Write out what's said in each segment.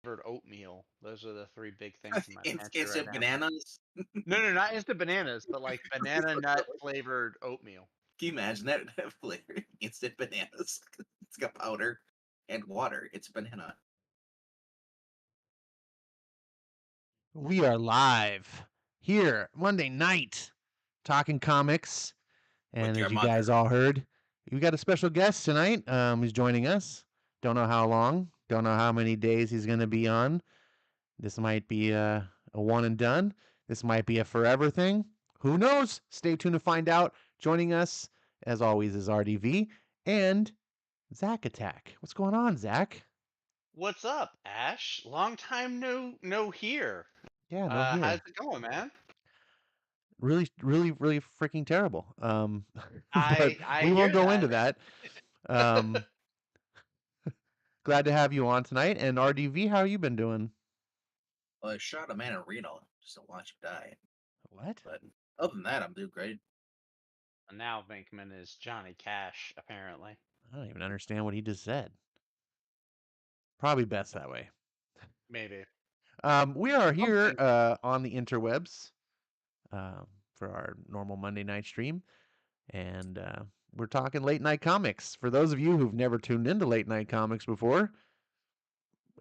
flavored oatmeal. Those are the three big things in my pantry right Instant now. bananas. No, not instant bananas, but like banana nut flavored oatmeal. Can you imagine that flavor? Instant bananas. It's got powder and water. It's banana. We are live here Monday night talking comics. With And your as you mother. guys all heard, we got a special guest tonight who's joining us. Don't know how long, don't know how many days he's going to be on. This might be a one and done. This might be a forever thing. Who knows? Stay tuned to find out. Joining us, as always, is RDV and Zach Attack. What's going on, Zach? What's up, Ash? Long time no here. Yeah, no here. How's it going, man? Really freaking terrible. But I we won't hear go that. into that. Glad to have you on tonight. And RDV, how you been doing? Well, I shot a man in Reno just to watch him die. What? But other than that, I'm doing great. And now Venkman is Johnny Cash, apparently. I don't even understand what he just said. Probably best that way. Maybe. We are here on the interwebs for our normal Monday night stream. And we're talking late night comics. For those of you who've never tuned into late night comics before,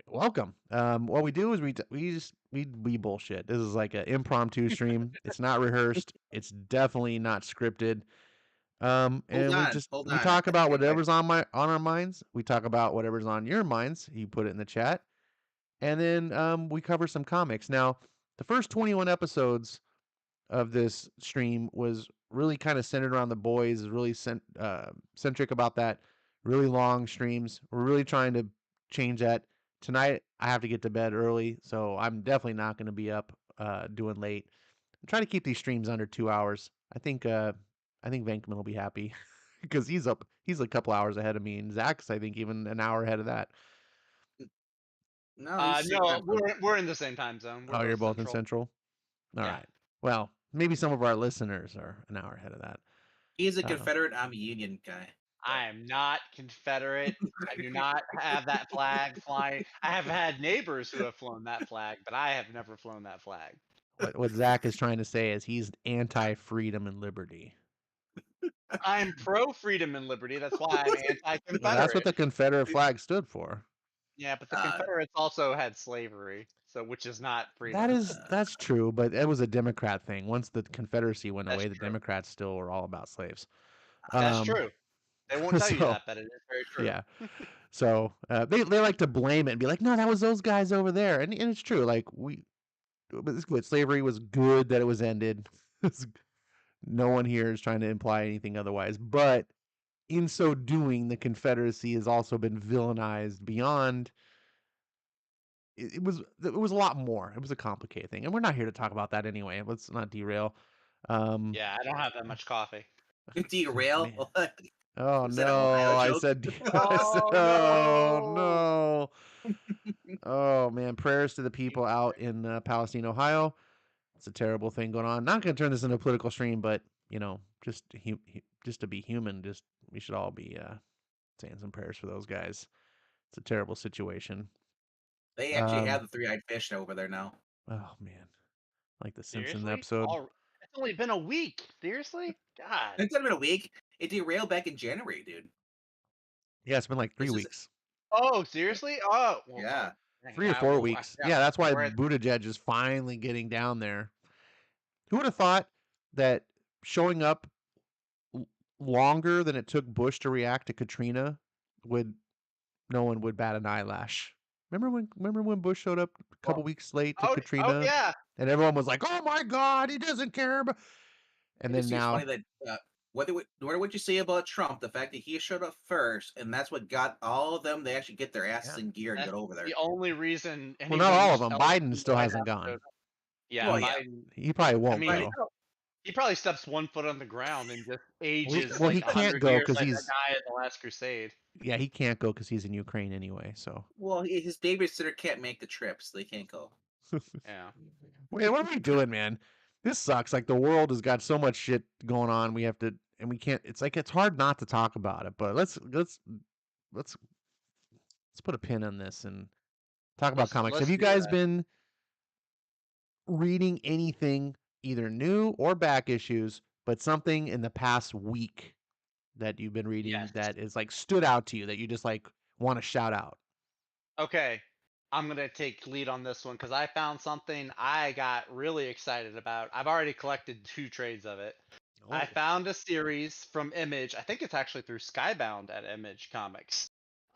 welcome. What we do is we bullshit. This is like an impromptu stream. It's not rehearsed. It's definitely not scripted. And we talk about whatever's on our minds. We talk about whatever's on your minds. You put it in the chat, and then we cover some comics. Now, the first 21 episodes of this stream was really kind of centered around the boys. Really centric about that. Really long streams. We're really trying to change that. Tonight I have to get to bed early, so I'm definitely not going to be up doing late. I'm trying to keep these streams under 2 hours. I think Venkman will be happy because he's a couple hours ahead of me, and Zach's I think even an hour ahead of that. No, we're in the same time zone. Oh, you're both in Central? All right. Well, maybe some of our listeners are an hour ahead of that. He's a Confederate, I'm a Union guy. I am not Confederate. I do not have that flag flying. I have had neighbors who have flown that flag, but I have never flown that flag. What Zach is trying to say is he's anti-freedom and liberty. I'm pro-freedom and liberty. That's why I'm anti-Confederate. Well, that's what the Confederate flag stood for. Yeah, but the Confederates also had slavery, so which is not freedom. That's true, but it was a Democrat thing. Once the Confederacy went away, the Democrats still were all about slaves. That's true. They won't tell you that, but it is very true. Yeah. So they like to blame it and be like, no, that was those guys over there, and it's true. Like but it's good. Slavery was good that it was ended. No one here is trying to imply anything otherwise, but in so doing, the Confederacy has also been villainized beyond. It was a lot more. It was a complicated thing, and we're not here to talk about that anyway. Let's not derail. Yeah, I don't have that much coffee. Derail? Oh no! I said. Oh no! Oh man! Prayers to the people out in Palestine, Ohio. It's a terrible thing going on. Not going to turn this into a political stream, but just to be human, we should all be saying some prayers for those guys. It's a terrible situation. They actually have the three-eyed fish over there now. Oh man, like the Simpsons episode. It's only been a week. Seriously? God. It's only been a week. It derailed back in January, dude. Yeah, it's been like 3 weeks. Oh, seriously? Oh, well, yeah. 3 or 4 weeks. Yeah, that's why Buttigieg is finally getting down there. Who would have thought that showing up longer than it took Bush to react to Katrina no one would bat an eyelash. Remember when Bush showed up a couple weeks late to Katrina? Oh yeah. And everyone was like, "Oh my God, he doesn't care." And then now, it's funny that what you say about Trump, the fact that he showed up first, and that's what got all of them. They actually get their asses in gear and get over there. The only reason. Well, not all of them. Biden still hasn't gone. Yeah, well, Biden. He probably won't go. He probably steps 1 foot on the ground and just ages. Well, he can't go because he's the guy at the Last Crusade. Yeah, he can't go because he's in Ukraine anyway. So. Well, his babysitter can't make the trip, so they can't go. Yeah. Wait, what are we doing, man? This sucks. Like the world has got so much shit going on. We have to, and we can't. It's like it's hard not to talk about it. But let's put a pin on this and Talk about comics. Have you do guys that. been reading anything, either new or back issues, but something in the past week that you've been reading Yes. that is like stood out to you that you just like want to shout out? Okay. I'm gonna take lead on this one because I found something I got really excited about. I've already collected 2 trades of it. I Oh, found a series from Image. I think it's actually through Skybound at Image Comics.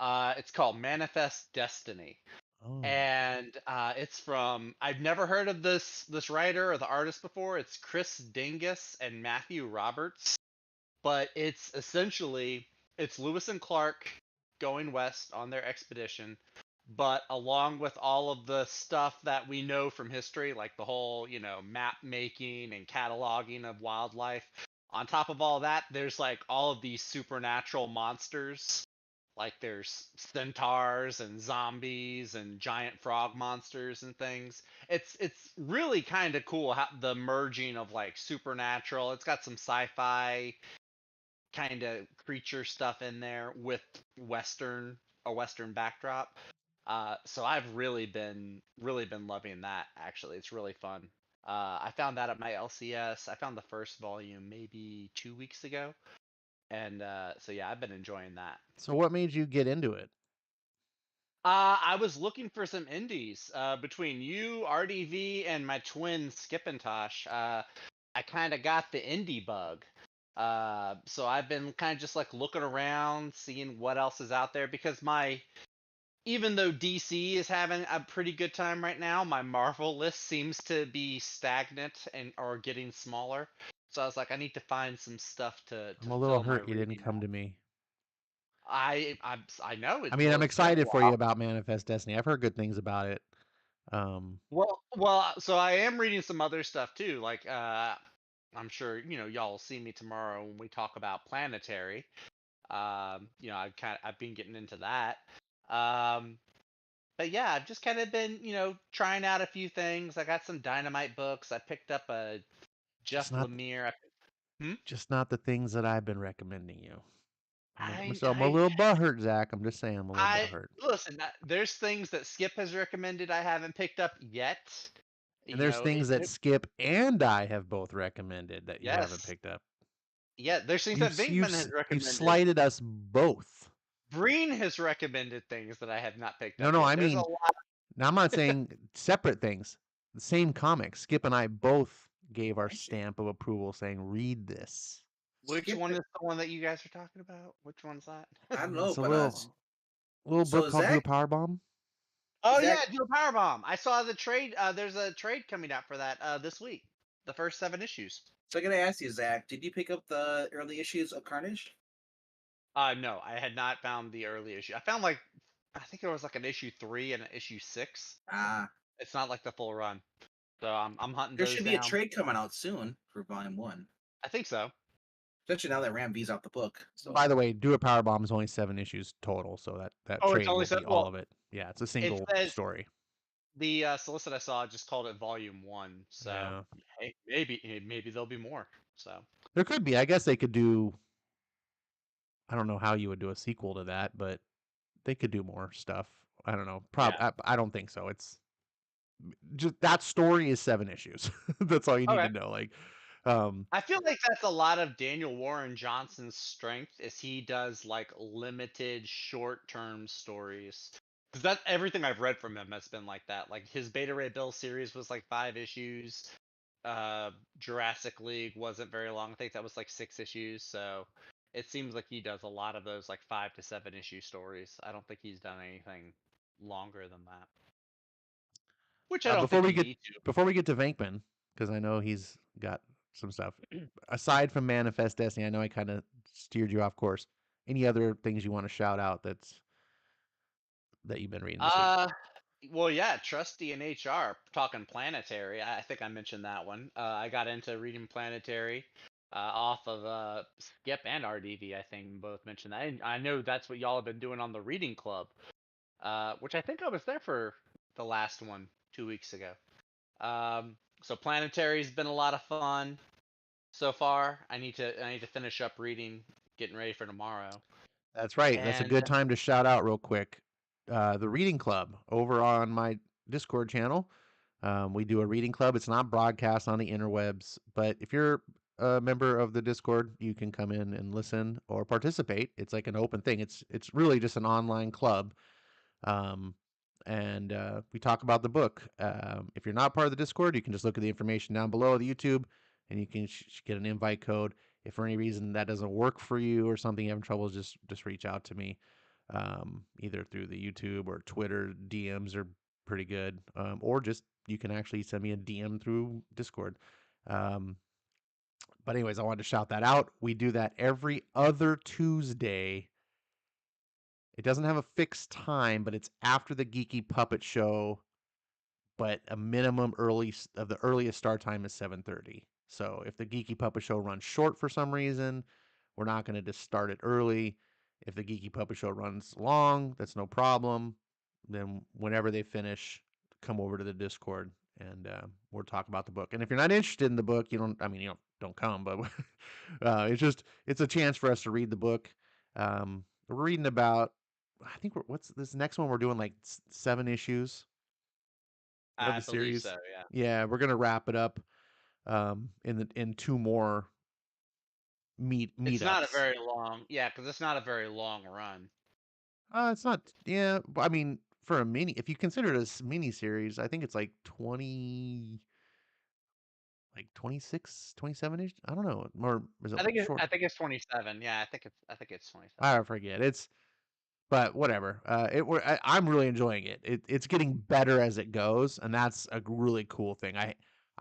It's called Manifest Destiny, oh, and it's from. I've never heard of this writer or the artist before. It's Chris Dingus and Matthew Roberts, but it's essentially it's Lewis and Clark going west on their expedition, but along with all of the stuff that we know from history, like the whole, map making and cataloging of wildlife, on top of all that, there's like all of these supernatural monsters. Like there's centaurs and zombies and giant frog monsters and things. It's really kind of cool how the merging of like supernatural. It's got some sci-fi kind of creature stuff in there with western backdrop. So I've really been loving that. Actually, it's really fun. I found that at my LCS. I found the first volume maybe 2 weeks ago, and so yeah, I've been enjoying that. so what made you get into it? I was looking for some indies between you, RDV, and my twin Skipintosh. I kind of got the indie bug. So I've been kind of just like looking around, seeing what else is out there because even though DC is having a pretty good time right now, my Marvel list seems to be stagnant and or getting smaller. So I was like, I need to find some stuff to I'm a little fill my hurt you didn't reading come up. to me. I know I it. mean, Well, I'm it's been a excited for you while. about Manifest Destiny. I've heard good things about it. Um, Well, so I am reading some other stuff too. Like, I'm sure y'all will see me tomorrow when we talk about Planetary. I've been getting into that. Um, but yeah, I've just kind of been trying out a few things. I got some Dynamite books. I picked up a just Jeff not Lemire. Hmm? just not the things that I've been recommending you. I So I'm a I little butthurt, Zach. I'm just saying I'm a little I butthurt. listen. There's things that Skip has recommended I haven't picked up yet. And there's things that It Skip and I have both recommended that you haven't yes, picked up. yeah. There's things that Vinkman has You've recommended. slighted us both. Breen has recommended things that I have not picked No, up no, yet. I There's a mean, lot. now I'm not saying separate things. The same comic. Skip and I both gave our I see. stamp of approval saying, read this. Which Skip one it. is the one that you guys are talking about? Which one's that? I don't know, It's a but little book so called Do a Zach, Power Bomb. Oh Zach, yeah, do a power bomb. I saw the trade. There's a trade coming out for that this week. The first 7 issues. so I gotta ask you, Zach, did you pick up the early issues of Carnage? No, I had not found the early issue. I found like I think there was like an issue 3 and an issue 6. Ah, It's not like the full run, so I'm hunting there those should be a down. trade coming out soon for Volume 1. I think so. Especially now that Ram V's out the book. So By the way, Do a Power Bomb is only 7 issues total, so that Oh, it's trade only will said. be all Well, of it. Yeah, it's a it single says story. the solicit I saw just called it Volume 1. So Yeah. hey, maybe there'll be more. So There could be. I guess they could do. I don't know how you would do a sequel to that, but they could do more stuff. I don't know. yeah. I don't think so. It's just that story is 7 issues. That's all you need Okay. to know. Um, I feel like that's a lot of Daniel Warren Johnson's strength is he does like limited short-term stories. Because that everything I've read from him has been like that. Like his Beta Ray Bill series was like 5 issues. Jurassic League wasn't very long. I think that was like 6 issues. So it seems like he does a lot of those like 5 to 7 issue stories. I don't think he's done anything longer than that. Which I don't before think we you get need to. before we get to Venkman, because I know he's got some stuff aside from Manifest Destiny. I know I kind of steered you off course. Any other things you want to shout out that you've been reading this week? Well, yeah, Trusty and HR talking Planetary. I think I mentioned that one. I got into reading Planetary off of Skip and RDV. I think both mentioned that. And I know that's what y'all have been doing on the reading club, which I think I was there for the last one 2 weeks ago. So Planetary's been a lot of fun so far. I need to finish up reading, getting ready for tomorrow. That's right. That's a And good time to shout out real quick. the reading club over on my Discord channel. We do a reading club. It's not broadcast on the interwebs, but if you're a member of the Discord, you can come in and listen or participate. It's like an open thing. It's really just an online club. Um, and we talk about the book. If you're not part of the Discord, you can just look at the information down below the YouTube, and you can get an invite code. If for any reason that doesn't work for you or something, you have trouble, just reach out to me, either through the YouTube or Twitter. DMs are pretty good, or just you can actually send me a DM through Discord. But anyways, I wanted to shout that out. We do that every other Tuesday. It doesn't have a fixed time, but it's after the Geeky Puppet Show. But a minimum of the earliest start time is 7:30. So if the Geeky Puppet Show runs short for some reason, we're not going to just start it early. If the Geeky Puppet Show runs long, that's no problem. Then whenever they finish, come over to the Discord and we'll talk about the book. And if you're not interested in the book, don't come, but it's a chance for us to read the book. We're reading about, I think what's this next one? We're doing like 7 issues of the believe series. so, yeah. Yeah, we're gonna wrap it up in 2 more meetups. It's not a very long, because it's not a very long run. It's not. Yeah, I mean, for a mini, if you consider it a mini series, I think it's like 26, 27 ish. I don't know. Or is it short? I think it's 27. Yeah, I think it's 27. I forget. But whatever. I'm really enjoying it. It's getting better as it goes, and that's a really cool thing. I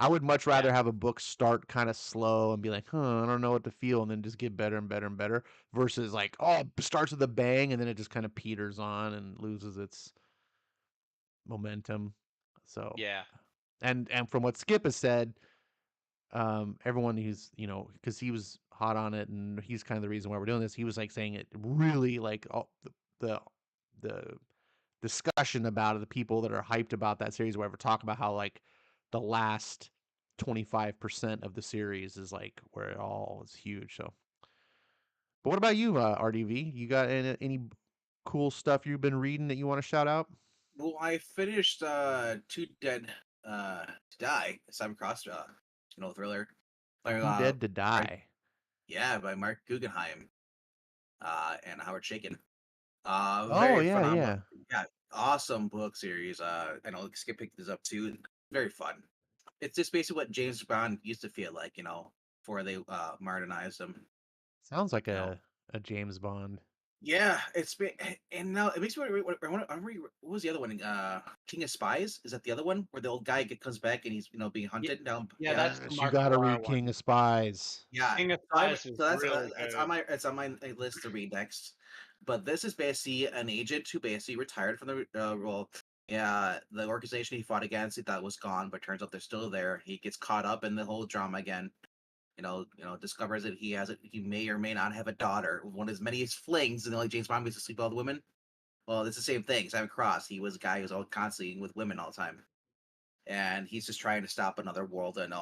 would much rather have a book start kind of slow and be like, I don't know what to feel, and then just get better and better and better, versus like, it starts with a bang and then it just kind of peters on and loses its momentum. So Yeah. and from what Skip has said, everyone who's because he was hot on it and he's kind of the reason why we're doing this. He was like saying it really like the discussion about it, the people that are hyped about that series, whatever, talk about how like the last 25% of the series is like where it all is huge. So, but what about you, RDV? You got any cool stuff you've been reading that you want to shout out? Well, I finished Too Dead to Die, a Cybercross thriller. Too Dead to Die. Yeah, by Mark Guggenheim and Howard Chaykin. Oh yeah, phenomenal. Yeah, awesome book series. I know Skip picked this up too. Very fun. It's just basically what James Bond used to feel like, before they modernized him. Sounds like a James Bond. Yeah, it's been, and now it makes me what was the other one? King of Spies? Is that the other one where the old guy comes back and he's being hunted down? Yeah, that's the you got to read King of Spies. Yeah, King of Spies so that's on my list to read next. But this is basically an agent who basically retired from the role. Yeah, the organization he fought against, he thought was gone, but turns out they're still there. He gets caught up in the whole drama again. Discovers that he may or may not have a daughter. One of his many flings, and James Bond used to sleep with all the women. Well, it's the same thing. Simon Cross, he was a guy who was constantly with women all the time, and he's just trying to stop another world and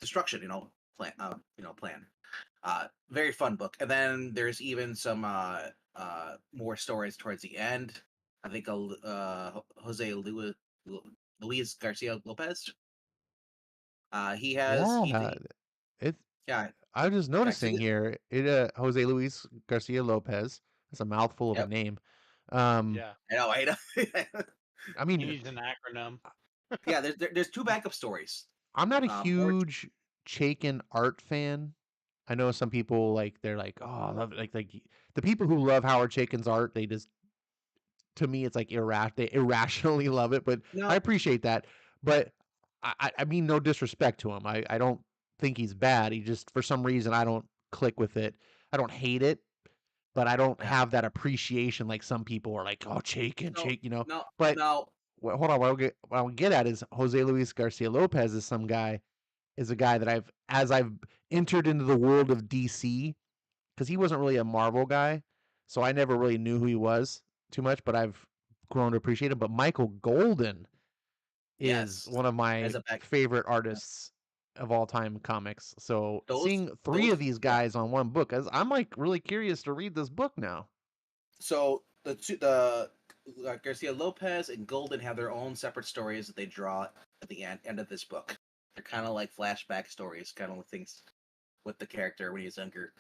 destruction. Plan. Very fun book. And then there's even some more stories towards the end. I think Jose Luis Garcia Lopez. He has. I was just noticing here. Jose Luis Garcia Lopez. That's a mouthful of a name. Yeah, I know. I mean, he needs an acronym. Yeah, there's 2 backup stories. I'm not a huge Chaykin art fan. I know some people they're like, oh, I love it. Like the people who love Howard Chaykin's art, they just, to me, it's like they irrationally love it. But I appreciate that. But I mean, no disrespect to him. I don't think he's bad. He just, for some reason, I don't click with it. I don't hate it, but I don't have that appreciation like some people are like, oh, Chaykin, No, But no. Well, hold on. What I'll get at is Jose Luis Garcia Lopez is a guy that as I've entered into the world of DC, because he wasn't really a Marvel guy, so I never really knew who he was too much, but I've grown to appreciate him. But Michael Golden is one of my favorite artists of all time in comics. So seeing 3 of these guys on one book, I'm like really curious to read this book now. So the Garcia Lopez and Golden have their own separate stories that they draw at the end of this book. They're kind of like flashback stories, kind of things with the character when he was younger.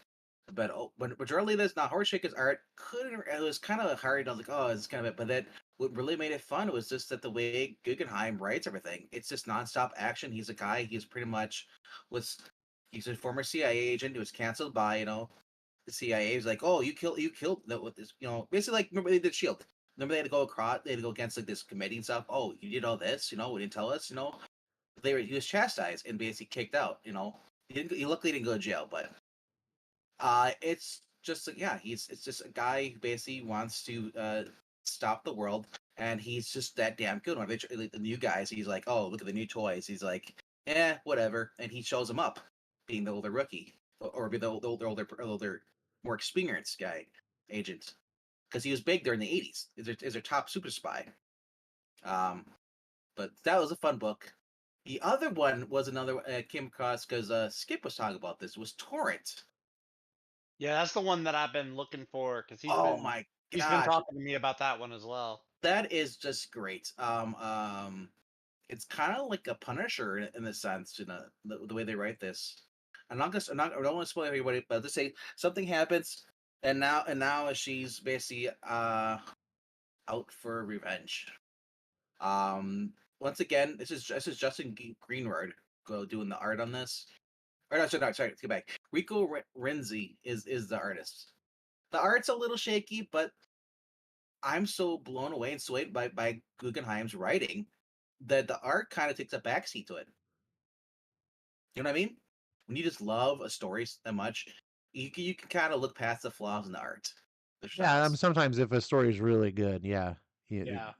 But when majority of this, now Horseshaker's art couldn't. It was kind of hard. I was like, oh, it's kind of it. But then what really made it fun was just that the way Guggenheim writes everything. It's just nonstop action. He's a guy. He's pretty much was. He's a former CIA agent who was canceled by the CIA. He's like, oh, you killed with this, basically like remember they did Shield. Remember they had to go across. They had to go against like this committee and stuff. Oh, you did all this. We didn't tell us. He was chastised and basically kicked out. He luckily didn't go to jail, but it's just yeah, it's just a guy who basically wants to stop the world, and he's just that damn good. When the new guys, he's like, oh, look at the new toys. He's like, whatever, and he shows them up, being the older rookie or be the older, more experienced guy agent, because he was big during the '80s. Is their top super spy. But that was a fun book. The other one was another one I came across because Skip was talking about this. Was Torrent. Yeah, that's the one that I've been looking for because Oh my he's been gosh, talking to me about that one as well. that is just great. It's kind of like a Punisher in a sense, the way they write this. I don't want to spoil everybody, but let's say something happens, and now she's basically out for revenge. Once again, this is Justin Greenward doing the art on this. Or no, sorry, let's get back. Rico Renzi is the artist. The art's a little shaky, but I'm so blown away and swayed by Guggenheim's writing that the art kind of takes a backseat to it. You know what I mean? When you just love a story that much, you can kind of look past the flaws in the art. Yeah, sometimes if a story is really good, yeah. Yeah.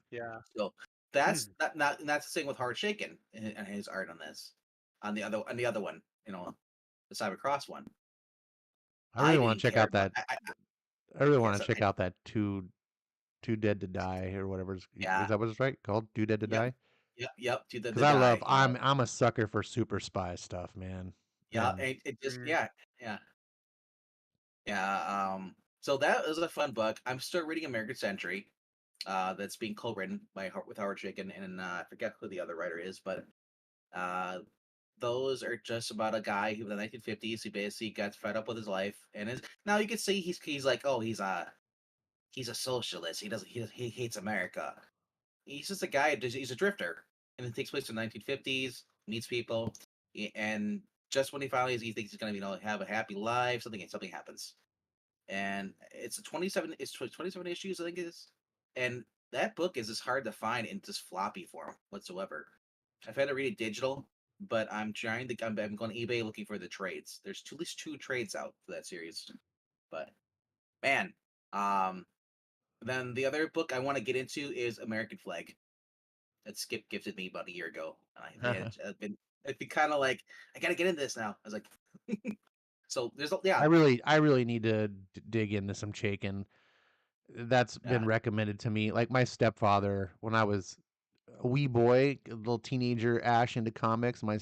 So that's that's the thing with Hard Shaken and his art on this. On the other one, the Cybercross one. I really want to check care, out that. I really want to check out that Too Dead to Die or whatever. Is that what it's right called? Too Dead to Die. Yep. Because I love. I'm a sucker for super spy stuff, man. Yeah, and it just yeah. So that was a fun book. I'm still reading American Century. That's being co-written with Howard Chaykin, and I forget who the other writer is, but those are just about a guy who in the 1950s who basically got fed up with his life, and now you can see he's like, oh, he's a socialist. He hates America. He's just a guy. He's a drifter, and it takes place in the 1950s. Meets people, and just when he thinks he's gonna have a happy life, something happens, and it's 27 issues, I think it is, and that book is just hard to find in just floppy form whatsoever. I've had to read it digital, but I'm trying to. I'm going to eBay looking for the trades. There's at least 2 trades out for that series, but man, then the other book I want to get into is American Flag. That Skip gifted me about a year ago. I've been kind of like, I gotta get into this now. I was like, so there's I really need to dig into some Chaykin. That's been recommended to me. Like my stepfather, when I was a wee boy, a little teenager, Ash into comics. My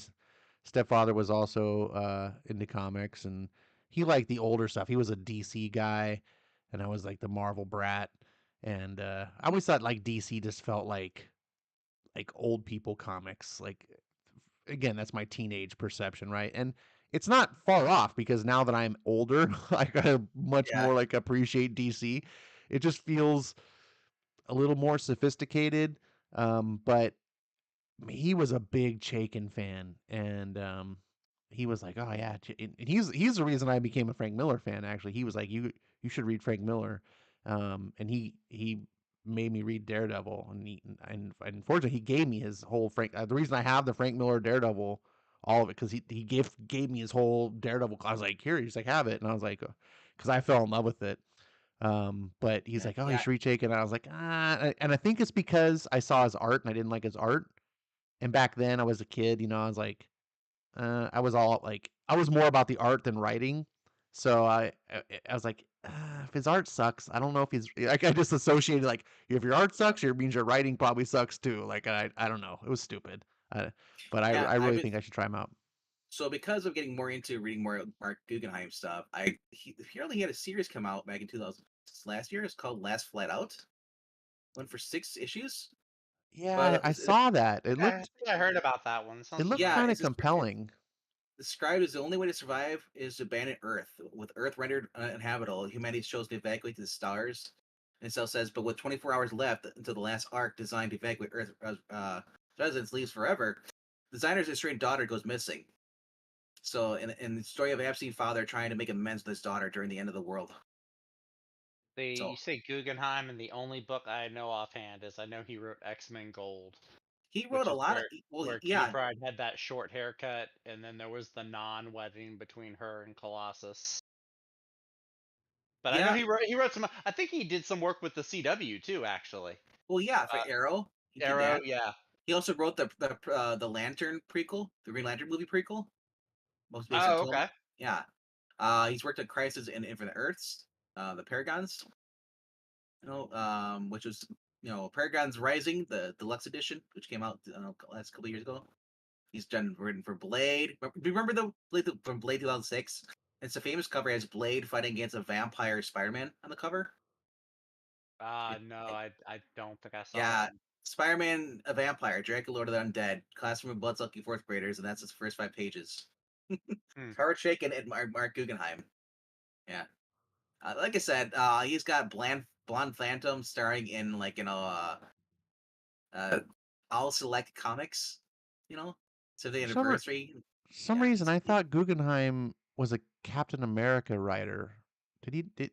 stepfather was also into comics, and he liked the older stuff. He was a DC guy, and I was like the Marvel brat. And I always thought like DC just felt like old people comics. Like again, that's my teenage perception, right? And it's not far off because now that I'm older, I gotta much more like appreciate DC. It just feels a little more sophisticated. But he was a big Chaykin fan, and he was like, "Oh yeah," and he's the reason I became a Frank Miller fan. Actually, he was like, "You should read Frank Miller," and he made me read Daredevil, and unfortunately, he gave me his whole Frank. The reason I have the Frank Miller Daredevil, all of it, because he gave me his whole Daredevil. I was like, "Here," he's like, "Have it," and I was like, because I fell in love with it. But he's like, "Oh, you should read Chaykin," and I was like, and I think it's because I saw his art and I didn't like his art. And back then I was a kid, I was like, I was all like, I was more about the art than writing. So I was like, if his art sucks, I don't know if he's like, I just associated like, if your art sucks, it means your writing probably sucks too. Like, I don't know. It was stupid. But I really think I should try him out. So because of getting more into reading more Mark Guggenheim stuff, he only had a series come out back in 2000 last year. It's called Last Flight Out. went for 6 issues. Yeah, I It's, saw that. I think I heard about that one. It Sounds looked yeah, familiar. kind of it's compelling. described as the only way to survive is to abandon Earth. With Earth rendered uninhabitable, humanity chose to evacuate to the stars. And it still says, but with 24 hours left until the last arc designed to evacuate Earth residents leaves forever, designer's estranged daughter goes missing. So, in the story of absent father trying to make amends with his daughter during the end of the world. You So say Guggenheim, and the only book I know offhand is I know he wrote X-Men Gold, he wrote which a is lot of where Kitty yeah, Pryde had that short haircut, and then there was the non-wedding between her and Colossus. But I know yeah. he wrote some. I think he did some work with the CW too, actually. Well, yeah, for Uh, Arrow, he did Arrow, that. yeah. He also wrote the Lantern prequel, the Green Lantern movie prequel, most based on Oh, told. okay. Yeah, he's worked on Crisis in Infinite Earths, the Paragons, which was Paragons Rising, the deluxe edition, which came out last couple of years ago. He's done written for Blade. Do you remember the Blade from Blade 2006? It's a famous cover as Blade fighting against a vampire Spider-Man on the cover. No, It- I don't think I saw that yeah, one. Spider-Man, a vampire, Dracula, Lord of the Undead, classroom of bloodsucking fourth graders, and that's his first 5 pages. Hmm. Howard Shaken and Mark Guggenheim. Yeah, like I said, he's got Blonde Phantom starring in uh, all select comics. You know, so the For anniversary. some Yeah, reason, I thought Guggenheim was a Captain America writer. Did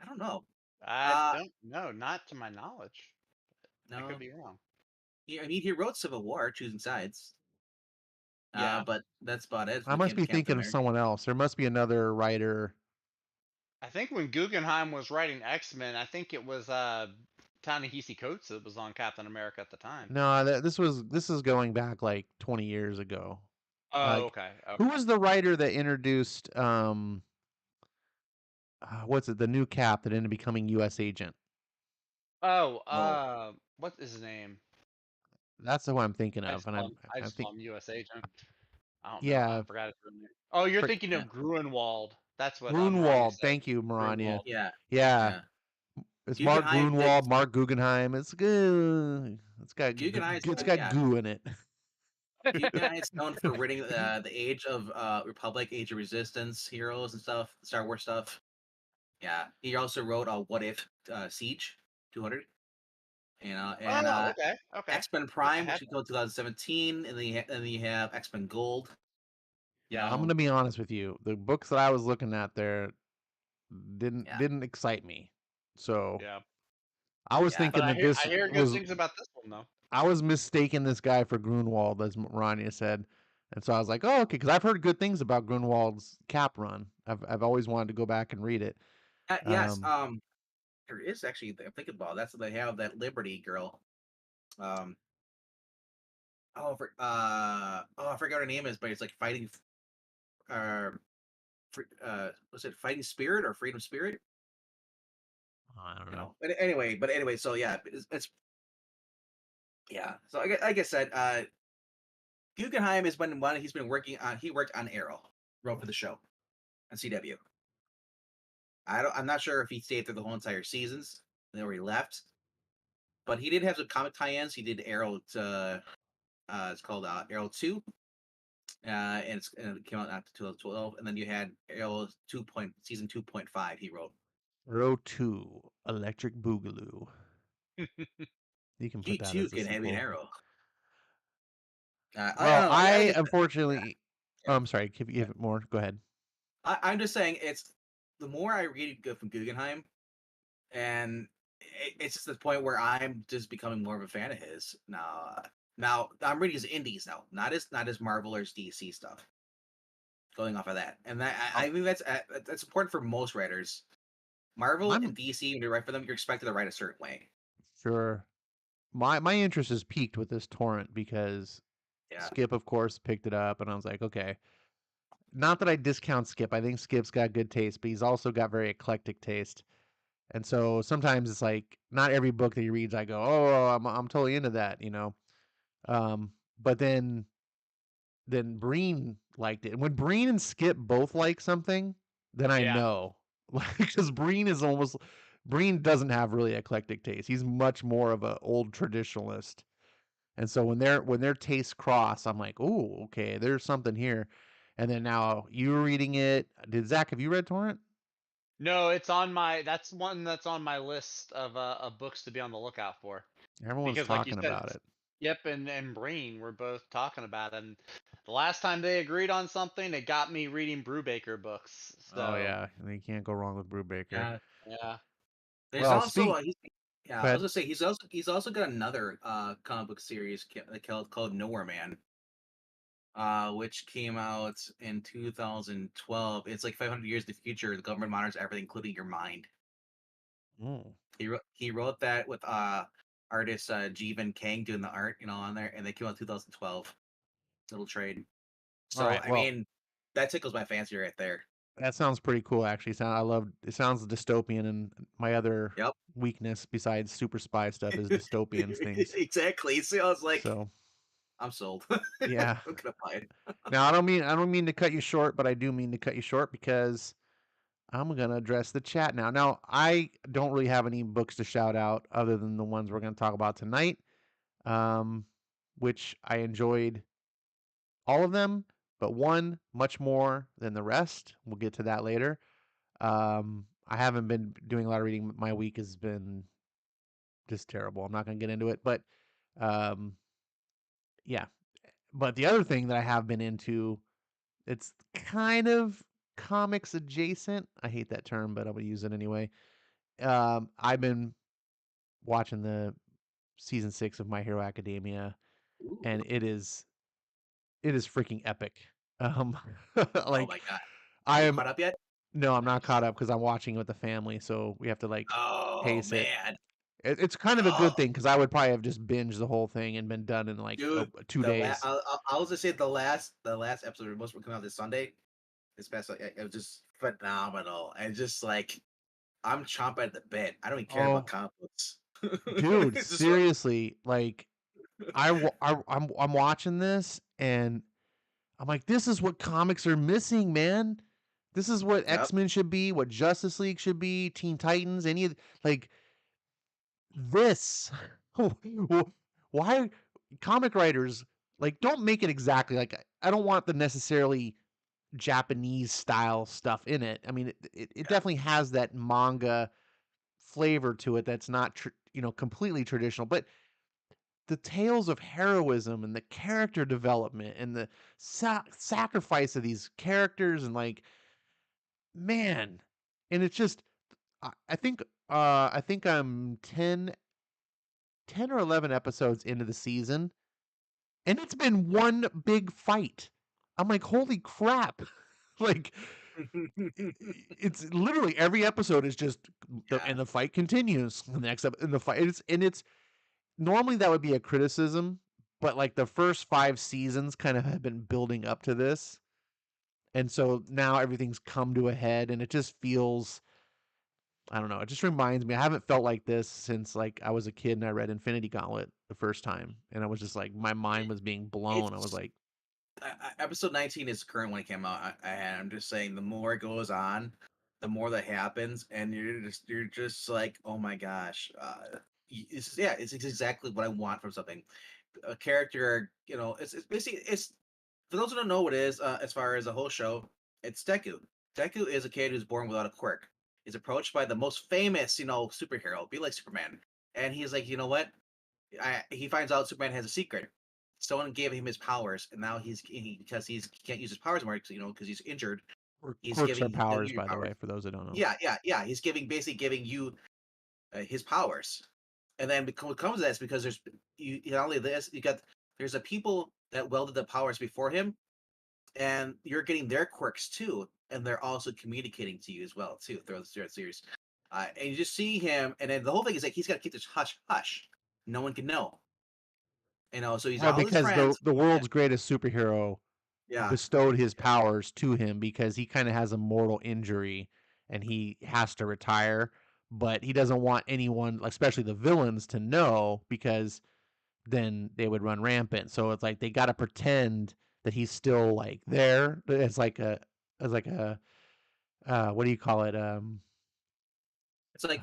I don't know. I Uh, don't know, not to my knowledge. I could no, be wrong. I mean he wrote Civil War, choosing sides. Yeah, But that's about it I when it must came to be Captain thinking of America. someone else. There must be another writer. I think when Guggenheim was writing X-Men, I think it was Ta-Nehisi Coates that was on Captain America at the time. No, this is going back like 20 years ago. Oh, Like, okay, who okay. was the writer that introduced what's it, the new Cap that ended up becoming U.S. agent? Oh, Oh, what is his name? That's who I'm thinking of, and I I just think call him U.S. Agent. I don't know. I yeah, forgot his real name. Oh, you're for, thinking yeah, of Gruenwald. That's what Marania Grunwald. said. Thank you, Marania. Gruenwald. yeah, Yeah, yeah. it's Mark Guggenheim did Grunwald, Mark Guggenheim. It's good. Guggenheim's It's got yeah. goo in it. Guggenheim's known for writing the Age of Republic, Age of Resistance heroes and stuff, Star Wars stuff. Yeah, he also wrote What If Siege 200. And Oh, okay, okay. X-Men Yeah, I Prime, which have we that. go 2017, and then you have X-Men Gold. You Yeah, I'm know, gonna be honest with you. The books that I was looking at there yeah, didn't excite me. So yeah. I was yeah, But thinking that I hear good things about this one though. I was mistaking this guy for Grunwald, as Rania said. And so I was like, oh, okay, because I've heard good things about Grunwald's Cap run. I've always wanted to go back and read it. yes. Um, There is actually. I'm thinking about that's what they have that Liberty girl. Um, I forgot what her name is, but it's like fighting. Uh, was it Fighting Spirit or Freedom Spirit? I don't know. But anyway, so yeah, it's yeah. So like I said, Guggenheim is one he's been working on. He worked on Arrow, wrote for the show on CW. I'm not sure if he stayed through the whole entire seasons, or he left. But he did have some comic tie-ins. He did Arrow. It's called Arrow 2, and it came out after 2012. And then you had Arrow season 2.5. He wrote. Row 2, Electric Boogaloo. You can put that G2 as a can have an sequel. Arrow. I Well, don't know. I unfortunately. Oh, Yeah. I'm sorry. Give it more. Go ahead. I'm just saying it's the more I read from Guggenheim, and it's just the point where I'm just becoming more of a fan of his now. Now I'm reading his indies now, not his Marvel or his DC stuff. Going off of that, and I think that's important for most writers. Marvel I'm and DC, when you write for them, you're expected to write a certain way. sure. My interest is peaked with this torrent because Yeah, Skip, of course, picked it up, and I was like, okay. Not that I discount Skip. I think Skip's got good taste, but he's also got very eclectic taste. And so sometimes it's like not every book that he reads, I go, oh, I'm totally into that, you know. But then Breen liked it, and when Breen and Skip both like something, then I Yeah. know, like because Breen is almost Breen doesn't have really eclectic taste. He's much more of an old traditionalist. And so when their tastes cross, I'm like, oh, okay, there's something here. And then now you were reading it. Zach, have you read Torrent? No, it's on my. That's one that's on my list of books to be on the lookout for. Everyone's Because, like you talking said, about it. Yep, and Brain were both talking about it. And the last time they agreed on something, it got me reading Brubaker books. Oh So yeah, you can't go wrong with Brubaker. Yeah. yeah, There's Well, also speak. yeah, Go I was ahead. gonna say he's also got another comic book series called Nowhere Man, which came out in 2012. It's like 500 years in the future. The government monitors everything, including your mind. Mm. He wrote that with artist Jeevan Kang doing the art, on there, and they came out in 2012. Little trade. All So right. I Well, mean, that tickles my fancy right there. that sounds pretty cool. Actually, it sounds dystopian, and my other Yep. weakness besides super spy stuff is dystopian things. Exactly. So I was like, So I'm sold. yeah. I'm gonna buy it. Now I don't mean to cut you short, but I do mean to cut you short because I'm gonna address the chat now. Now I don't really have any books to shout out other than the ones we're gonna talk about tonight, um, which I enjoyed all of them, but one much more than the rest. We'll get to that later. I haven't been doing a lot of reading. My week has been just terrible. I'm not gonna get into it, but um, yeah. But the other thing that I have been into, it's kind of comics adjacent. I hate that term, but I'm gonna use it anyway. I've been watching the season 6 of My Hero Academia, Ooh. and it is freaking epic. Um, Oh like my god. I Are you am caught up yet? no, I'm not Nice. caught up because I'm watching it with the family, so we have to like Oh pace it. man. It's kind of a Oh, good thing because I would probably have just binged the whole thing and been done in like dude. 2 days. I was gonna say the last episode was coming out this Sunday. This past it was just phenomenal, and just like I'm chomping at the bit. I don't even care about Oh, comic books. dude, It's just like, seriously, like I'm watching this and I'm like, this is what comics are missing, man. This is what yep, X-Men should be, what Justice League should be, Teen Titans, any of like this. Why comic writers like don't make it exactly like I don't want the necessarily Japanese style stuff in it. I mean, it yeah, definitely has that manga flavor to it that's not completely traditional, but the tales of heroism and the character development and the sacrifice of these characters and like man, and it's just I think I'm 10 or 11 episodes into the season and it's been one big fight. I'm like, holy crap. Like it's literally every episode is just yeah, and the fight continues. The next and the fight it's normally that would be a criticism, but like the first 5 seasons kind of have been building up to this. And so now everything's come to a head and it just feels I don't know, it just reminds me I haven't felt like this since like I was a kid and I read Infinity Gauntlet the first time and I was just like my mind it, was being blown. I was it's like, episode 19 is the current one that came out, and I'm just saying the more it goes on, the more that happens, and you're just like, oh my gosh, it's exactly what I want from something. A character, it's basically it's for those who don't know what it is, as far as the whole show, it's Deku. Deku is a kid who's born without a quirk. He's approached by the most famous, superhero, be like Superman, and he's like, you know what? He finds out Superman has a secret. Someone gave him his powers, and now because he can't use his powers more, because he's injured. He's quirks are giving powers, you your by the powers. way, for those that don't know. Yeah, yeah, yeah. He's basically giving you his powers, and then what comes of that is because not only this, there's a people that welded the powers before him, and you're getting their quirks too, and they're also communicating to you as well too throughout the series. And you just see him, and then the whole thing is like he's got to keep this hush hush. No one can know. So he's Well, all his because the friends. the Yeah, world's greatest superhero yeah, bestowed his powers to him because he kind of has a mortal injury and he has to retire, but he doesn't want anyone, especially the villains, to know because then they would run rampant. So it's like they got to pretend that he's still like there. It's like a what do you call it? it's like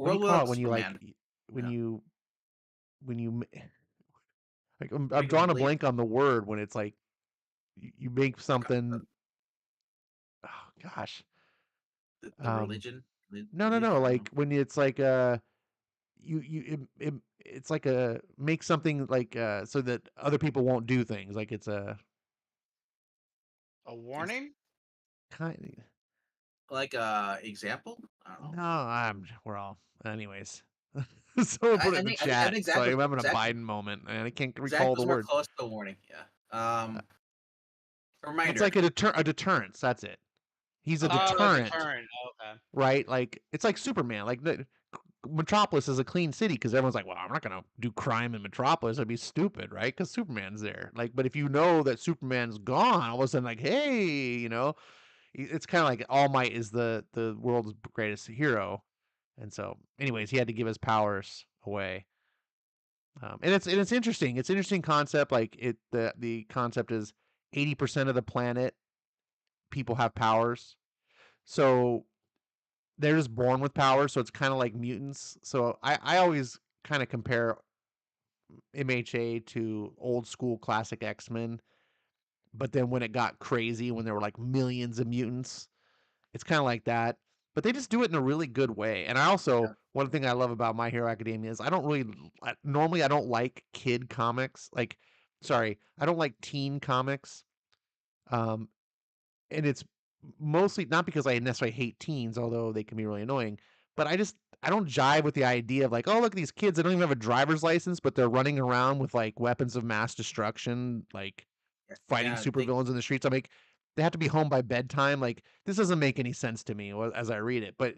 what do you World call of it when you like Superman. when Yeah. you like I'm Make a drawing a believe blank on the word when it's like you make something. Oh gosh. the religion. No, Religion, I don't know. like when it's like it's like a make something like so that other people won't do things. Like it's a A warning? kind. Like example. I don't know. No, we're all anyways. Someone put it in the I think an chat. So example. I'm having a Exactly. Biden moment, and I can't recall Example the is more word. close to a warning. Yeah. A It's reminder. like a deterrence. That's it. He's a Okay. Oh, a deterrent, deterrent. Okay. right? Like it's like Superman. Like Metropolis is a clean city because everyone's like, well, I'm not gonna do crime in Metropolis. That'd be stupid, right? Because Superman's there. Like, but if you know that Superman's gone, all of a sudden, like, hey, it's kind of like All Might is the world's greatest hero, and so, anyways, he had to give his powers away. And it's interesting. It's an interesting concept. Like the concept is 80% of the planet people have powers, so they're just born with powers. So it's kind of like mutants. So I always kind of compare MHA to old school classic X-Men. But then when it got crazy, when there were like millions of mutants, it's kind of like that. But they just do it in a really good way. And I also, Yeah. one thing I love about My Hero Academia is I don't really, normally I don't like kid comics. Like, sorry, I don't like teen comics. Um, and it's mostly not because I necessarily hate teens, although they can be really annoying, but I don't jive with the idea of like, oh, look at these kids, they don't even have a driver's license, but they're running around with like weapons of mass destruction, like fighting Yeah. supervillains in the streets. I'm like, they have to be home by bedtime. Like this doesn't make any sense to me as I read it. But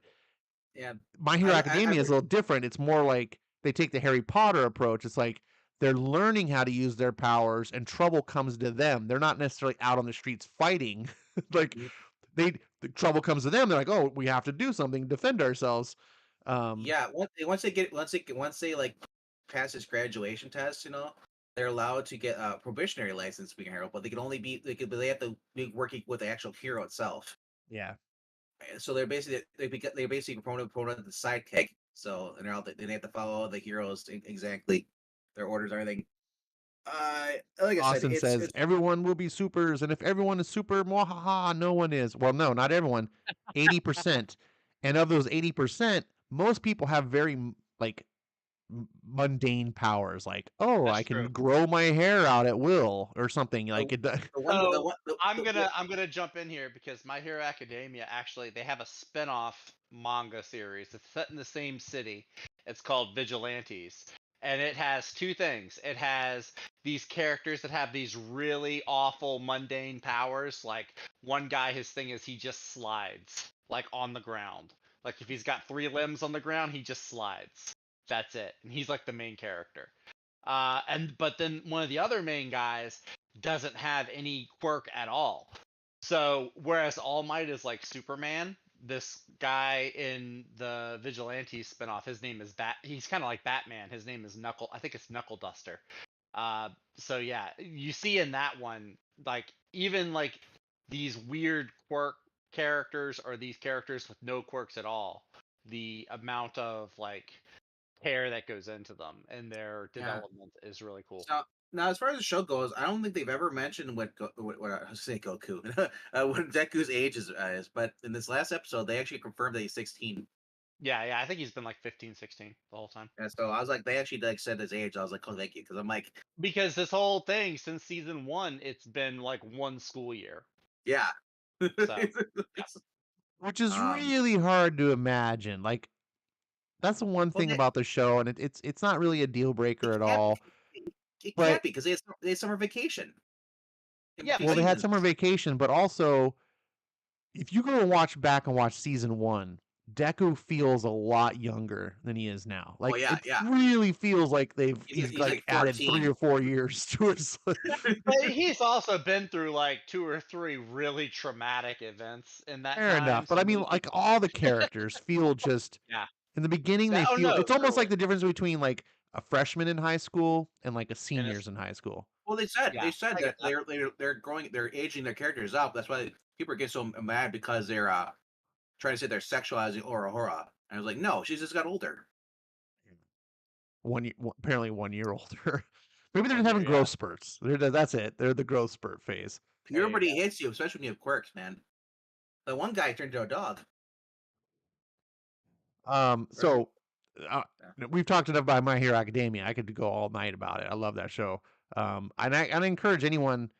Yeah. My Hero I Academia is a little different. It's more like they take the Harry Potter approach. It's like they're learning how to use their powers and trouble comes to them. They're not necessarily out on the streets fighting. Like the trouble comes to them. They're like, oh, we have to do something, defend ourselves. Yeah. Once they like pass this graduation test, they're allowed to get a probationary license being a hero, but they can only be they have to be working with the actual hero itself. Yeah. So they're basically promoted the sidekick. So and they're out they have to follow the heroes exactly their orders, everything. Like I said, Austin says it's everyone will be supers, and if everyone is super, mwahaha, no one is. Well, no, not everyone. 80%, and of those 80%, most people have very like mundane powers, like oh, That's I can true. grow my hair out at will or something. the, Like it. the one the So one I'm gonna jump in here because My Hero Academia actually they have a spin-off manga series. It's set in the same city. It's called Vigilantes. And it has two things. It has these characters that have these really awful mundane powers. Like one guy, his thing is he just slides like on the ground. Like if he's got 3 limbs on the ground, he just slides. That's it. And he's like the main character. But then one of the other main guys doesn't have any quirk at all. So whereas All Might is like Superman, this guy in the Vigilante spinoff, his name is He's kind of like Batman. His name is Knuckle. I think it's Knuckle Duster. So yeah, you see in that one, like even like these weird quirk characters or these characters with no quirks at all, the amount of like care that goes into them and their yeah. development is really cool. So now, as far as the show goes, I don't think they've ever mentioned what I was saying Goku, what Deku's age is. But in this last episode, they actually confirmed that he's 16. Yeah, I think he's been like 15, 16 the whole time. And so I was like, they actually like said his age. I was like, oh, thank you, because I'm like, Because this whole thing since season 1, it's been like one school year. yeah. So, Which is Um, really hard to imagine. Like that's the one well, thing about the show, and it's not really a deal breaker it at can't all. it But can't be because they had summer vacation. In yeah, between well, they had seasons. summer vacation, but also if you go and watch season 1, Deku feels a lot younger than he is now. Oh Like yeah, it yeah. really feels like he's He's like like added 3 14. or 4 years to his. but he's also been through like 2 or 3 really traumatic events in that Fair time. enough, but So I mean, maybe, like all the characters feel just yeah. in the beginning they Oh feel. no, It's almost totally. like the difference between like a freshman in high school and like a And it's, seniors in high school. Well, they said yeah, I that get that. they're aging their characters up. That's why people get so mad because they're trying to say they're sexualizing Aurora. I was like, no, she's just got older. Apparently 1 year older. Maybe they're 1 just year, having yeah. growth spurts. That's it. They're the growth spurt phase. There you Puberty go. hits you, especially when you have quirks, man. The one guy turned into a dog. So Yeah. we've talked enough about My Hero Academia. I could go all night about it. I love that show. And I encourage anyone,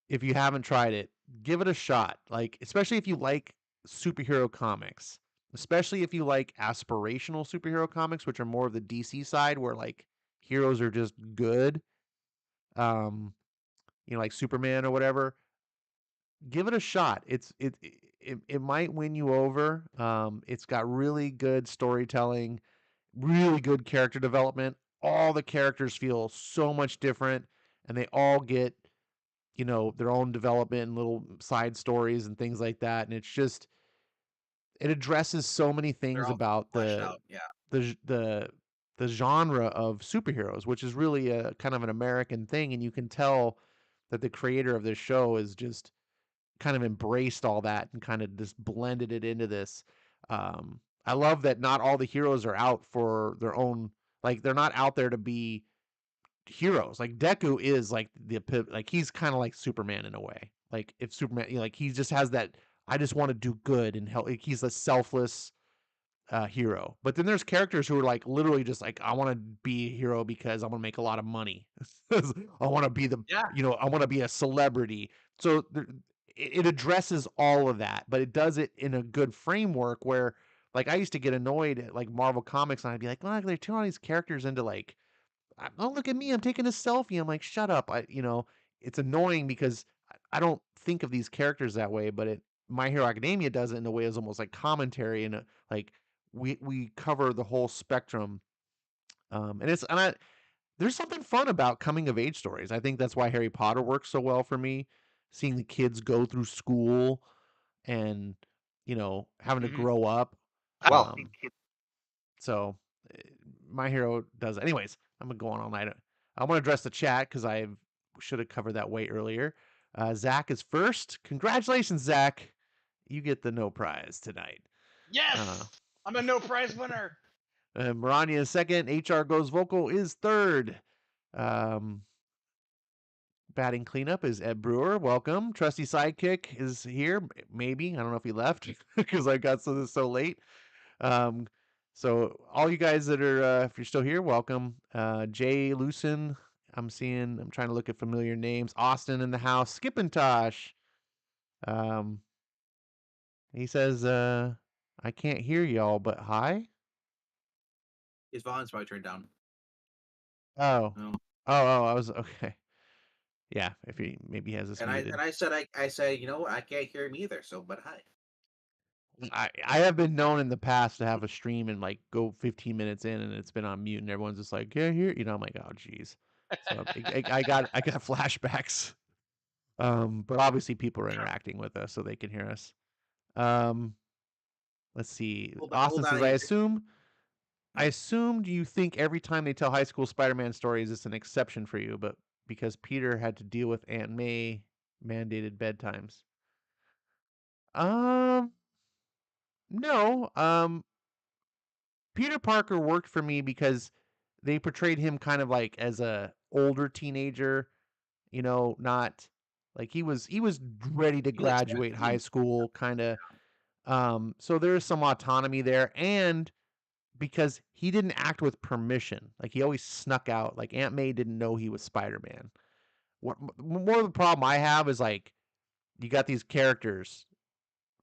if you haven't tried it, give it a shot. Like, especially if you like superhero comics, especially if you like aspirational superhero comics, which are more of the DC side, where like heroes are just good. Like Superman or whatever. Give it a shot. It might win you over. It's got really good storytelling, really good character development. All the characters feel so much different, and they all get their own development and little side stories and things like that. And it addresses so many They're things all about fleshed out. Yeah. the genre of superheroes, which is really a kind of an American thing, and you can tell that the creator of this show is just kind of embraced all that and kind of just blended it into this. I love that not all the heroes are out for their own, like they're not out there to be heroes. Like Deku is like like he's kind of like Superman in a way. Like if Superman, like he just has that. I just want to do good and help. Like, he's a selfless hero. But then there's characters who are like literally just like, I want to be a hero because I want to make a lot of money. I want to be Yeah. I want to be a celebrity. So it addresses all of that, but it does it in a good framework where, like, I used to get annoyed at like Marvel Comics, and I'd be like, well, they're turning all these characters into like, oh, look at me, I'm taking a selfie. I'm like, shut up. It's annoying because I don't think of these characters that way, but My Hero Academia does it in a way as almost like commentary, and like we cover the whole spectrum. There's something fun about coming of age stories. I think that's why Harry Potter works so well for me. Seeing the kids go through school and having to Hmm. grow up. Well, So My Hero does. Anyways, I'm gonna go on all night. I want to address the chat because I should have covered that way earlier. Zach is first. Congratulations, Zach. You get the no prize tonight. yes, I'm a no prize winner. Marania is second. HR Goes Vocal is third. Batting cleanup is Ed Brewer. Welcome. Trusty Sidekick is here. Maybe. I don't know if he left because I got so late. So all you guys that are, if you're still here, welcome. Jay Lucen, I'm trying to look at familiar names. Austin in the house. Skipintosh. He says, I can't hear y'all, but hi. His volume's probably turned down. Oh, No. I was okay. Yeah, if maybe he has this And muted. I said, you know what? I can't hear him either. So, but hi. I have been known in the past to have a stream and like go 15 minutes in and it's been on mute and everyone's just like, yeah, here, I'm like, oh geez. So I got flashbacks. But obviously people are interacting with us so they can hear us. Let's see. Austin says, I assumed you think every time they tell high school Spider-Man stories, it's an exception for you, but because Peter had to deal with Aunt May mandated bedtimes. No. Peter Parker worked for me because they portrayed him kind of like as a older teenager, not like he was ready to He's like graduate high 17. school kind of. So there's some autonomy there, and because he didn't act with permission, like he always snuck out. Like Aunt May didn't know he was Spider-Man. What more of the problem I have is like you got these characters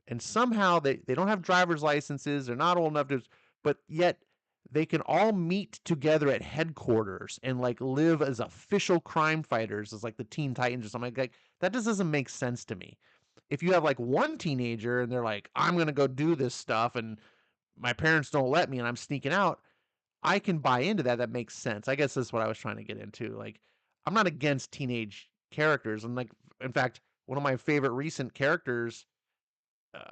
and somehow they don't have driver's licenses, they're not old enough to, but yet they can all meet together at headquarters and like live as official crime fighters as like the Teen Titans or something. Like that just doesn't make sense to me. If you have like one teenager and they're like, I'm gonna go do this stuff and my parents don't let me and I'm sneaking out, I can buy into that. That makes sense. I guess that's what I was trying to get into. Like, I'm not against teenage characters. And like, in fact, one of my favorite recent characters uh,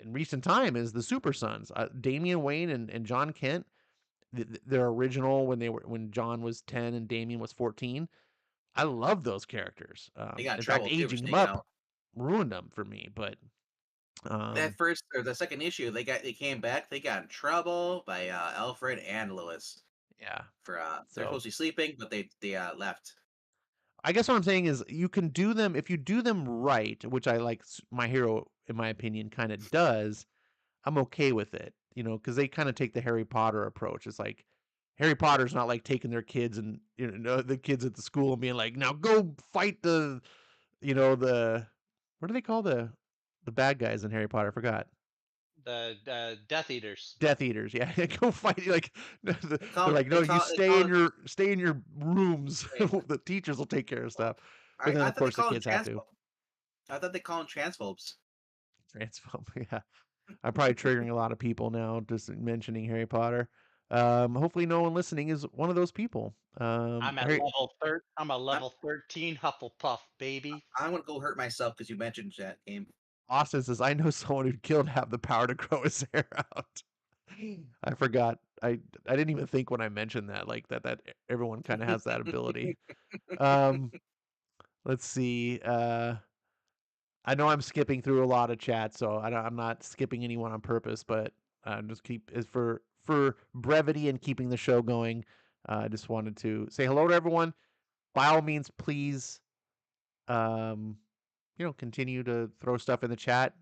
in recent time is the Super Sons. Damian Wayne and John Kent. Their original when John was 10 and Damian was 14. I love those characters. They got in In fact, trouble too for aging them sneaking up out. ruined them for me. But That first or the second issue, they came back. They got in trouble by Alfred and Lewis Yeah. for they're So supposed to be sleeping, but they left. I guess what I'm saying is you can do them if you do them right, which I like My Hero, in my opinion, kind of does. I'm okay with it, because they kind of take the Harry Potter approach. It's like Harry Potter's not like taking their kids and the kids at the school and being like, now go fight the what do they call the bad guys in Harry Potter? I forgot. The Death Eaters. Death Eaters, yeah. Go fight. Like they're Call, like, they no, you call, they stay call in your rooms. Wait, The teachers will take care of well, stuff. But then I of thought they course the call them kids have to. I thought they call them transphobes. Transphobe. Yeah, I'm probably triggering a lot of people now just mentioning Harry Potter. Hopefully no one listening is one of those people. I'm at Harry, level third. I'm a I'm, level 13 Hufflepuff baby. I'm gonna go hurt myself because you mentioned that game. Austin says, I know someone who killed have the power to grow his hair out. I forgot. I didn't even think when I mentioned that, like that everyone kind of has that ability. Um, let's see. I know I'm skipping through a lot of chat, so I'm not skipping anyone on purpose, but just keep is for brevity and keeping the show going. I just wanted to say hello to everyone. By all means, please, um, continue to throw stuff in the chat.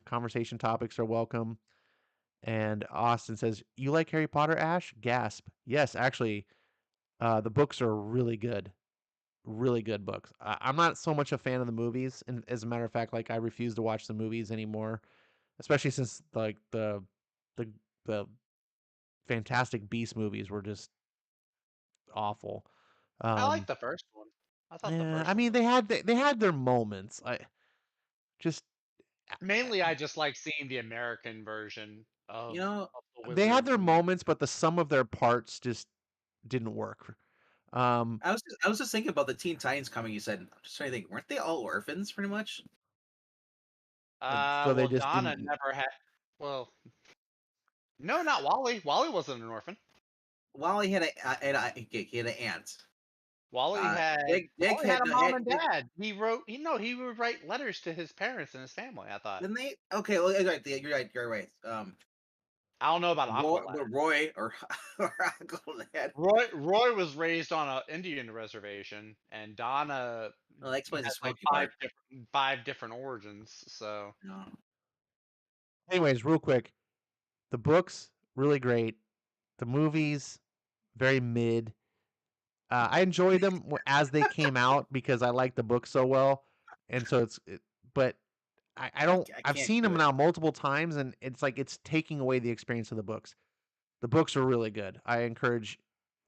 Conversation topics are welcome. And Austin says, "You like Harry Potter, Ash?" Gasp. Yes, actually, the books are really good. Really good books. I'm not so much a fan of the movies, and as a matter of fact, like I refuse to watch the movies anymore, especially since like the the Fantastic Beast movies were just awful. I like Um, the first one. I thought the yeah, first I one mean was they had their moments. I just mainly I just like seeing the American version You know, of the they had wizard their from the moments, but the sum of their parts just didn't work. Um, I was just thinking about the Teen Titans coming. You said, I'm just trying to think, weren't they all orphans pretty much? so they Well, just Donna didn't. never had. Well, no, not Wally. Wally wasn't an orphan. Wally he had an aunt. Wally had Dick Wally had a mom and Dick, dad. He would write letters to his parents and his family. I thought. didn't they? Okay, well, you're right. You're right. I don't know about Uncle Lad. Roy or, or Uncle Lad. Roy was raised on an Indian reservation, and Donna Well, that explains the has like spiky part. five different origins. So No. Anyways, real quick, the books really great. The movies very mid. I enjoyed them as they came out because I liked the book so well, and so but I don't. I I've can't seen do them it. now multiple times, and it's like it's taking away the experience of the books. The books are really good. I encourage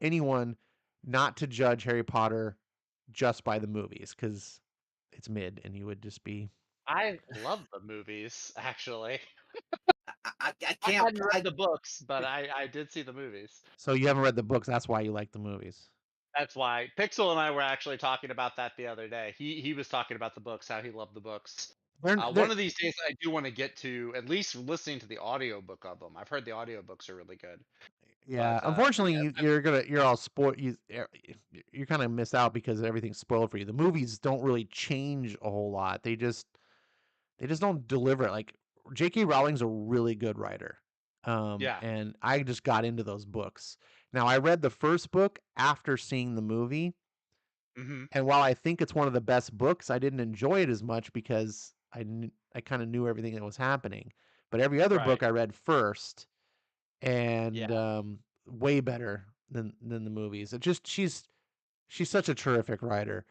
anyone not to judge Harry Potter just by the movies because it's mid, and you would just be. I love the movies. Actually, I I can't. hadn't read the books, but I did see the movies. So you haven't read the books. That's why you like the movies. That's why Pixel and I were actually talking about that the other day. He was talking about the books, how he loved the books. They're One of these days, I do want to get to at least listening to the audiobook of them. I've heard the audiobooks are really good. Yeah, But unfortunately, yeah, you're all spoiled. You kind of miss out because everything's spoiled for you. The movies don't really change a whole lot. They just don't deliver it. Like J.K. Rowling's a really good writer, yeah. and I just got into those books. Now I read the first book after seeing the movie, Hmm. and while I think it's one of the best books, I didn't enjoy it as much because I kind of knew everything that was happening. But every other Right. book I read first, Yeah. and way better than the movies. It just she's such a terrific writer.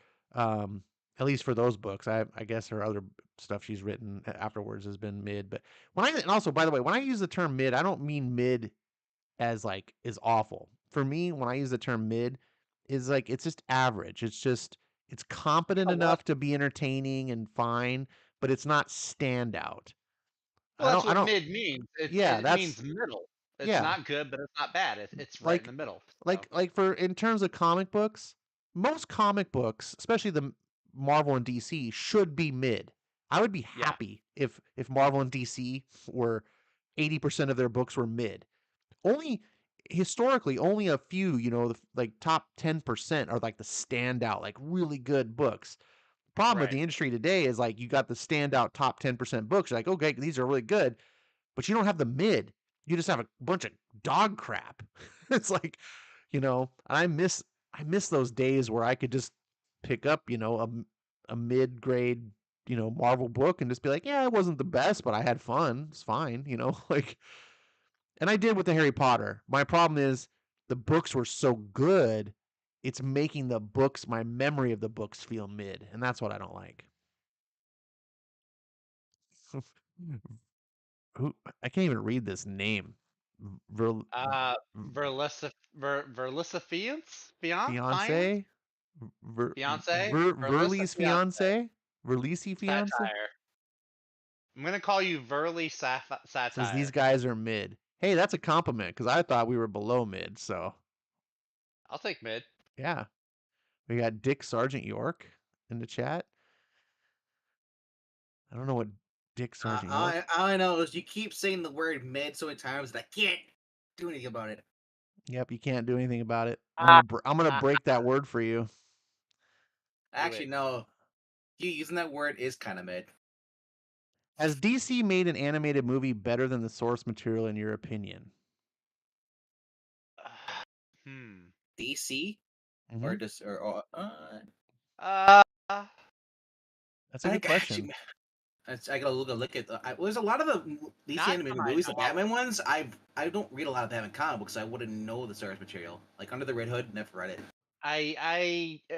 At least for those books. I guess her other stuff she's written afterwards has been mid. But and also by the way, when I use the term mid, I don't mean mid as like is awful. For me, when I use the term mid, is like it's just average. It's competent Oh, well, enough to be entertaining and fine, but it's not standout. well, that's I what don't. mid means. Yeah, It that's means middle. It's yeah. not good, but it's not bad. It's right in Like the middle. So like for in terms of comic books, most comic books, especially the Marvel and DC, should be mid. I would be yeah. happy if Marvel and DC were 80% of their books were mid. Only historically, only a few, like top 10% are like the standout, like really good books. problem with Right. the industry today is like you got the standout top 10% books. You're like, okay, these are really good, but you don't have the mid. You just have a bunch of dog crap. It's like, I miss those days where I could just pick up, a mid grade, Marvel book and just be like, yeah, it wasn't the best, but I had fun. It's fine, like. And I did with the Harry Potter. My problem is the books were so good, it's making my memory of the books feel mid, and that's what I don't like. Who I can't even read this name. Ver, Verlisifiance? Fiance? fiance? Fiance? Verly's fiance? Verlisi fiance? Satire. I'm gonna call you Verly Says these Satire. guys are mid. Hey, that's a compliment because I thought we were below mid. So I'll take mid. yeah, we got Dick Sargent York in the chat. I don't know what Dick Sargent York. All I know is you keep saying the word mid so many times that I can't do anything about it. Yep, you can't do anything about it. I'm gonna break that word for you. Actually, no. You using that word is kind of mid. Has DC made an animated movie better than the source material in your opinion? DC Mhm. or just or That's a good question. I gotta look at. There's a lot of the DC Not animated to my movies, the Batman knowledge. ones. I don't read a lot of Batman comic books. I wouldn't know the source material. Like Under the Red Hood, never read it.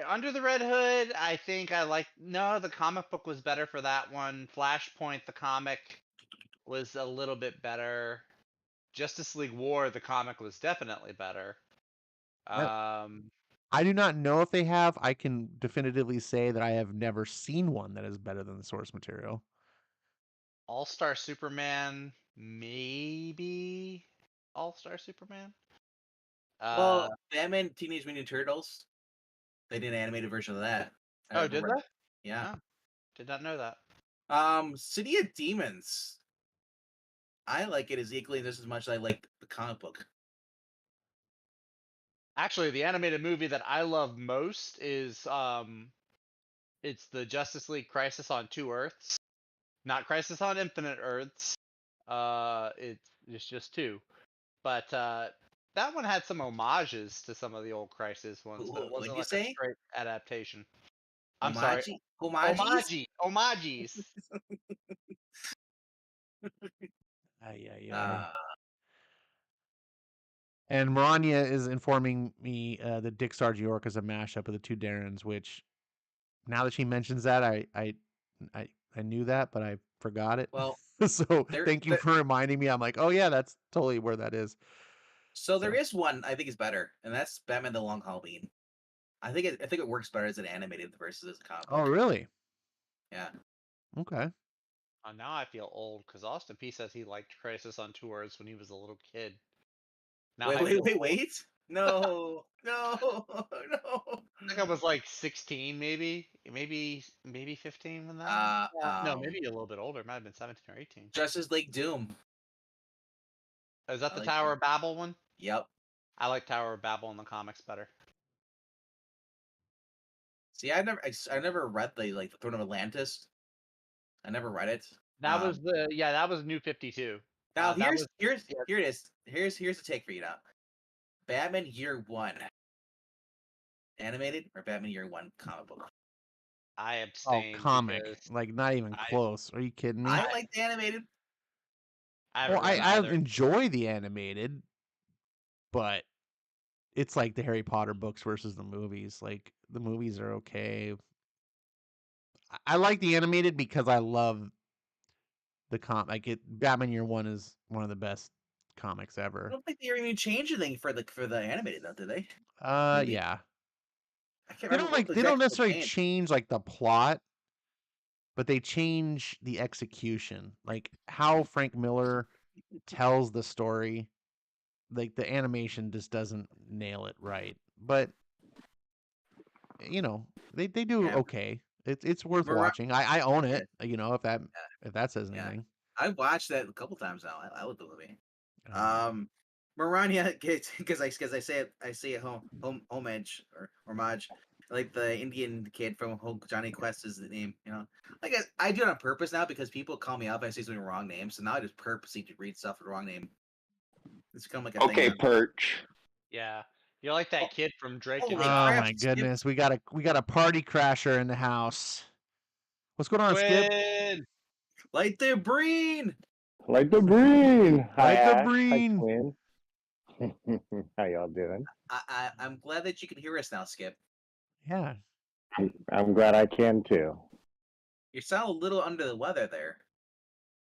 Under the Red Hood, I think no, the comic book was better for that one. Flashpoint, the comic was a little bit better. Justice League War, the comic was definitely better. I do not know if they have. I can definitively say that I have never seen one that is better than the source material. All-Star Superman, maybe All-Star Superman. Well, Batman Teenage Mutant Turtles, they did an animated version of that. Oh, did they? Yeah. Oh, did not know that. City of Demons. I like it as equally just as much as I like the comic book. Actually, the animated movie that I love most is it's the Justice League Crisis on Two Earths, not Crisis on Infinite Earths. It's just two, but that one had some homages to some of the old Crisis ones, but it What'd wasn't you like a say? straight adaptation. I'm sorry, Homagis? homages. Ay, ay, ay. Uh, And Marania is informing me that Dick Sargent York is a mashup of the two Darrens, which now that she mentions that, I knew that, but I forgot it. well, So there, thank you there, for reminding me. I'm like, oh yeah, that's totally where that is. so there is one I think is better, and that's Batman: The Long Halloween. I think it works better as an animated versus as a comic book. Oh really? Yeah. Okay. Now I feel old because Austin P says he liked Crisis on Two Earths when he was a little kid. Now I feel old. Wait. No, no, no. I think I was like 16, maybe 15 when that. No, maybe a little bit older. It might have been 17 or 18. Justice League Doom. Is that I the like Tower that. of Babel one? Yep. I like Tower of Babel in the comics better. See, I never read the Throne of Atlantis. I never read it. That was that was New 52. Now That here was it is. Here's the take for you now. Batman Year One. Animated or Batman Year One comic book? I Oh, abstained comic. because Like not even close. Are you kidding me? I like the animated. I Well, haven't read I either. enjoy the animated, but it's like the Harry Potter books versus the movies. Like the movies are okay. I like the animated because I love the Batman Year One is one of the best comics I ever. don't think they even changed anything for the animated though, did they? Maybe. Yeah. I can't They remember don't what they don't exactly necessarily changed. change like the plot, but they change the execution. Like how Frank Miller tells the story. Like the animation just doesn't nail it right. But they do Yeah. okay. It's worth Mar- watching. I own yeah, it, if that says yeah. anything. I've watched that a couple times now. I love the movie. Um, Marania gets because I say it homage or homage. like the Indian kid from Johnny Quest is the name. You know, like I do it on purpose now because people call me up and I say something wrong name, so now I just purposely to read stuff with the wrong name. It's become like a thing. Okay, Now. Perch. Yeah, you're like that kid from Drake and Holy Oh Josh. crap, my Skip. goodness, we got a party crasher in the house. What's going on, Skip? Quinn! Light the brain. Like the Breen. Hi, Like the Ash. Breen. Hi, Quinn. How y'all doing? I'm glad that you can hear us now, Skip. Yeah. I'm glad I can too. You sound a little under the weather there.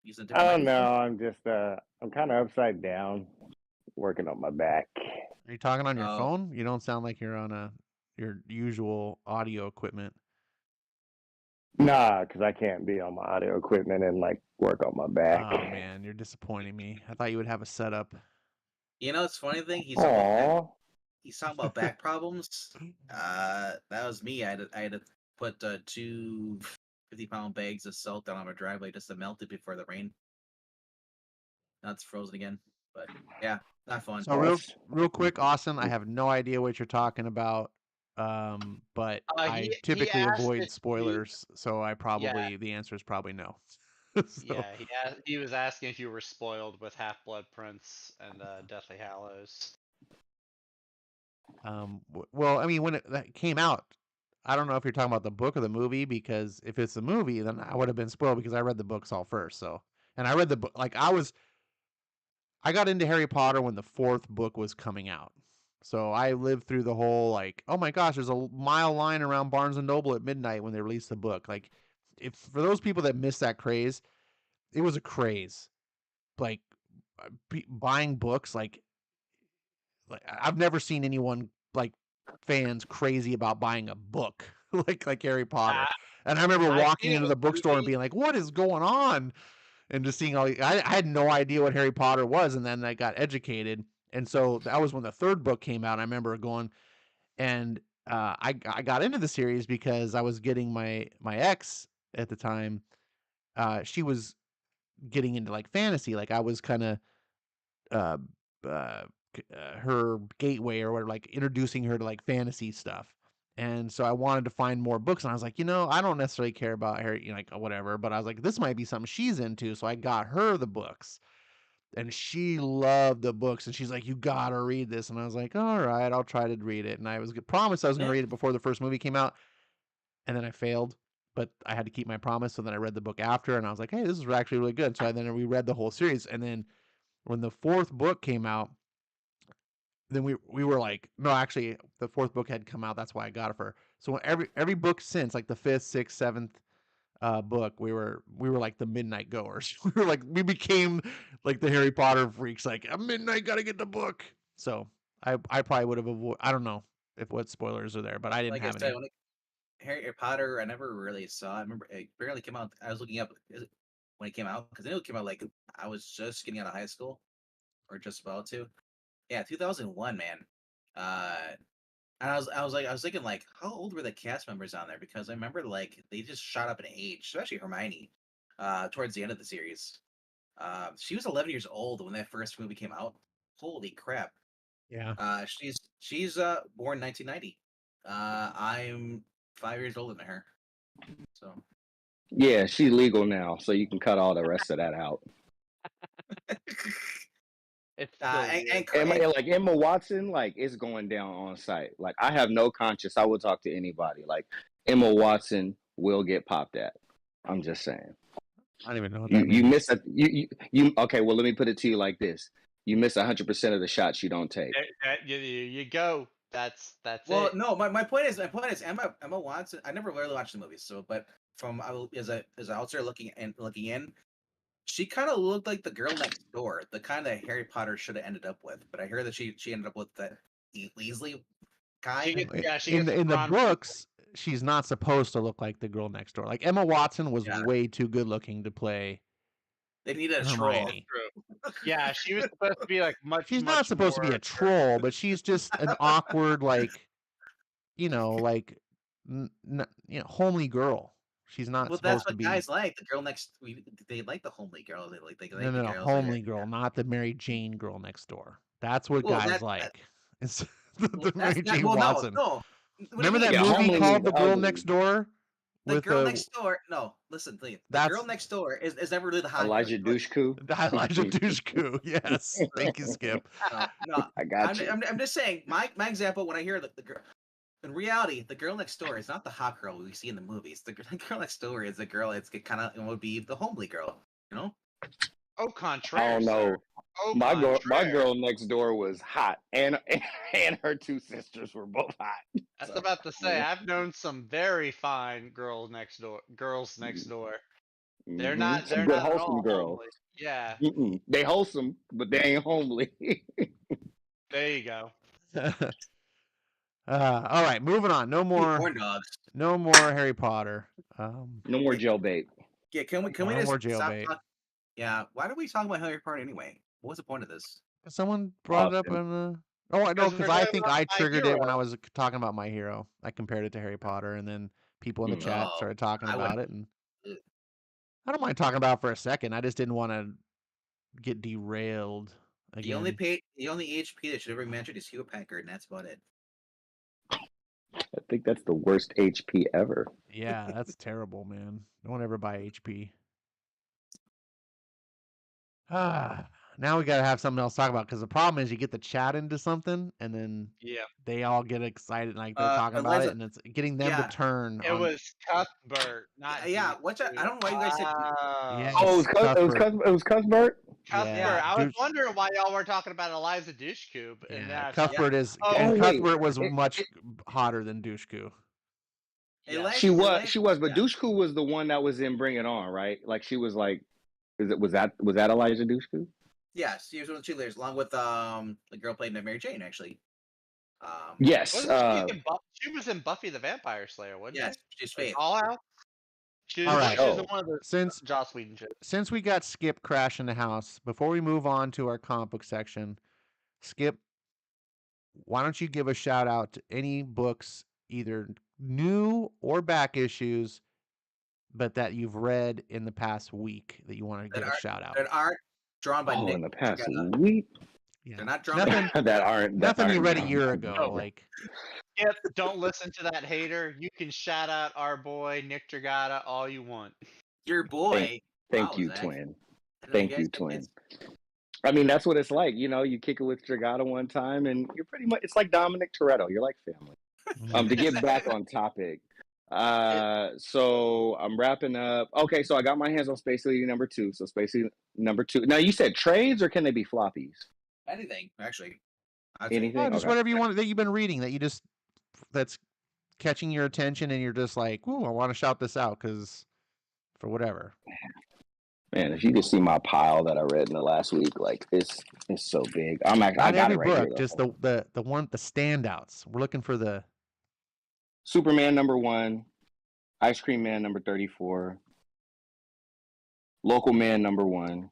Using a I different don't know. microphone. I'm just I'm kind of upside down, working on my back. Are you talking on your Oh. phone? You don't sound like you're on your usual audio equipment. Nah, because I can't be on my audio equipment and like work on my back. Oh man, you're disappointing me. I thought you would have a setup. You know, it's funny thing. He's Aww. talking about back problems. That was me. I had to put 2 50-pound bags of salt down on my driveway just to melt it before the rain. Now it's frozen again. But yeah, not fun. So real quick, Austin, I have no idea what you're talking about. But I He typically asked avoid if spoilers, so I probably the answer is probably no. So, Yeah, he was asking if you were spoiled with Half-Blood Prince and Deathly Hallows. well, I mean, when that came out, I don't know if you're talking about the book or the movie, because if it's the movie, then I would have been spoiled because I read the books all first. So, and I read the book, like I got into Harry Potter when the 4th book was coming out. So I lived through the whole, like, oh my gosh, there's a mile line around Barnes and Noble at midnight when they released the book. Like, if for those people that missed that craze, it was a craze. Like, buying books, like I've never seen anyone, like, fans crazy about buying a book like Harry Potter. And I remember I've walking seen it into with the bookstore and movies. being like, what is going on? And just seeing all, I had no idea what Harry Potter was, and then I got educated. And so that was when the 3rd book came out. I remember going, and I got into the series because I was getting my ex at the time. She was getting into like fantasy. Like I was kind of uh, her gateway or whatever, like introducing her to like fantasy stuff. And so I wanted to find more books, and I was like, I don't necessarily care about Harry, like whatever, but I was like, this might be something she's into. So I got her the books, and she loved the books, and she's like, you gotta read this. And I was like, all right, I'll try to read it. And I was promised I was going to read it before the first movie came out, and then I failed, but I had to keep my promise. So then I read the book after, and I was like, hey, this is actually really good. So then we read the whole series. And then when the 4th book came out, then we were like, no, actually the 4th book had come out. That's why I got it for her. So every book since, like the 5th, 6th, 7th book, we were like the midnight goers. We became like the Harry Potter freaks, like at midnight gotta get the book. So I probably would have avoided, I don't know if what spoilers are there, but I didn't Like have I said, any. Harry Potter, I never really saw. I remember it barely came out. I was looking up when it came out because I knew it came out like I was just getting out of high school or just about to. Yeah, 2001, man. And I was thinking like, how old were the cast members on there? Because I remember like they just shot up in age, especially Hermione. Towards the end of the series, she was 11 years old when that first movie came out. Holy crap! Yeah. She's born 1990. I'm 5 years older than her. So Yeah, she's legal now, so you can cut all the rest of that out. It's still Like Emma Watson, like it's going down on site. Like I have no conscience. I will talk to anybody. Like Emma Watson will get popped at. I'm just saying. I don't even know what that means. You miss a you. Okay, well let me put it to you like this: you miss 100% of the shots you don't take. you go. That's well, it. no, my point is Emma Watson. I never really watched the movies, so but from as an outsider looking in, she kind of looked like the girl next door, the kind that Harry Potter should have ended up with. But I heard that she ended up with that Weasley guy. In the books, she's not supposed to look like the girl next door. Like Emma Watson was way too good looking to play. They needed a Hermione. troll. Yeah, she was supposed to be like much. She's not supposed to be a troll, but she's just an awkward, like, like, homely girl. She's not Well, supposed that's what to be. guys like. The girl next, they like the homely girl. They like No, the girls homely girl, not the Mary Jane girl next door. That's what guys like. It's the Mary Jane Watson. No. Remember that Yeah, movie homely called means The Girl ugly. Next Door? The With girl next door. No, listen, please. The That's- girl next door is never really the hot. Elijah girl. Dushku. Elijah Dushku. Yes. Thank you, Skip. No, I got you. I'm just saying. My example when I hear the girl. In reality, the girl next door is not the hot girl we see in the movies. The girl next door is the girl. It kind of would be the homely girl. You know. Au contraire. I don't know. Sir. Au My contraire. girl next door was hot, and her two sisters were both hot. I was So, about to say I've known some very fine girls next door. They're mhm. not. Some They're good not at wholesome all girls. homely. Yeah. Mm-mm. They wholesome, but they ain't homely. There you go. All right, moving on. No more. Corn dogs. No more Harry Potter. No more jailbait. Yeah, can we No just more stop jailbait. Yeah, why do we talk about Harry Potter anyway? What was the point of this? Someone brought it up Austin. on. Oh, I know, Because because we're I talking think about I My triggered it when I Hero. was talking about My Hero. I compared it to Harry Potter, and then people in the chat Oh, started talking I about it, and I don't mind talking about it for a second. I just didn't want to get derailed The again. only HP that should ever be mentioned is Hugh Packard, and that's about it. I think that's the worst HP ever. Yeah, that's terrible, man. Don't ever buy HP. Now we gotta have something else to talk about, because the problem is you get the chat into something, and then Yeah. they all get excited, like they're talking about Eliza- it, and it's getting them yeah, to turn. It was Cuthbert, not. Yeah, what's that? I don't know why you guys said. Yes. Oh, it was Cuthbert. Cuthbert. Yeah, I was douche- wondering why y'all were talking about Eliza Dushku, and Yeah, now Cuthbert is, Oh, and wait. Cuthbert was much hotter than Doucheku. Yeah. She was, but Dushku was the one that was in Bring It On, right? Like she was like, was that Elijah Dushku? Yes, he was one of the cheerleaders, along with the girl played in Mary Jane, actually. Yes. She was in Buffy the Vampire Slayer, wasn't Yes, she? she's Faith. All out. She was, All right. she was in one of the Since Joss Whedon shows. since we got Skip crashing the house, before we move on to our comic book section, Skip, why don't you give a shout out to any books, either new or back issues, but that you've read in the past week that you want to give a shout out? That aren't drawn by Nick. In the past Dragana. week. They're not drawn. Nothing. that aren't Nothing you read a drawn year by ago. Nick. Like, Yep, don't listen to that hater. You can shout out our boy Nick Dragata all you want. Your boy. Thank Wow, you, Zach. twin. I know Thank guys you, think twin. it's- I mean, that's what it's like. You know, you kick it with Dragata one time, and you're pretty much, it's like Dominic Toretto. You're like family. To get back on topic, so I'm wrapping up. Okay, so I got my hands on Space Lady #2. So Space Lady #2. Now, you said trades, or can they be floppies? Anything, actually. I'd say. Anything? oh, just Okay. whatever you want that you've been reading that you just that's catching your attention, and you're just like, ooh, I want to shout this out because for whatever. Man, if you could see my pile that I read in the last week, like it's so big. I Not got every it right book, here. just the standouts. We're looking for the Superman #1, Ice Cream Man #34, Local Man #1,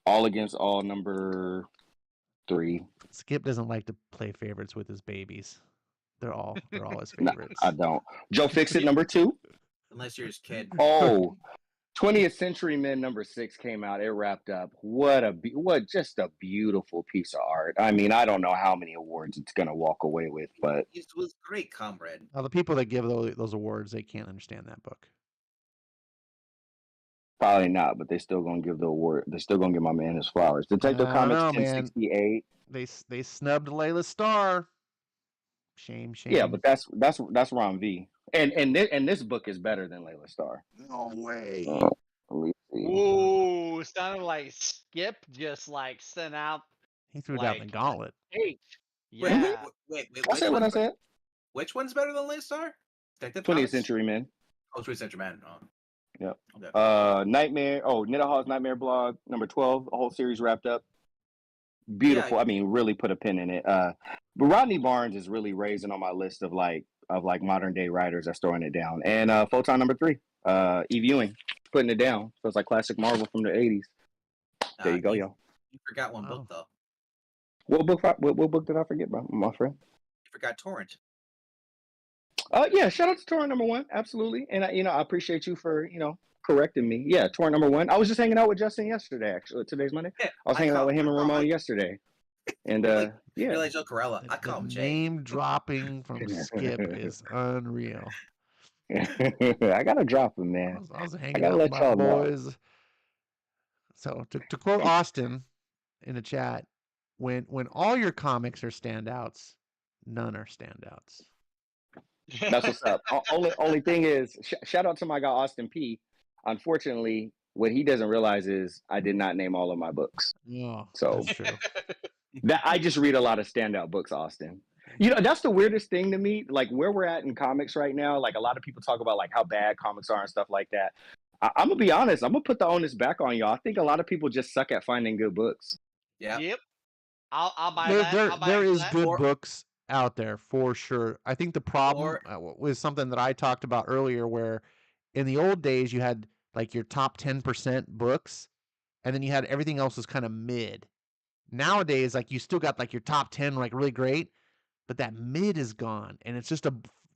All Against All #3. Skip doesn't like to play favorites with his babies. They're all his No, favorites. I don't. Joe Fixit #2. Unless you're his kid. Oh, 20th Century Men #6 came out. It wrapped up. What just a beautiful piece of art. I mean, I don't know how many awards it's gonna walk away with, but It was great, comrade. Now, the people that give those awards, they can't understand that book. probably not. But they still gonna give the award. They're still gonna give my man his flowers. Detective I Comics don't know, man. 1068. They snubbed Layla Starr. Shame. Yeah, but that's Ron V. And this book is better than Layla Starr. No way. Let me see. Ooh, sounded like Skip just like sent out He threw down the like- gauntlet. H. Wait, Yeah. wait. I said what I said. Which one's better than Late Star? Detective 20th Comics? Century Men. Oh, 20th Century Man. Oh. Yep. Okay. Nightmare. Oh, Nidahall's Nightmare blog #12. The whole series wrapped up. Beautiful. Yeah. I mean, really put a pin in it. But Rodney Barnes is really raising on my list of modern day writers that's throwing it down. And Photon #3. Eve Ewing putting it down. So it's like classic Marvel from the 80s. There you go, y'all. You forgot one Wow. book though. What book did I forget, bro? My friend. You forgot Torrent. Yeah, shout out to Torrent #1, absolutely. And I appreciate you for correcting me. Yeah, Torrent #1. I was just hanging out with Justin yesterday. Actually, today's Monday. Yeah, I was hanging out with him and Ramon yesterday. And You're yeah. like Joe Corella. I The call him Jay. name dropping from Skip is unreal. I gotta drop him, man. I was I hanging gotta out with let my y'all know. boys. So to quote Austin in the chat, when all your comics are standouts, none are standouts. That's what's up. Only thing is, shout out to my guy Austin P. Unfortunately, what he doesn't realize is I did not name all of my books. Oh, So that's true. that I just read a lot of standout books, Austin. You know, that's the weirdest thing to me. Like where we're at in comics right now, like a lot of people talk about like how bad comics are and stuff like that. I'm gonna be honest. I'm gonna put the onus back on y'all. I think a lot of people just suck at finding good books. Yeah. Yep. I'll buy There, that. there, I'll buy there into is that. good Or- books out there for sure. I think the problem was something that I talked about earlier, where in the old days you had like your top 10% books, and then you had everything else was kind of mid. Nowadays, like you still got like your top 10 like really great, but that mid is gone, and it's just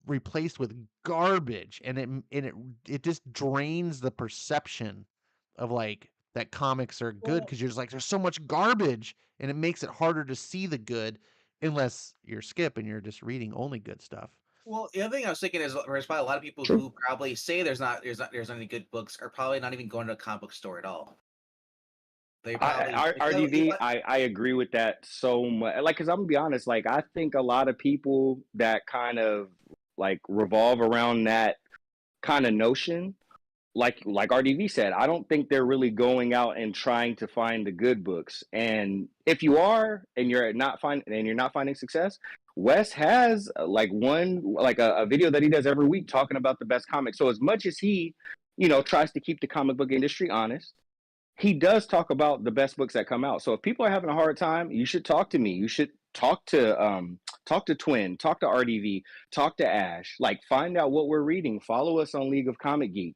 replaced with garbage, and it just drains the perception of like that comics are good, because you're just like there's so much garbage, and it makes it harder to see the good unless you're Skip and you're just reading only good stuff. Well, the other thing I was thinking is there's probably a lot of people True. who probably say there's not any good books are probably not even going to a comic book store at all. They probably RDV, I agree with that so much. Like, cause I'm gonna be honest, like I think a lot of people that kind of like revolve around that kind of notion, like RDV said, I don't think they're really going out and trying to find the good books. And if you are, and you're not finding success, Wes has like a video that he does every week talking about the best comics. So as much as he, tries to keep the comic book industry honest, he does talk about the best books that come out. So if people are having a hard time, you should talk to me. You should talk to Twin, talk to RDV, talk to Ash. Like find out what we're reading. Follow us on League of Comic Geek.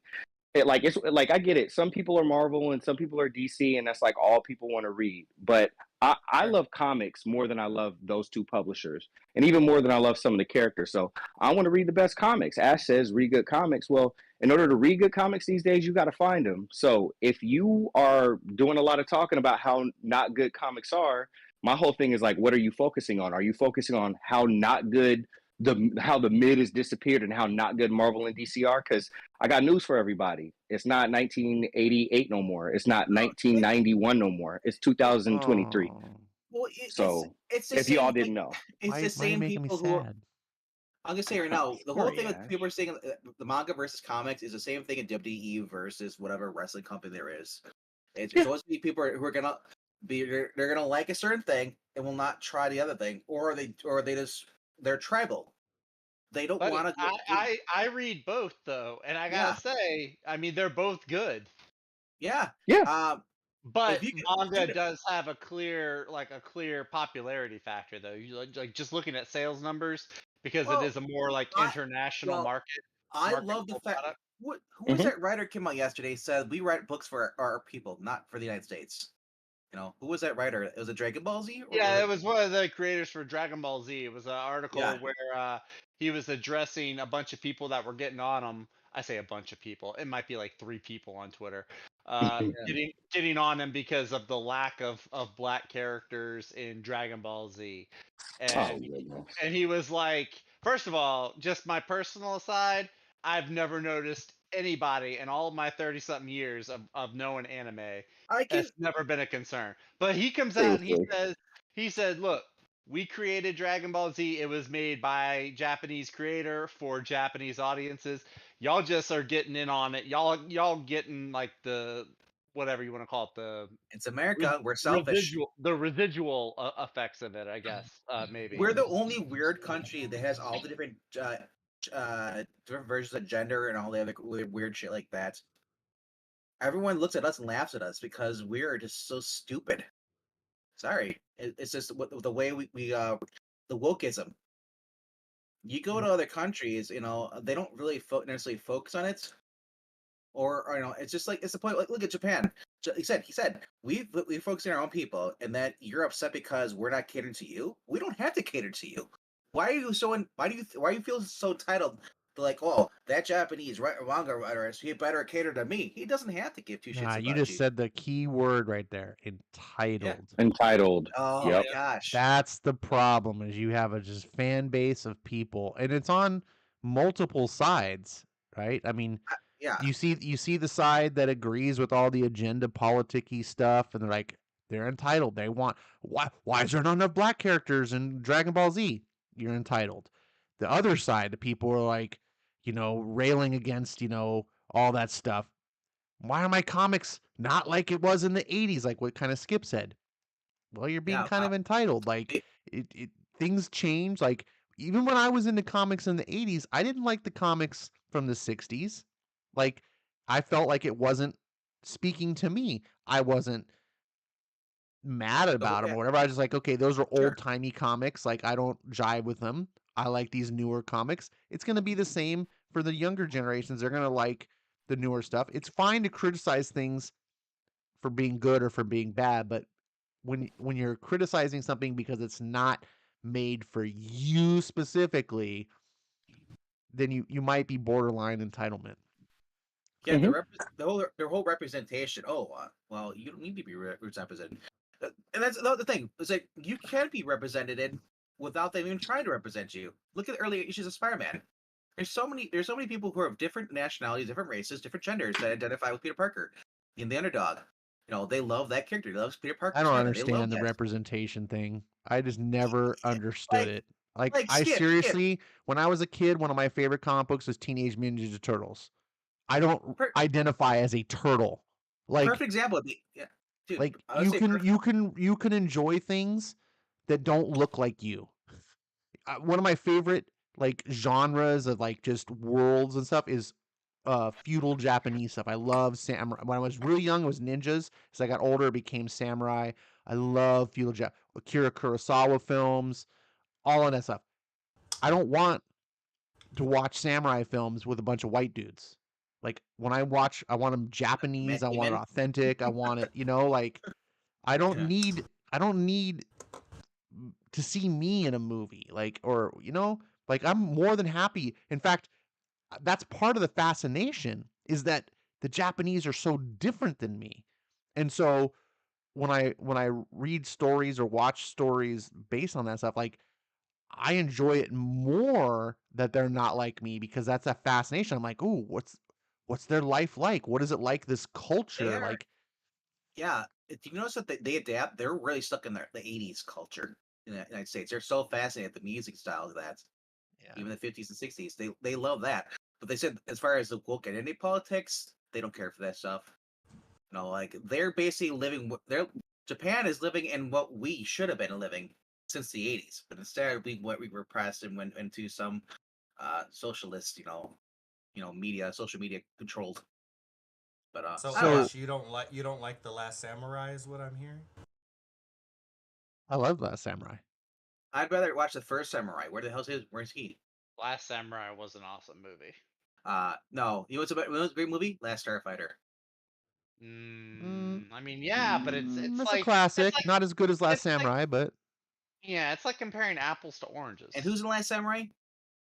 It's like I get it. Some people are Marvel and some people are DC, and that's like all people want to read. But I love comics more than I love those two publishers, and even more than I love some of the characters. So I want to read the best comics. Ash says read good comics. Well, in order to read good comics these days, you got to find them. So if you are doing a lot of talking about how not good comics are, my whole thing is like, what are you focusing on? Are you focusing on how not good how the mid has disappeared and how not good Marvel and DC are? Because I got news for everybody. It's not 1988 no more. It's not 1991 no more. It's 2023. Well, it's the if same y'all thing. didn't know, It's the same people who are. I'm gonna say right now, the whole thing that people are saying the manga versus comics is the same thing in WWE versus whatever wrestling company there is. It's always be people who are gonna be they're gonna like a certain thing and will not try the other thing, or they're tribal. They don't want to. I read both though, and I gotta say, I mean they're both good. Yeah. But manga does have a clear popularity factor though. You like just looking at sales numbers, because it is a more like international market. I love the fact. Who was that writer came out yesterday said we write books for our people, not for the United States. Who was that writer? It was a Dragon Ball Z? It was one of the creators for Dragon Ball Z. It was an article where he was addressing a bunch of people that were getting on him. I say a bunch of people. It might be like 3 people on Twitter. Getting on him because of the lack of black characters in Dragon Ball Z. And he was like, first of all, just my personal aside, I've never noticed anybody in all of my 30-something years of knowing anime. That's never been a concern. But he comes out and he said, look, we created Dragon Ball Z. It was made by Japanese creator for Japanese audiences. Y'all just are getting in on it. Y'all getting like the whatever you want to call it. It's America. We're selfish. The residual effects of it, I guess. Maybe we're the only weird country that has all the different versions of gender and all the other weird shit like that. Everyone looks at us and laughs at us because we're just so stupid. Sorry, it's just the way we the wokeism. You go to other countries, they don't really necessarily focus on it, or it's just like it's the point. Like look at Japan. He said we focus on our own people, and that you're upset because we're not catering to you. We don't have to cater to you. Why are you so? Why do you feel so entitled They're like, oh, that Japanese manga writer is better catered to me. He doesn't have to give two shits Nah, about you just said the key word right there, entitled. Entitled. Oh Yep. my gosh. That's the problem, is you have a just fan base of people, and it's on multiple sides, right? I mean, Yeah. you see the side that agrees with all the agenda politicky stuff, and they're like, they're entitled. They want, why is there not enough black characters in Dragon Ball Z? You're entitled. The other side, the people are like, railing against, all that stuff. Why are my comics not like it was in the 80s, like what kind of Skip said? Well, you're being Yeah. kind of entitled. Like things change. Like even when I was into comics in the 80s, I didn't like the comics from the 60s. Like I felt like it wasn't speaking to me. I wasn't mad about them or whatever. I was just like, okay, those are Sure. old timey comics. Like I don't jive with them. I like these newer comics. It's going to be the same for the younger generations. They're going to like the newer stuff. It's fine to criticize things for being good or for being bad, but when you're criticizing something because it's not made for you specifically, then you might be borderline entitlement. Yeah, their whole representation. Oh, well, you don't need to be represented, and that's the thing. It's like you can't be represented without them even trying to represent you. Look at the early issues of Spider-Man. There's so many people who are of different nationalities, different races, different genders that identify with Peter Parker in the underdog. They love that character. They love Peter Parker. I don't understand the representation thing. I just never understood it. Like I seriously, when I was a kid, one of my favorite comic books was Teenage Mutant Ninja Turtles. I don't identify as a turtle. Like perfect example. Yeah, dude, like you can enjoy things that don't look like you. One of my favorite like genres of like just worlds and stuff is feudal Japanese stuff. I love samurai. When I was really young, it was ninjas. As I got older, it became samurai. I love feudal Akira Kurosawa films, all of that stuff. I don't want to watch samurai films with a bunch of white dudes. Like when I watch, I want them Japanese. I want it authentic. I want it, like I don't need to see me in a movie, like, or like I'm more than happy. In fact, that's part of the fascination, is that the Japanese are so different than me. And so when I read stories or watch stories based on that stuff, like I enjoy it more that they're not like me, because that's a fascination. I'm like, ooh, what's their life like? What is it like, this culture? Like, yeah, do you notice that they adapt? They're really stuck in the 80s culture in the United States. They're so fascinated with the music style of that. Yeah. Even the 50s and 60s, they love that. But they said, as far as the woke identity politics, they don't care for that stuff. Like they're basically living. Japan is living in what we should have been living since the 80s, but instead we repressed and went into some socialist, social media controlled. But so Ash, you don't like The Last Samurai, is what I'm hearing? I love Last Samurai. I'd rather watch the first Samurai. Where's he? Last Samurai was an awesome movie. No, it was a great movie. Last Starfighter. I mean, yeah, but it's like a classic. Not as good as Last Samurai, but yeah, it's like comparing apples to oranges. And who's in Last Samurai?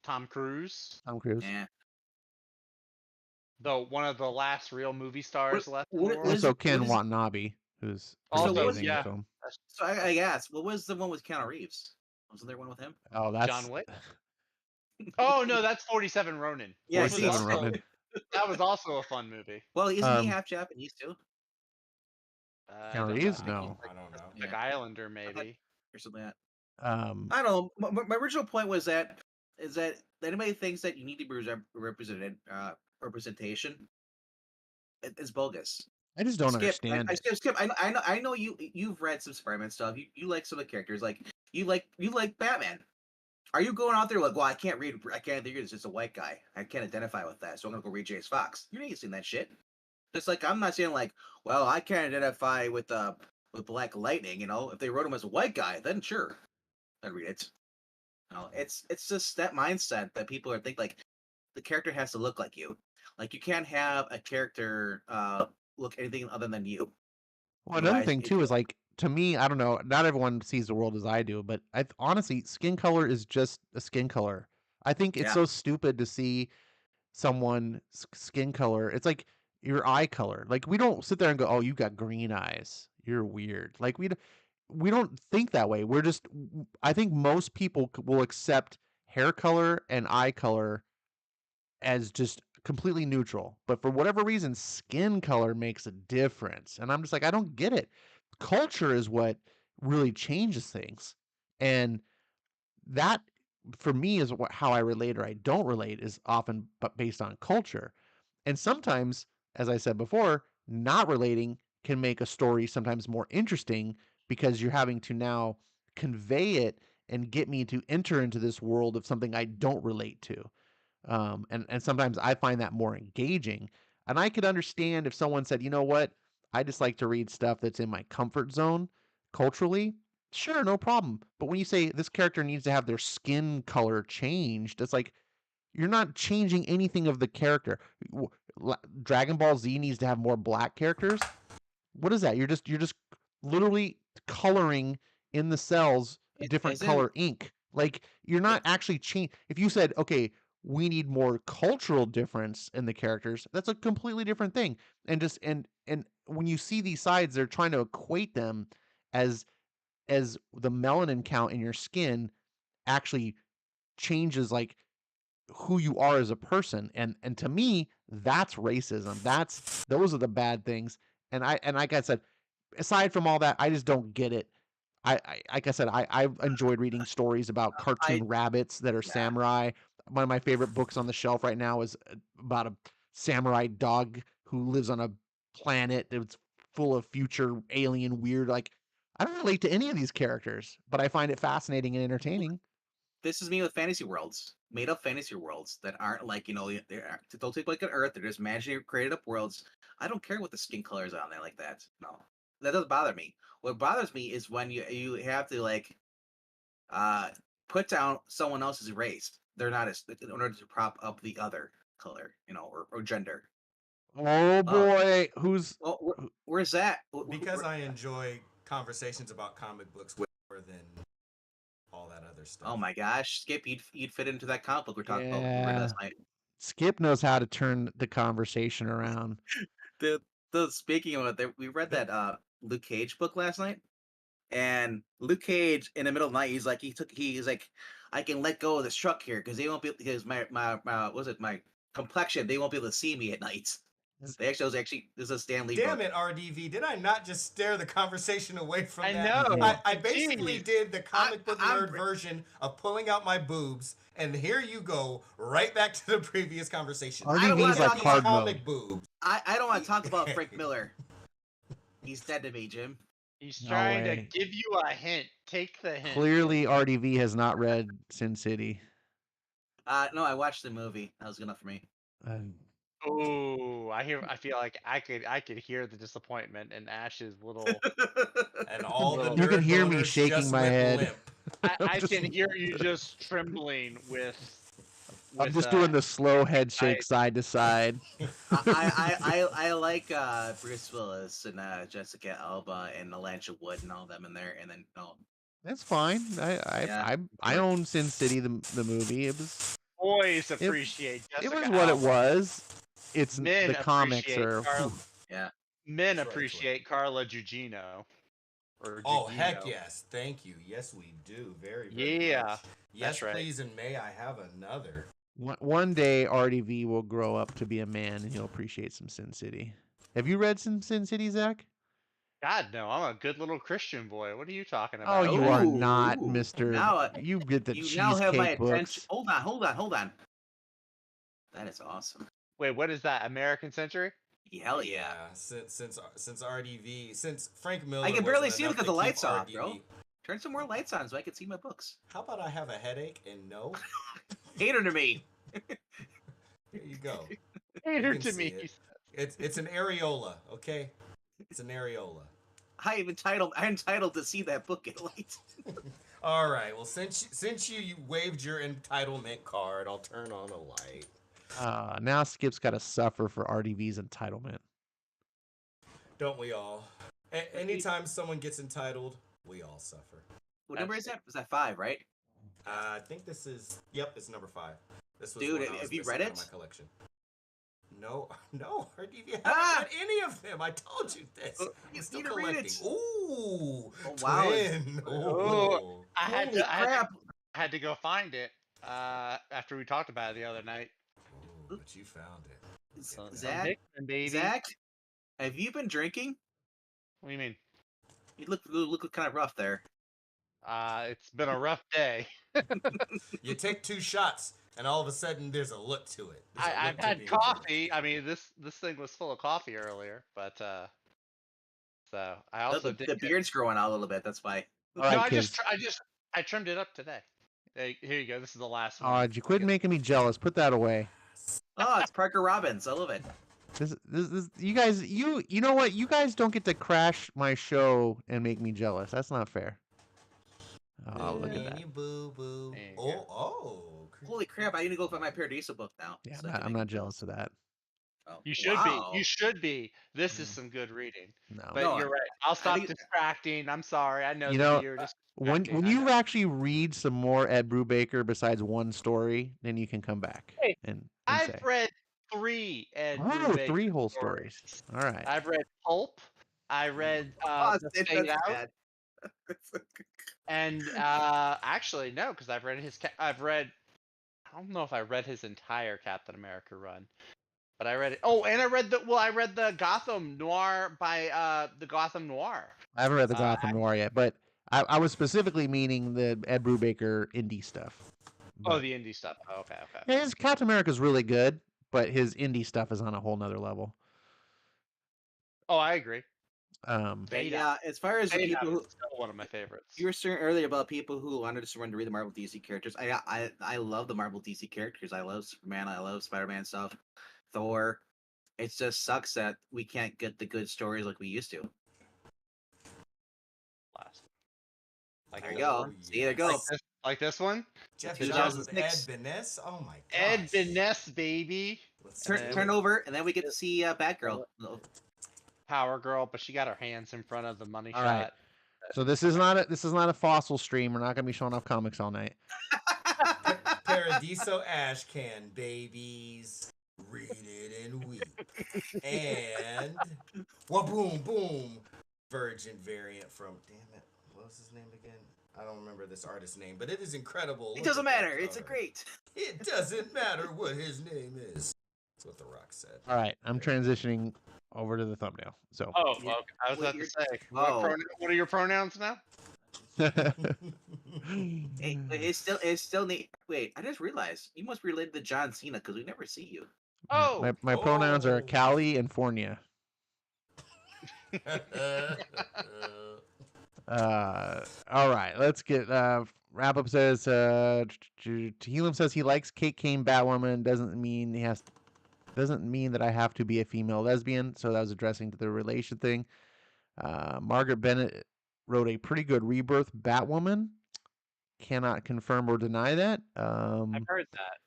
Tom Cruise. Yeah. Though one of the last real movie stars left. Also Ken Watanabe, who's also in the film. So I guess, what was the one with Keanu Reeves? Wasn't there one with him? Oh, that's John Wick. Oh no, that's 47 Ronin. Yeah, 47 Ronin. That was also a fun movie. Well, isn't he half Japanese too? Keanu Reeves? No. I don't know. Like Islander, maybe. Or something like that. I don't know. My original point was that anybody thinks that you need to be representation is bogus. I just don't understand. Skip. I know you've read some Spider-Man stuff. You like some of the characters. Like you like Batman. Are you going out there like, well, I can't think it's just a white guy. I can't identify with that, so I'm gonna go read Jace Fox. You ain't seen that shit. Just like I'm not saying like, well, I can't identify with Black Lightning. If they wrote him as a white guy, then sure, I'd read it. It's just that mindset that people are think like the character has to look like you. Like you can't have a character look anything other than you. Well, another thing too is like, to me, I don't know, not everyone sees the world as I do, but honestly, skin color is just a skin color. I think it's Yeah. so stupid to see someone's skin color. It's like your eye color. Like we don't sit there and go, "Oh, you got green eyes. You're weird." Like we don't think that way. We're just I think most people will accept hair color and eye color as just completely neutral. But for whatever reason, skin color makes a difference. And I'm just like, I don't get it. Culture is what really changes things. And that for me is how I relate or I don't relate is often based on culture. And sometimes, as I said before, not relating can make a story sometimes more interesting because you're having to now convey it and get me to enter into this world of something I don't relate to. And sometimes I find that more engaging. And I could understand if someone said, you know what, I just like to read stuff that's in my comfort zone culturally. Sure, no problem. But when you say this character needs to have their skin color changed, it's like you're not changing anything of the character. Dragon Ball Z needs to have more black characters. What is that? You're just literally coloring in the cells a different Isn't color ink. Like you're not actually change. If you said, okay, we need more cultural difference in the characters, that's a completely different thing. And just and when you see these sides, they're trying to equate them as as the melanin count in your skin actually changes like who you are as a person. And to me, that's racism. Those are the bad things. And like I said, aside from all that, I just don't get it. I like I said, I've enjoyed reading stories about I cartoon rabbits that are yeah. samurai. One of my favorite books on the shelf right now is about a samurai dog who lives on a planet that's full of future alien weird. Like I don't relate to any of these characters, but I find it fascinating and entertaining. This is me with fantasy worlds, made up fantasy worlds that aren't like they're don't take like an Earth. They're just imaginary created up worlds. I don't care what the skin color is on there like that. No, that doesn't bother me. What bothers me is when you have to like uh put down someone else's race. They're not as in order to prop up the other color, or gender. Oh Oh, boy, who's well, where's that? Because I enjoy conversations about comic books way more than all that other stuff. Oh my gosh, Skip, you'd fit into that comic book we talked about. We read yeah. last night. Skip knows how to turn the conversation around. Speaking of it, we read that Luke Cage book last night, and Luke Cage in the middle of the night, he's like, I can let go of this truck here because they won't be because my complexion, they won't be able to see me at night. This is a Stanley Damn book. it, RDV! Did I not just steer the conversation away from I that? know. I basically Jeez. did the comic book I'm- nerd version of pulling out my boobs, and here you go, right back to the previous conversation. RDV I don't wanna is like talk hard about mode. comic boobs. I don't want to talk about Frank Miller. He's dead to me, Jim. He's No trying to way. give you a hint. Take the hint. Clearly, RDV has not read Sin City. No, I watched the movie. That was good enough for me. Oh, I feel like I could hear the disappointment in Ash's little. And all the You nerd can hear me boners shaking just my went head. limp. I Just- can hear you just trembling with. I'm just doing the slow head shake side to side. I like Bruce Willis and Jessica Alba and Elijah Wood and all them in there, and then That's fine. Yeah. I own Sin City the movie. boys appreciate. It was Jessica what it Alba. was. It's Men the comics appreciate are. Carla. yeah. Men That's right, appreciate Carla Gugino. Or Oh, heck Gugino. yes. Thank you. Yes, we do. Very, very Yeah, much. Yes, that's right. please, and may I have another? One day, RDV will grow up to be a man, and he'll appreciate some Sin City. Have you read some Sin City, Zach? God no, I'm a good little Christian boy. What are you talking Oh, about? you are not, Ooh, Mister. now, You get the you now have my cheesecake attention. books. Hold on. That is awesome. Wait, what is that? American Century? Hell yeah. Since RDV, since Frank Miller, I can barely wasn't see it enough because to the keep lights off, RDV. bro. Turn some more lights on so I can see my books. How about I have a headache and no? Cater to me. Here you go. Cater can to see me. it. It's an areola, okay? It's an areola. I'm entitled to see that book at light. All right. Well, since you waved your entitlement card, I'll turn on a light. Now Skip's got to suffer for RDV's entitlement. Don't we all? Anytime someone gets entitled, we all suffer. What number is that? Is that 5, right? I think this is. Yep, it's number 5. This was Dude, one I was have you missing read out of it? my collection. No, Hardy, you haven't Ah! read any of them. I told you this. You I'm still need to read collecting. it. Ooh, Oh, wow. twin. Oh, Ooh. Holy crap! I had to go find it after we talked about it the other night. Ooh, but you found it. Some Zach, Hickman, baby. Zach, have you been drinking? What do you mean? You look kind of rough there. It's been a rough day. You take 2 shots, and all of a sudden there's a look to it. There's a look I've to had being coffee. I mean, this thing was full of coffee earlier, but so I also did. The beard's growing out a little bit. That's why. All right, No, kids. I trimmed it up today. Hey, here you go. This is the last Oh, one. you quit making me jealous. Put that away. Oh, it's Parker Robbins. I love it. This, you guys, you know what? You guys don't get to crash my show and make me jealous. That's not fair. Oh, look at that. Boo boo. There you Oh, go. oh. Holy crap! I need to go find my Paradiso book now. Yeah, so I I'm can not make jealous of that. Oh, You should wow. be. You should be. This is Mm. some good reading. No. But No, you're right. I'll stop think- distracting. I'm sorry. I know You that know, you're just when distracting. I you know. actually read some more Ed Brubaker besides one story, then you can come back Hey, and I've say, read 3 Ed oh, Brubaker 3 whole stories. All right. I've read Pulp. I read Oh, The that's Fade Out. bad. And actually no, because I've read his. I've read. I don't know if I read his entire Captain America run, but I read it. Oh, and I read the Gotham Noir by the Gotham Noir. I haven't read the Gotham Noir yet, but I was specifically meaning the Ed Brubaker indie stuff. Oh, the indie stuff. Oh, okay. Yeah, his Captain America's really good, but his indie stuff is on a whole nother level. Oh, I agree. But yeah, as far as the Fade people Out who is still one of my favorites. you were saying earlier about people who wanted to surrender to read the Marvel DC characters, I love the Marvel DC characters. I love Superman. I love Spider-Man stuff. Thor. It just sucks that we can't get the good stories like we used to. Last. There you go. See, there you go. Like this one. Jeff 2006. with Ed Beness. Oh my god. Ed Beness, baby. Turn over, and then we get to see Batgirl. Power Girl, but she got her hands in front of the money All shot. right. So this is not a fossil stream. We're not going to be showing off comics all night. Paradiso Ash Can, babies. Read it and weep. And boom boom. Virgin variant from damn it. What was his name again? I don't remember this artist's name, but it is incredible. It Look doesn't at that matter. It's a cover. great. It doesn't matter what his name is. That's what The Rock said. All right. I'm transitioning over to the thumbnail. So. Oh, okay. I was What about to you're- say. Whoa. What are your pronouns now? It's still neat. Wait, I just realized you must be related to John Cena because we never see you. Oh, my pronouns are Oh. Cali and Fornia. All right, let's get wrap up says Helam says he likes Kate Kane Batwoman, doesn't mean that I have to be a female lesbian, so that was addressing to the relation thing. Margaret Bennett wrote a pretty good Rebirth Batwoman. Cannot confirm or deny that. I've heard that.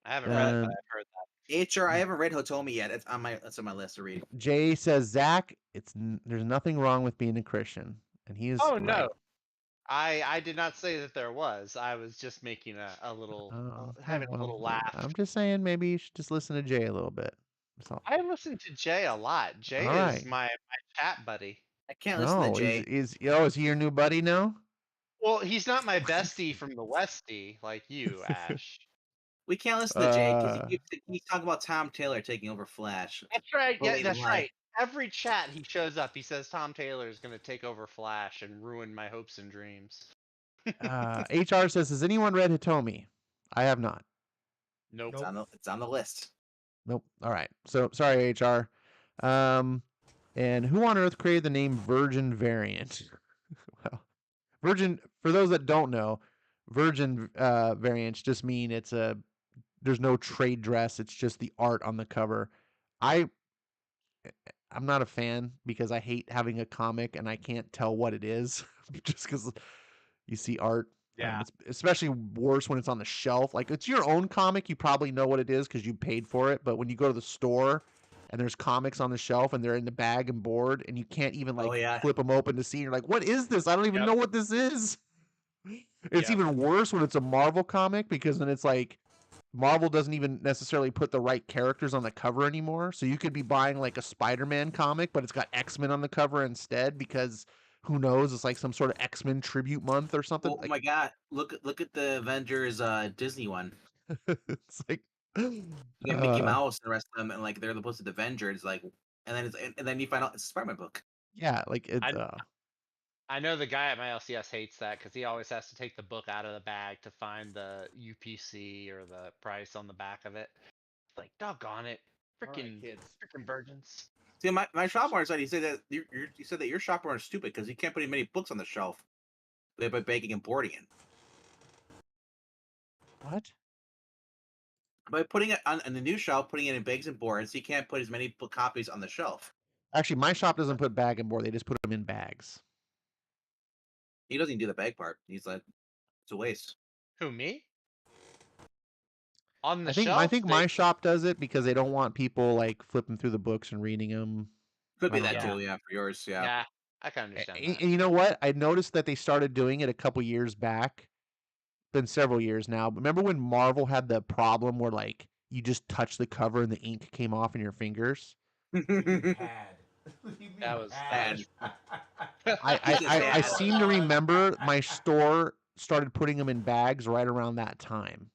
I haven't read it, but I've heard that. HR, I haven't read Hotomi yet. It's on my list to read. Jay says Zach, there's nothing wrong with being a Christian, and he is. Oh right. no, I did not say that there was. I was just making a little having a little laugh. I'm just saying maybe you should just listen to Jay a little bit. That's all. I listen to Jay a lot. Jay All is right. my chat buddy. I can't listen to Jay. Is he your new buddy now? Well, he's not my bestie from the Westie like you, Ash. We can't listen to Jay because he's talking about Tom Taylor taking over Flash. That's right. Yeah, Believe that's it. right. Every chat he shows up, he says Tom Taylor is going to take over Flash and ruin my hopes and dreams. HR says, has anyone read Hitomi? I have not. Nope. It's on the list. Nope. All right. So sorry, HR. And who on earth created the name Virgin Variant? Well, Virgin. For those that don't know, Virgin variants just mean there's no trade dress. It's just the art on the cover. I'm not a fan because I hate having a comic and I can't tell what it is just because you see art. Yeah. It's especially worse when it's on the shelf. Like, it's your own comic, you probably know what it is because you paid for it. But when you go to the store and there's comics on the shelf and they're in the bag and board and you can't even flip them open to see, you're like, what is this? I don't even know what this is. It's Yeah. even worse when it's a Marvel comic because then it's like Marvel doesn't even necessarily put the right characters on the cover anymore. So you could be buying like a Spider-Man comic, but it's got X-Men on the cover instead because who knows? It's like some sort of X-Men tribute month or something. Oh my god! Look at the Avengers Disney one. It's like You get Mickey Mouse and the rest of them, and like they're supposed to be the Avengers, like, and then you find out it's a Spider-Man book. yeah, like it. I know the guy at my LCS hates that because he always has to take the book out of the bag to find the UPC or the price on the back of it. Like, doggone it, freaking virgins. See, my shop owner said he said that you said that your shop owner is stupid because you can't put as many books on the shelf by baking and boarding it. What? By putting it on the new shelf, putting it in bags and boards, he can't put as many copies on the shelf. Actually, my shop doesn't put bag and board; they just put them in bags. He doesn't even do the bag part. He's like, it's a waste. Who, me? On the I think shelf? my shop does it because they don't want people like flipping through the books and reading them. Could be I don't that know. too, yeah, for yours, yeah. Yeah, I can understand that. And you know what? I noticed that they started doing it a couple years back. Been several years now. But remember when Marvel had the problem where like you just touch the cover and the ink came off in your fingers? That was bad. I seem to remember my store started putting them in bags right around that time.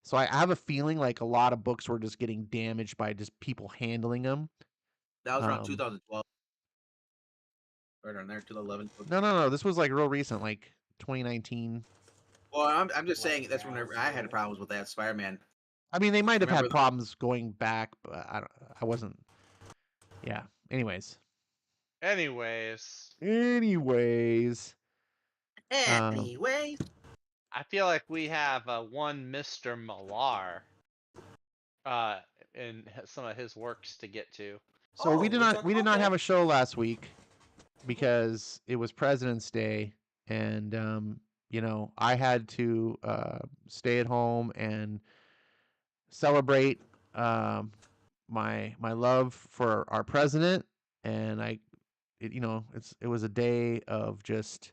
So I have a feeling like a lot of books were just getting damaged by just people handling them. That was around 2012. Right around there, 2011. No. This was like real recent, like 2019. Well, I'm just saying that's when I had problems with that Spider-Man. I mean, they might have had Remember- problems going back, but I wasn't. Yeah. Anyways. Anyways, Anyways. I feel like we have one Mr. Millar in some of his works to get to. So Oh, we did we're not okay. have a show last week because it was President's Day, and you know, I had to stay at home and celebrate my love for our president, and you know, it was a day of just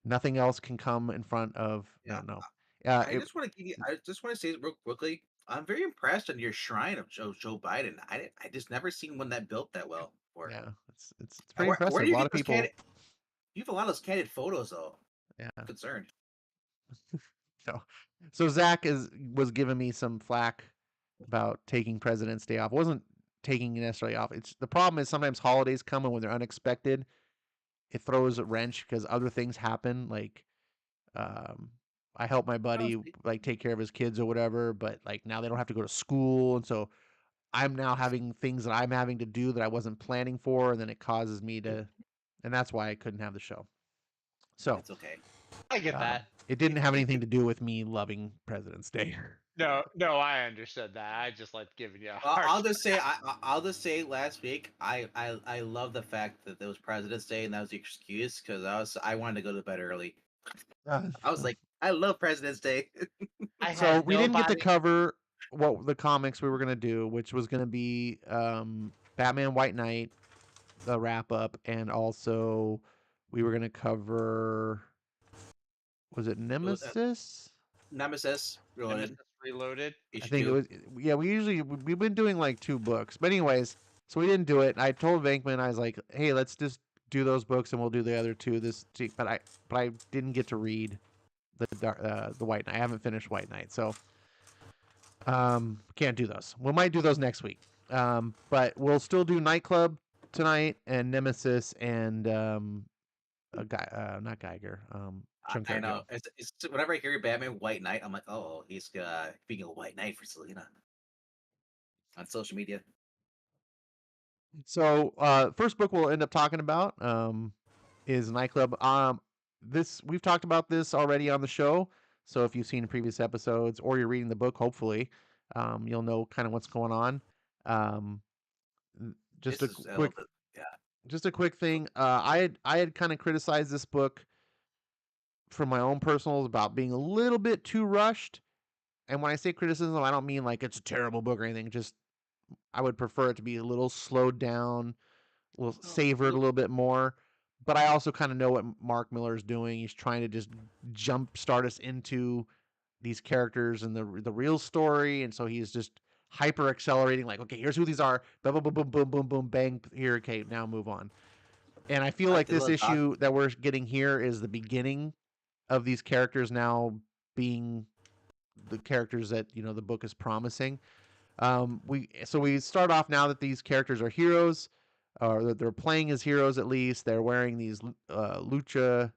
nothing else can come in front of Yeah. no. I just want to say real quickly, I'm very impressed on your shrine of Joe Biden. I just never seen one that built that well before. Yeah, it's pretty impressive. Where do A you lot get of those people. you have a lot of those candid photos though. Yeah. I'm concerned. So Zach was giving me some flack about taking President's Day off. Wasn't taking it necessarily off. It's the problem is sometimes holidays come and when they're unexpected, it throws a wrench because other things happen. Like, I help my buddy like take care of his kids or whatever, but like now they don't have to go to school, and so I'm now having things that I'm having to do that I wasn't planning for, and then it causes me to, and that's why I couldn't have the show. So It's okay. I get that. it didn't have anything to do with me loving President's Day. No, I understood that. I just like giving you a Well, hard I'll just say last week I love the fact that it was President's Day and that was the excuse because I wanted to go to bed early. I was like, I love President's Day. So we didn't get to cover what the comics we were gonna do, which was gonna be Batman White Knight, the wrap up, and also we were gonna cover, was it Nemesis? Nemesis Reloaded. I think it was. Yeah, we've been doing like 2 books, but anyways, so we didn't do it. I told Venkman, I was like, hey, let's just do those books and we'll do the other 2 but I didn't get to read the White Knight. I haven't finished White Knight, so can't do those. We might do those next week. But we'll still do Nightclub tonight and Nemesis and not Geiger. I know. It's whenever I hear Batman White Knight, I'm like, oh, he's being a White Knight for Selena on social media. So first book we'll end up talking about is Nightclub. We've talked about this already on the show. So if you've seen previous episodes or you're reading the book, hopefully, you'll know kind of what's going on. Just a quick thing. I had kind of criticized this book from my own personals about being a little bit too rushed. And when I say criticism, I don't mean like it's a terrible book or anything. Just I would prefer it to be a little slowed down, a little savored a little bit more. but I also kind of know what Mark Miller is doing. He's trying to just jumpstart us into these characters and the real story, and so he's just hyper accelerating. Like, okay, here's who these are. Boom, boom, boom, boom, boom, boom, boom, bang. Here, okay, now move on. And I feel like this issue that we're getting here is the beginning of these characters now being the characters that the book is promising. We start off now that these characters are heroes, or that they're playing as heroes at least. They're wearing these luchador.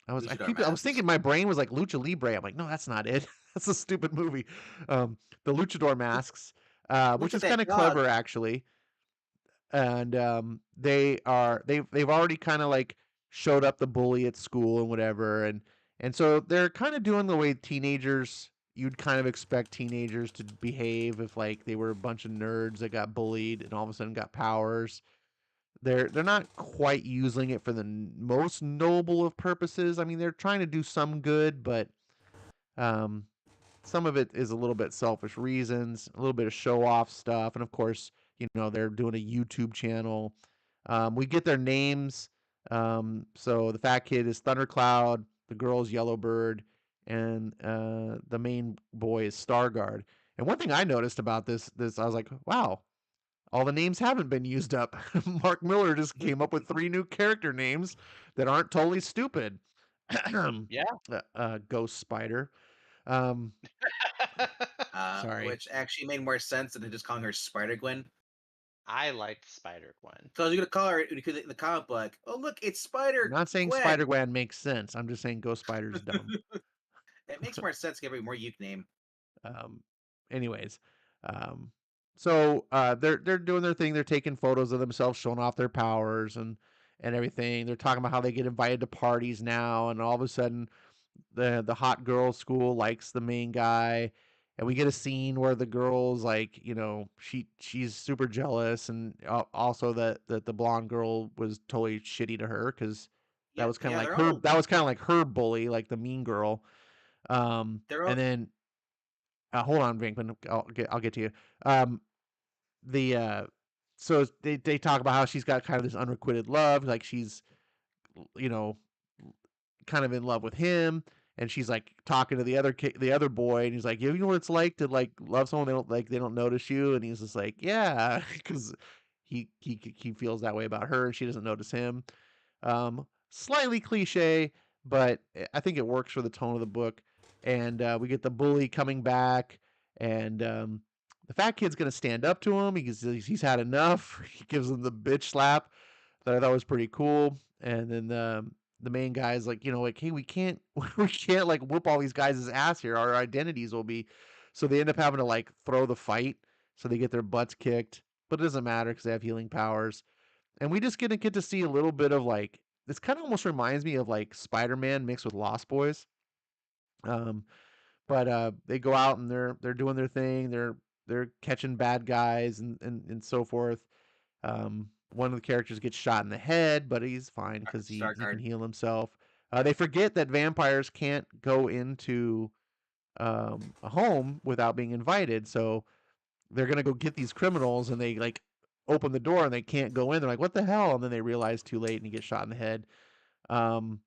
I was thinking my brain was like Lucha Libre. I'm like, no, that's not it. That's a stupid movie. The luchador masks, which is kind of clever actually. And they've already kind of like showed up the bully at school and whatever, and so they're kind of doing the way you'd kind of expect teenagers to behave if like they were a bunch of nerds that got bullied and all of a sudden got powers. They're not quite using it for the most noble of purposes. I mean, they're trying to do some good, but some of it is a little bit selfish reasons, a little bit of show off stuff, and of course, they're doing a YouTube channel. We get their names. So the fat kid is Thundercloud, the girl is Yellowbird, and the main boy is Starguard. And one thing I noticed about this I was like, wow, all the names haven't been used up. Mark Miller just came up with 3 new character names that aren't totally stupid. Yeah. Ghost Spider. Sorry. Which actually made more sense than just calling her Spider-Gwen. I liked Spider-Gwen. So you're gonna call her in the comic book. Oh look, it's Spider-Gwen. I'm not saying Spider-Gwen makes sense. I'm just saying Ghost Spider's dumb. It makes more sense to give her a more unique name. Anyways, so they're doing their thing. They're taking photos of themselves, showing off their powers and everything. They're talking about how they get invited to parties now, and all of a sudden, the hot girl school likes the main guy, and we get a scene where the girl's like, she's super jealous, and also that the blonde girl was totally shitty to her because that was kind of like her. That was kind of like her bully, like the mean girl. And then. Hold on, Vinkman. I'll get to you. So they talk about how she's got kind of this unrequited love, like she's, kind of in love with him, and she's like talking to the other boy, and he's like, you know what it's like to like love someone they don't notice you, and he's just like, yeah, because he feels that way about her, and she doesn't notice him. Slightly cliche, but I think it works for the tone of the book. And we get the bully coming back, and the fat kid's gonna stand up to him because he's had enough. He gives him the bitch slap that I thought was pretty cool. And then the main guy's like, hey, we can't like whoop all these guys' ass here. Our identities will be. So they end up having to like throw the fight. So they get their butts kicked, but it doesn't matter because they have healing powers. And we just get to see a little bit of like, this kind of almost reminds me of like Spider-Man mixed with Lost Boys. But they go out and they're doing their thing. They're catching bad guys and so forth. One of the characters gets shot in the head, but he's fine because he can heal himself. They forget that vampires can't go into a home without being invited, so they're gonna go get these criminals, and they like open the door and they can't go in. They're like, "What the hell?" And then they realize too late, and he gets shot in the head. And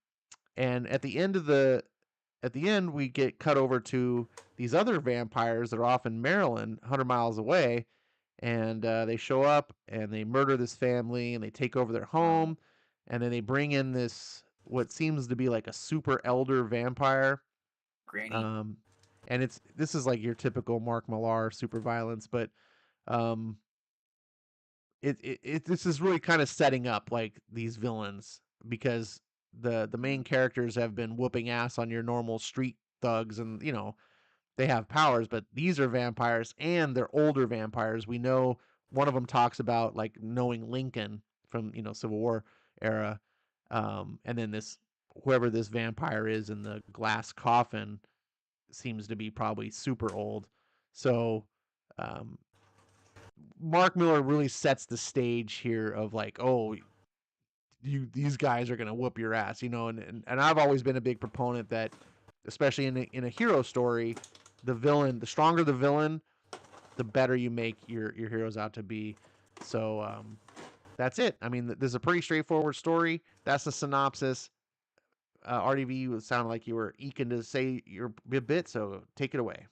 at the end, we get cut over to these other vampires that are off in Maryland, 100 miles away, and they show up and they murder this family and they take over their home, and then they bring in this what seems to be like a super elder vampire. Granny. And this is like your typical Mark Millar super violence, but this is really kind of setting up like these villains because the main characters have been whooping ass on your normal street thugs, and they have powers, but these are vampires and they're older vampires. We know one of them talks about like knowing Lincoln from Civil War era, and then whoever this vampire is in the glass coffin seems to be probably super old. So Mark Miller really sets the stage here of like, oh, these guys are gonna whoop your ass, and I've always been a big proponent that, especially in a hero story, the stronger the villain, the better you make your heroes out to be. So that's it. I mean, this is a pretty straightforward story. That's the synopsis. RDV sounded like you were eager to say your bit, so take it away.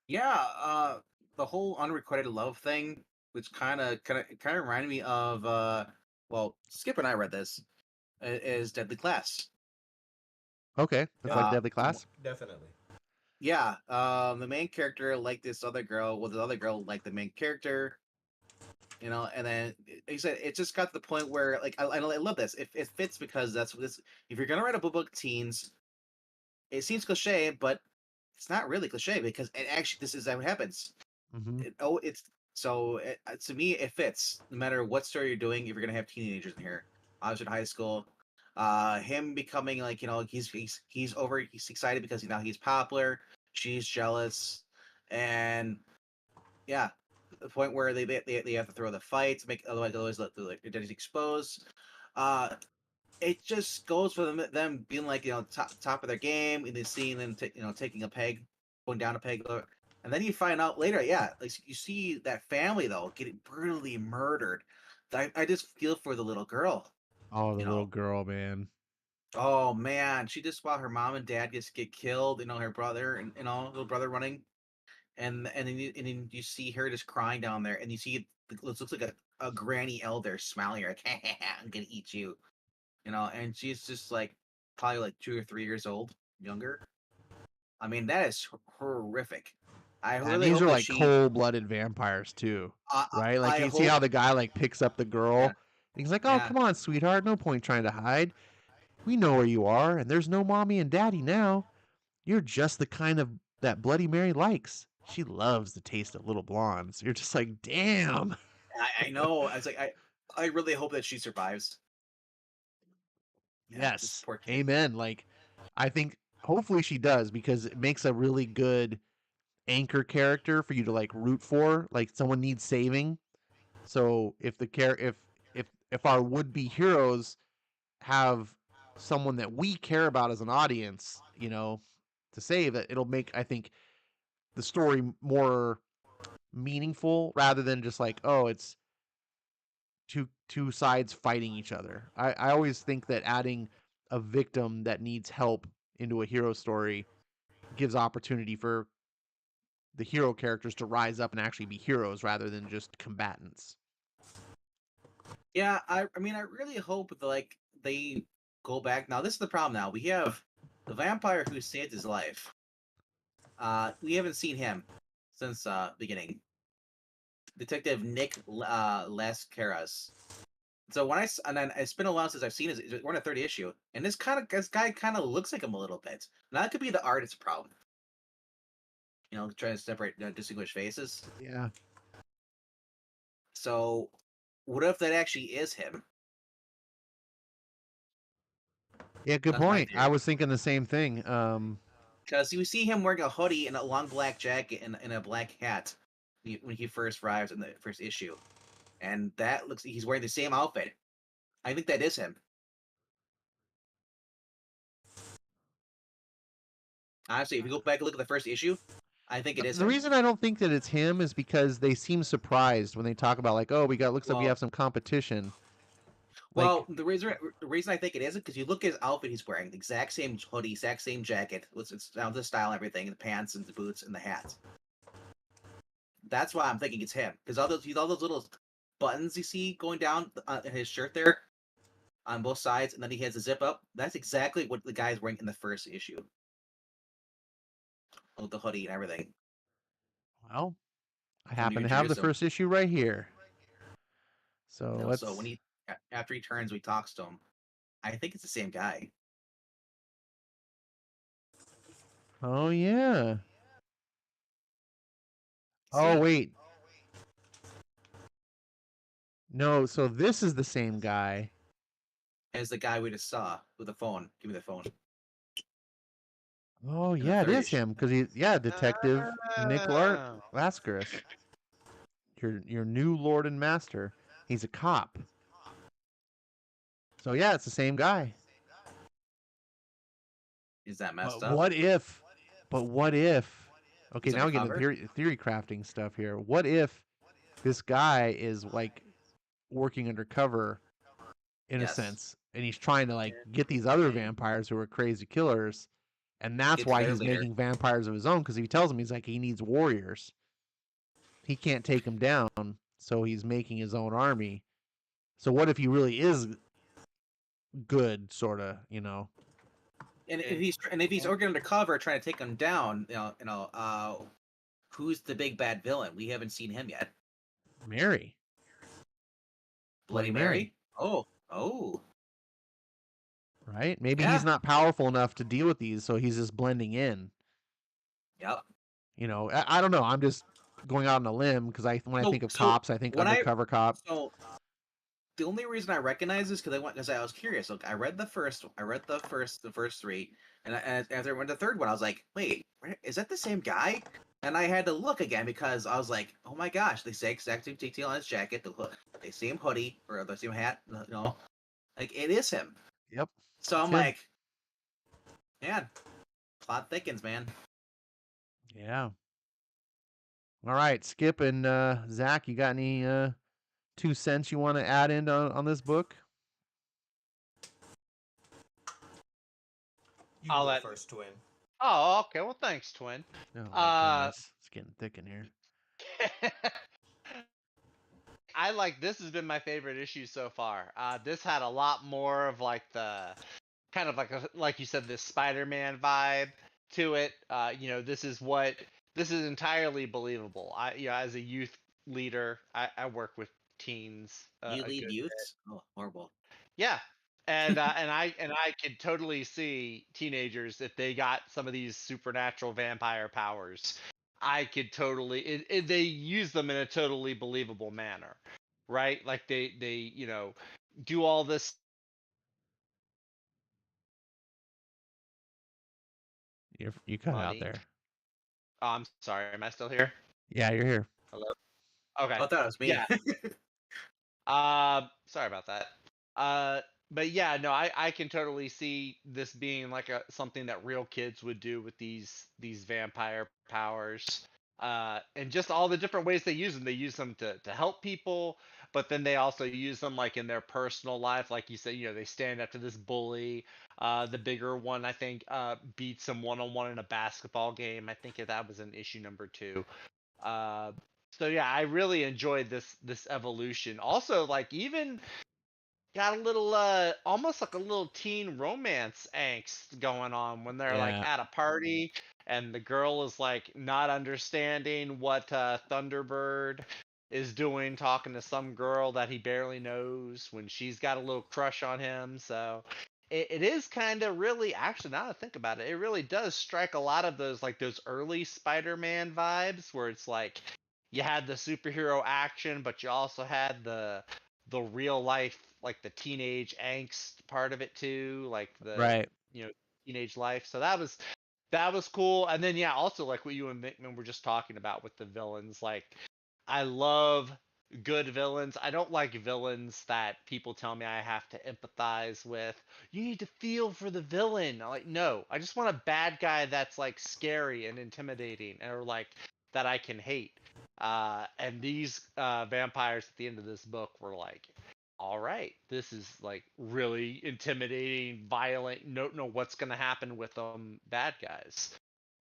Yeah, the whole unrequited love thing, which kind of reminded me of well, Skip and I read this, is Deadly Class. Okay, that's like Deadly The Class. Definitely. Yeah, the main character liked this other girl, well, the other girl liked the main character, and then he said it just got to the point where, like, I love this. It fits because that's what this. If you're gonna write a book teens, it seems cliche, but it's not really cliche because it actually this is what happens. Mm-hmm. To me it fits no matter what story you're doing. If you're gonna have teenagers in here, I was in high school. Him becoming like he's over. He's excited because now he's popular. She's jealous, and yeah, the point where they have to throw the fight to make otherwise the identity exposed. Uh, it just goes for them being like top of their game, and then seeing them taking a peg, going down a peg, and then you find out later, yeah, like you see that family though getting brutally murdered. I just feel for the little girl. Oh, the You little know, girl, man. oh man, she just saw her mom and dad just get killed. Her brother and little brother running, and then you see her just crying down there, and you see it looks like a granny elder smiling like, I'm gonna eat you. And she's just like probably like 2 or 3 years old, younger. I mean, that is horrific. I And really these hope are that like she. cold-blooded vampires too, right? Like I you can see hope. how the guy like picks up the girl. Yeah, And he's like, "Oh, yeah. come on, sweetheart. No point trying to hide. We know where you are, and there's no mommy and daddy now. You're just the kind of that Bloody Mary likes. She loves the taste of little blondes." You're just like, "Damn." I know. I was like, I really hope that she survives. Yeah, this Yes. poor kid. Amen. Like I think hopefully she does because it makes a really good anchor character for you to like root for. Like someone needs saving. So if the care if our would be heroes have someone that we care about as an audience, to save it, it'll make I think the story more meaningful rather than just like, oh, it's two sides fighting each other. I always think that adding a victim that needs help into a hero story gives opportunity for the hero characters to rise up and actually be heroes rather than just combatants. Yeah, I mean, I really hope that like they go back. Now, this is the problem. Now we have the vampire who saved his life. We haven't seen him since beginning. Detective Nick Lascaras. So and then it's been a while since I've seen his. We're in a third issue, and this guy kind of looks like him a little bit. Now that could be the artist's problem. Trying to separate, distinguish faces. Yeah. So, what if that actually is him? Yeah, good That's my point. I theory. was thinking the same thing. Because you see him wearing a hoodie and a long black jacket and a black hat when he first arrives in the first issue, and that looks he's wearing the same outfit. I think that is him. Honestly, if you go back and look at the first issue, I think it is The him. reason I don't think that it's him is because they seem surprised when they talk about like, oh, looks like we have some competition. Well, the reason I think it isn't because you look at his outfit he's wearing, the exact same hoodie, exact same jacket, it's down to the style and everything, the pants and the boots and the hat. That's why I'm thinking it's him because all those little buttons you see going down in his shirt there on both sides, and then he has a zip up. That's exactly what the guy's wearing in the first issue. With the hoodie and everything. Well, I From happen New to have the Jerusalem. first issue right here. So let's. So when after he turns, we talks to him. I think it's the same guy. Oh yeah. See? Oh wait. No, so this is the same guy. As the guy we just saw with the phone. Give me the phone. Oh In the yeah, it third is issue. him because Detective Nick Oh. Lascaris, your new Lord and Master. He's a cop. So yeah, it's the same guy. Is that messed But up? what if? But what if? Okay, He's now we get undercover? into theory crafting stuff here. What if this guy is like working undercover in a Yes. sense, and he's trying to like get these other vampires who are crazy killers, and that's Get to why their he's leader. making vampires of his own, because he tells him he's like he needs warriors. He can't take them down, so he's making his own army. So what if he really is good, sort of, you know? And if he's working undercover trying to take him down, who's the big bad villain? We haven't seen him yet. Mary. Bloody Mary? Oh. Right? Maybe Yeah. he's not powerful enough to deal with these, so he's just blending in. Yep. You know, I don't know. I'm just going out on a limb because when I think of cops, I think undercover cop. So the only reason I recognize this because I was curious. Look, I read the first three, and as I read the third one, I was like, wait, is that the same guy? And I had to look again because I was like, oh my gosh, they say exact same detail on his jacket, the same hoodie or the same hat, like it is him. Yep. So I'm like, man, plot thickens, man. Yeah. All right, Skip and Zach, you got any 2 cents you want to add in on this book? You go first, Twin. Oh, okay. Well, thanks, Twin. Oh my goodness, it's getting thick in here. I this has been my favorite issue so far. This had a lot more of like the kind of like you said, this Spider-Man vibe to it. This is entirely believable. As a youth leader, I work with teens. You lead youths? Oh, horrible. Yeah. And I could totally see teenagers if they got some of these supernatural vampire powers. I could totally they use them in a totally believable manner, right? Like they do all this. You cut out there. Oh, I'm sorry. Am I still here? Yeah, you're here. Hello. Okay. I thought that was me. Yeah. Sorry about that. But yeah, no, I can totally see this being like something that real kids would do with these vampire powers. And just all the different ways they use them. They use them to help people, but then they also use them like in their personal life. Like you said, they stand up to this bully. The bigger one, I think, beats him one-on-one in a basketball game. I think that was in issue number 2. So yeah, I really enjoyed this evolution. Also, like even got a little almost like a little teen romance angst going on when they're like at a party and the girl is like not understanding what Thunderbird is doing, talking to some girl that he barely knows when she's got a little crush on him. So it is kind of really, actually, now that I think about it, it really does strike a lot of those early Spider-Man vibes where it's like you had the superhero action, but you also had the real life, like the teenage angst part of it too, like the teenage life. So that was cool. And then yeah, also like what you and Mickman were just talking about with the villains, like I love good villains. I don't like villains that people tell me I have to empathize with. You need to feel for the villain. I'm like, no, I just want a bad guy that's like scary and intimidating, or like that I can hate. And these vampires at the end of this book were like, all right, this is like really intimidating, violent. Don't know what's gonna happen with them bad guys.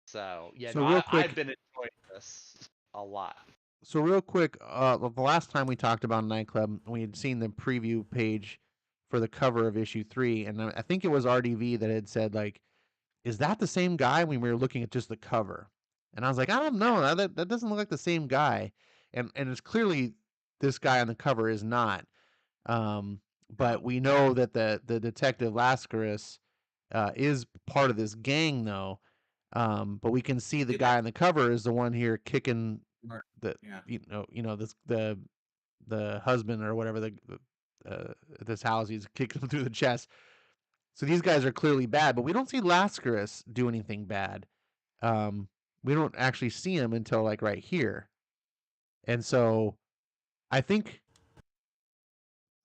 So yeah, So real quick, I've been enjoying this a lot. So real quick, the last time we talked about Nightclub, we had seen the preview page for the cover of issue 3, and I think it was RDV that had said like, "Is that the same guy?" When we were looking at just the cover, and I was like, "I don't know. That doesn't look like the same guy," and it's clearly this guy on the cover is not. But we know that the detective Lascaris is part of this gang, though. But we can see the guy on the cover is the one here kicking the this the husband or whatever this house, he's kicking him through the chest. So these guys are clearly bad, but we don't see Lascaris do anything bad. We don't actually see him until like right here, and so I think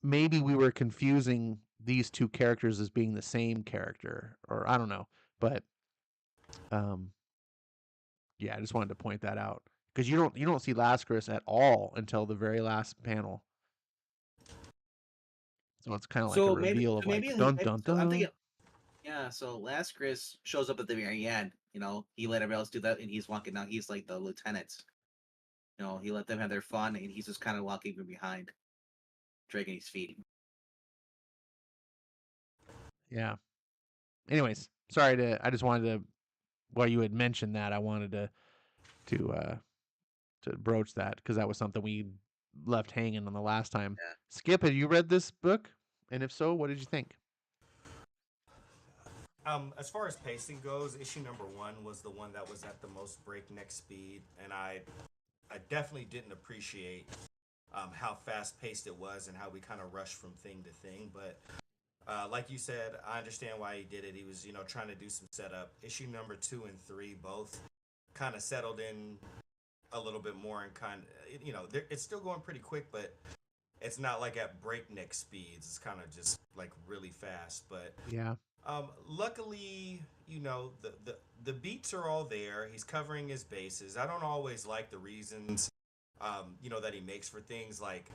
maybe we were confusing these two characters as being the same character, or I don't know, but yeah, I just wanted to point that out because you don't see Lascaris at all until the very last panel. So it's kind of like a So maybe, reveal so of maybe like he, dun maybe, dun so I'm dun. thinking, yeah. So last Chris shows up at the very end. You know, he let everybody else do that, and he's walking now. He's like the lieutenant. You know, he let them have their fun, and he's just kind of walking from behind, dragging his feet. Yeah. Anyways, sorry to. I just wanted to. While you had mentioned that, I wanted to broach that because that was something we left hanging on the last time. Yeah. Skip, have you read this book? And if so, what did you think? As far as pacing goes, issue number 1 was the one that was at the most breakneck speed, and I definitely didn't appreciate how fast paced it was and how we kind of rushed from thing to thing. But like you said, I understand why he did it. He was, trying to do some setup. Issue number 2 and 3 both kind of settled in a little bit more and it's still going pretty quick, but it's not like at breakneck speeds. It's kind of just like really fast. But Yeah. luckily, the beats are all there. He's covering his bases. I don't always like the reasons, that he makes for things. Like,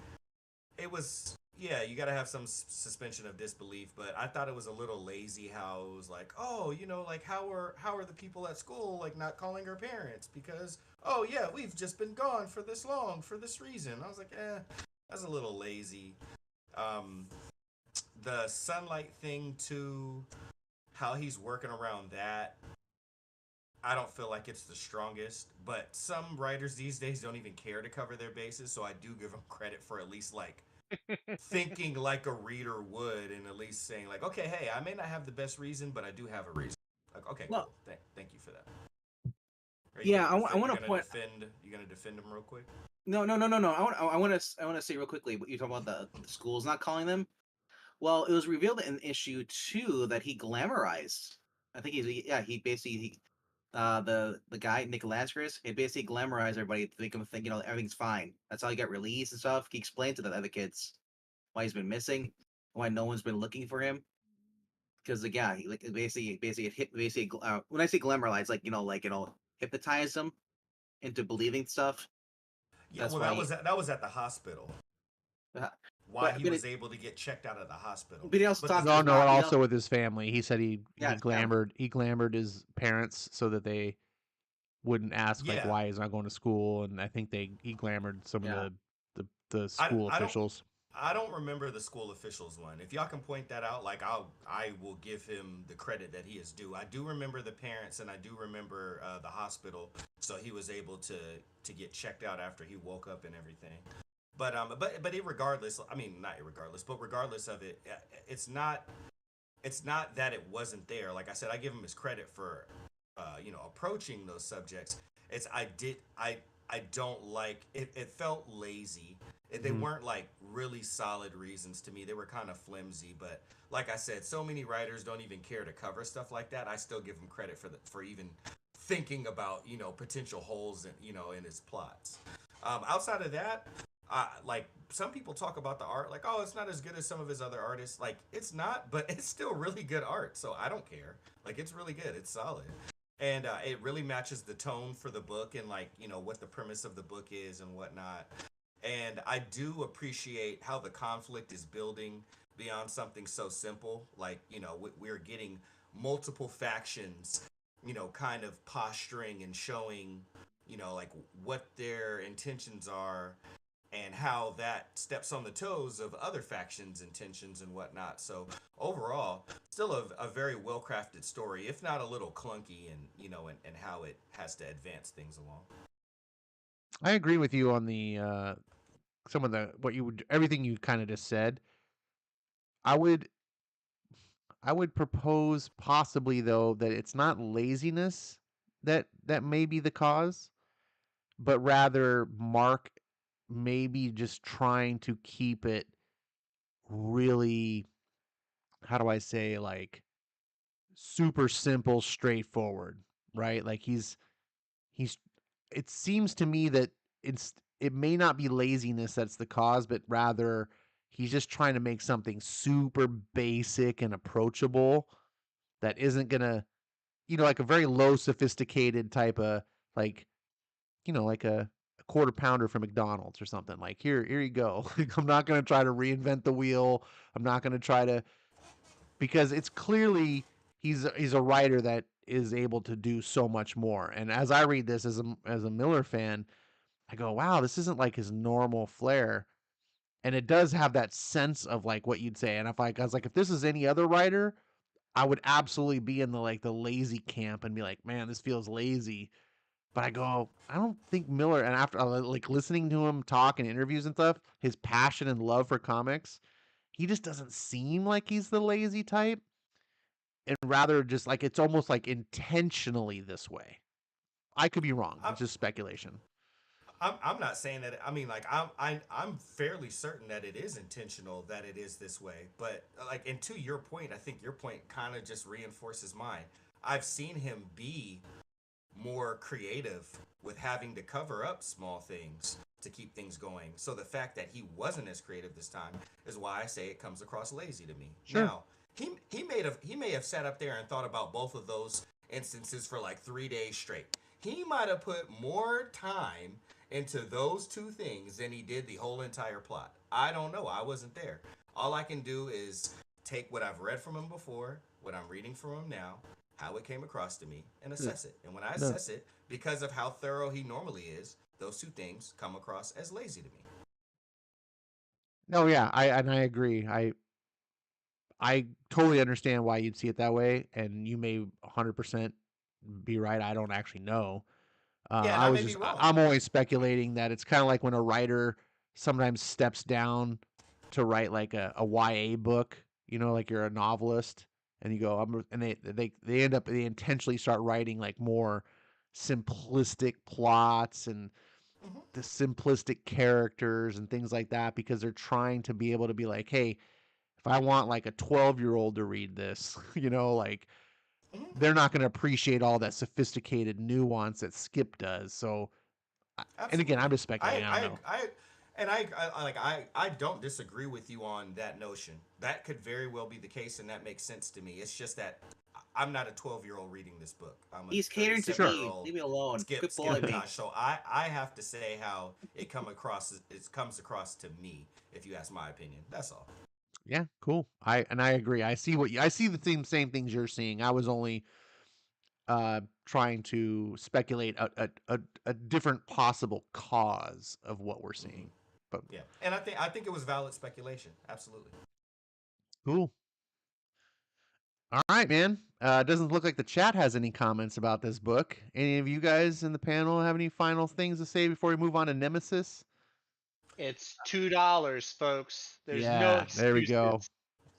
it was, yeah, you got to have some suspension of disbelief. But I thought it was a little lazy how it was like, oh, like how are the people at school like not calling her parents because oh yeah, we've just been gone for this long for this reason. I was like, that's a little lazy. The sunlight thing too, how he's working around that, I don't feel like it's the strongest, but some writers these days don't even care to cover their bases, so I do give them credit for at least like thinking like a reader would and at least saying like, okay, hey, I may not have the best reason, but I do have a reason. Like, okay, Well, cool. Thank you for that. Yeah, I want to point. You gonna defend him real quick? No. I want to say real quickly. What you talk about the schools not calling them. Well, it was revealed in issue 2 that he glamorized. I think he basically the guy Nick Lazarus, he basically glamorized everybody to make them think everything's fine. That's how he got released and stuff. He explained to the other kids why he's been missing, why no one's been looking for him. Because the guy, like when I say glamorize, hypnotize them into believing stuff. Yeah, That's well, why that was at the hospital. Why he was able to get checked out of the hospital. But he also talked No, to his mom, also with his family. He said he his glamored his parents so that they wouldn't ask like Yeah. why he's not going to school, and I think he glamored some Yeah. of the school officials. I don't remember the school officials one. If y'all can point that out, like I will give him the credit that he is due. I do remember the parents, and I do remember the hospital, so he was able to get checked out after he woke up and everything. But regardless of it, it's not that it wasn't there. Like I said, I give him his credit for approaching those subjects. I don't like it. It felt lazy. They weren't like really solid reasons to me. They were kind of flimsy. But like I said, so many writers don't even care to cover stuff like that. I still give him credit for even thinking about potential holes in his plots. Outside of that, like some people talk about the art like, oh, it's not as good as some of his other artists. Like, it's not, but it's still really good art. So I don't care. Like, it's really good. It's solid. And it really matches the tone for the book and like what the premise of the book is and whatnot. And I do appreciate how the conflict is building beyond something so simple. Like we're getting multiple factions kind of posturing and showing like what their intentions are and how that steps on the toes of other factions' intentions and whatnot. So overall, still a very well-crafted story, if not a little clunky, and and how it has to advance things along. I agree with you on the some of the everything you kind of just said. I would propose possibly though that it's not laziness that may be the cause, but rather Mark maybe just trying to keep it really, how do I say, like super simple, straightforward, right? Like he's it seems to me that it may not be laziness that's the cause, but rather he's just trying to make something super basic and approachable that isn't gonna, like a very low sophisticated type of like, like a quarter pounder from McDonald's or something. Like, here you go. I'm not going to try to reinvent the wheel. I'm not going to try to, because it's clearly he's a writer that is able to do so much more. And as I read this as a Miller fan, I go, wow, this isn't like his normal flair. And it does have that sense of like what you'd say. And I was like, if this is any other writer, I would absolutely be in the lazy camp and be like, man, this feels lazy. But I go, I don't think Miller, and after like listening to him talk in interviews and stuff, his passion and love for comics, he just doesn't seem like he's the lazy type. And rather just like it's almost like intentionally this way. I could be wrong. I'm, It's just speculation. I'm not saying that. I mean, like I'm fairly certain that it is intentional that it is this way. But like, and to your point, I think your point kind of just reinforces mine. I've seen him be more creative with having to cover up small things to keep things going. So the fact that he wasn't as creative this time is why I say it comes across lazy to me. Sure. Now, he may have sat up there and thought about both of those instances for like 3 days straight. He might have put more time into those two things than he did the whole entire plot. I don't know. I wasn't there. All I can do is take what I've read from him before, what I'm reading from him now, how it came across to me, and assess it. And when I assess it, because of how thorough he normally is, those two things come across as lazy to me. No, yeah, I agree. I totally understand why you'd see it that way, and you may 100% be right. I don't actually know. Yeah, and I may be wrong. I'm always speculating that it's kind of like when a writer sometimes steps down to write like a YA book, like you're a novelist and you go, and they intentionally start writing like more simplistic plots and Mhm. the simplistic characters and things like that because they're trying to be able to be like, hey, if I want like a 12-year-old to read this, like Mhm. they're not going to appreciate all that sophisticated nuance that Skip does. So, and again, I'm Absolutely. just speculating. I don't know. I don't disagree with you on that notion. That could very well be the case, and that makes sense to me. It's just that I'm not a 12-year-old reading this book. I'm a He's catering to me. 37-year-old. Leave me alone. Good boy, Skip me. Tosh. So I have to say how it comes across to me. If you ask my opinion, that's all. Yeah, cool. I agree. I see I see the same things you're seeing. I was only trying to speculate a different possible cause of what we're Hmm. seeing. But Yeah, and I think it was valid speculation. Absolutely. cool. All right, man. Doesn't look like the chat has any comments about this book. Any of you guys in the panel have any final things to say before we move on to Nemesis? It's $2, folks. There's no Yeah, there we go. excuses.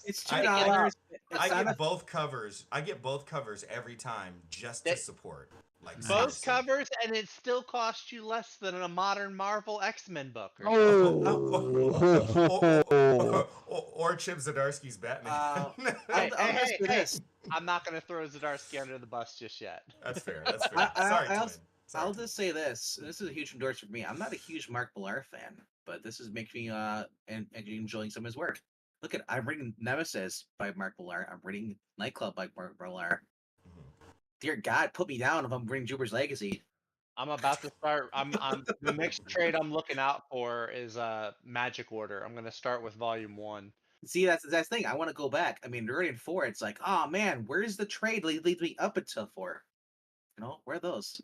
It's I- $2. I It's not get a both covers. I get both covers every time just to That- support. Like Both seriously. covers, and it still costs you less than a modern Marvel X-Men book. Or Or Chip Zdarsky's Batman. Hey, I'll just do hey, this. I'm not going to throw Zdarsky under the bus just yet. That's fair. That's fair. Sorry, Twin. Sorry, I'll Twin. just say this. This is a huge endorsement for me. I'm not a huge Mark Millar fan, but this is making me and enjoying some of his work. Look at I'm reading Nemesis by Mark Millar. I'm reading Nightclub by Mark Millar. Mhm. Dear God, put me down if I'm reading Jupiter's Legacy. I'm about to start. I'm the next trade I'm looking out for is Magic Order. I'm going to start with Volume 1. See, that's the thing. I want to go back. I mean, already in 4, it's like, oh man, where's the trade leads me up until 4? Where are those?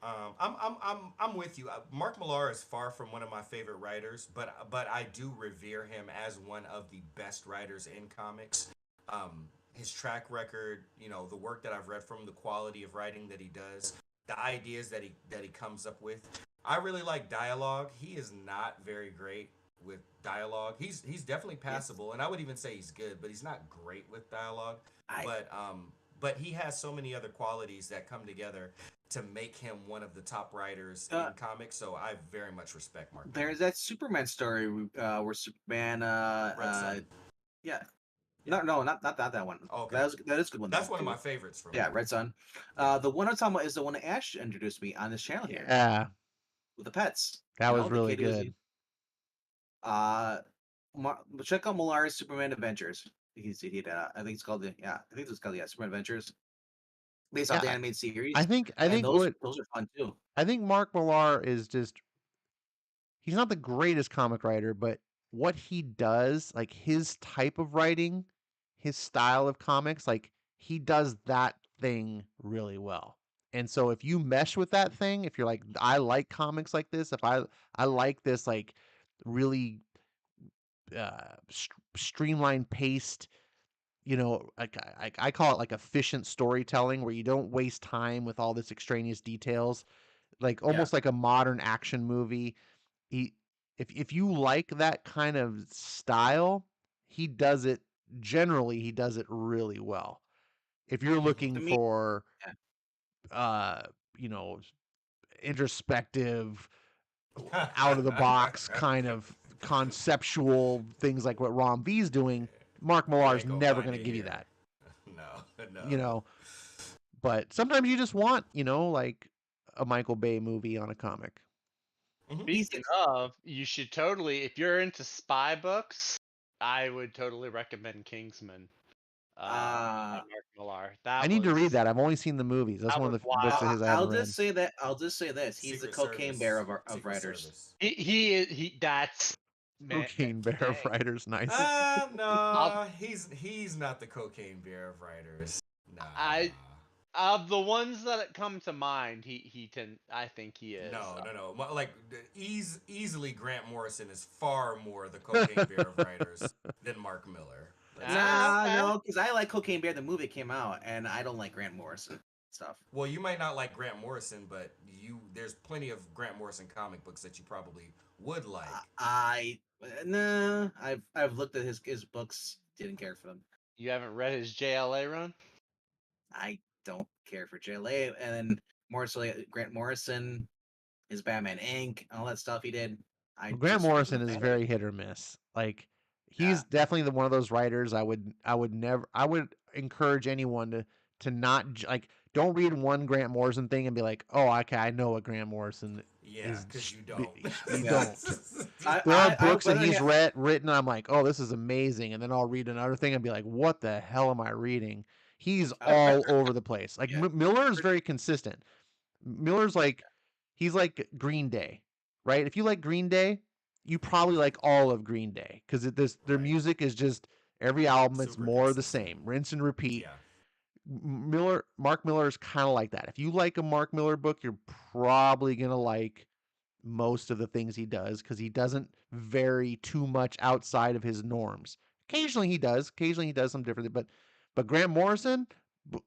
I'm with you. Mark Millar is far from one of my favorite writers, but I do revere him as one of the best writers in comics. His track record, the work that I've read from, the quality of writing that he does, the ideas that he comes up with. I really like dialogue. He is not very great with dialogue. He's definitely passable, and I would even say he's good, but he's not great with dialogue. But he has so many other qualities that come together to make him one of the top writers in comics. So I very much respect Mark. There's that Superman story where Superman Red Sun. yeah. No, not that one. Okay. That is a good one. That's though, one of too. my favorites from Yeah, him. Red Sun. The one I'm talking about is the one that Ash introduced me on this channel here Yeah, with the pets. that was the really kid who was good. check out Millar's Superman Adventures. I think it's called Superman Adventures. based off the Yeah, animated series. I think And those what are fun too. I think Mark Millar is just he's not the greatest comic writer, but what he does, like his type of writing, his style of comics, like he does that thing really well. And so if you mesh with that thing, if you're like, I like comics like this, if I like this like really streamlined paced, like I call it like efficient storytelling where you don't waste time with all this extraneous details, like Yeah. almost like a modern action movie. He if you like that kind of style, he does it generally he does it really well. If you're looking To me, for yeah. uh, you know, introspective, out of the box kind of conceptual things like what Rom V's doing, Mark You Millar's ain't gonna never find going to it give you here. that. No. You know, but sometimes you just want, like a Michael Bay movie on a comic. He's Speaking of, you should totally, if you're into spy books, I would totally recommend Kingsman by uh Mark Millar. I need to read that. I've only seen the movies. That's that one was of the books of wild. his I haven't read. I'll just say this. He's the Secret cocaine Service. bear of Secret writers. Service. He that's man, Cocaine Bear of dang. Writers, nice. No, he's not the cocaine bear of writers. Nah. Of the ones that come to mind, I think he is. No. Like easily, Grant Morrison is far more the cocaine bear of writers than Mark Miller. No, because I like Cocaine Bear the movie that came out, and I don't like Grant Morrison stuff. Well, you might not like Grant Morrison, but there's plenty of Grant Morrison comic books that you probably would like. I've looked at his books, didn't care for them. You haven't read his JLA run? I don't care for JLA, and then more so Grant Morrison, his Batman Inc., all that stuff he did. Grant Morrison is very hit or miss. Like he's definitely one of those writers I would encourage anyone to not like don't read one Grant Morrison thing and be like, oh, okay, I know what Grant Morrison is. Because you don't. You don't. There are books that he's written. I'm like, oh, this is amazing, and then I'll read another thing and be like, what the hell am I reading? He's all over the place. Like Miller is very consistent. Miller's like he's like Green Day, right? If you like Green Day, you probably like all of Green Day because their music is just every album it's more the same, rinse and repeat. Mark Miller is kind of like that. If you like a Mark Miller book, you're probably gonna like most of the things he does because he doesn't vary too much outside of his norms. Occasionally he does. Occasionally he does some different. But Grant Morrison,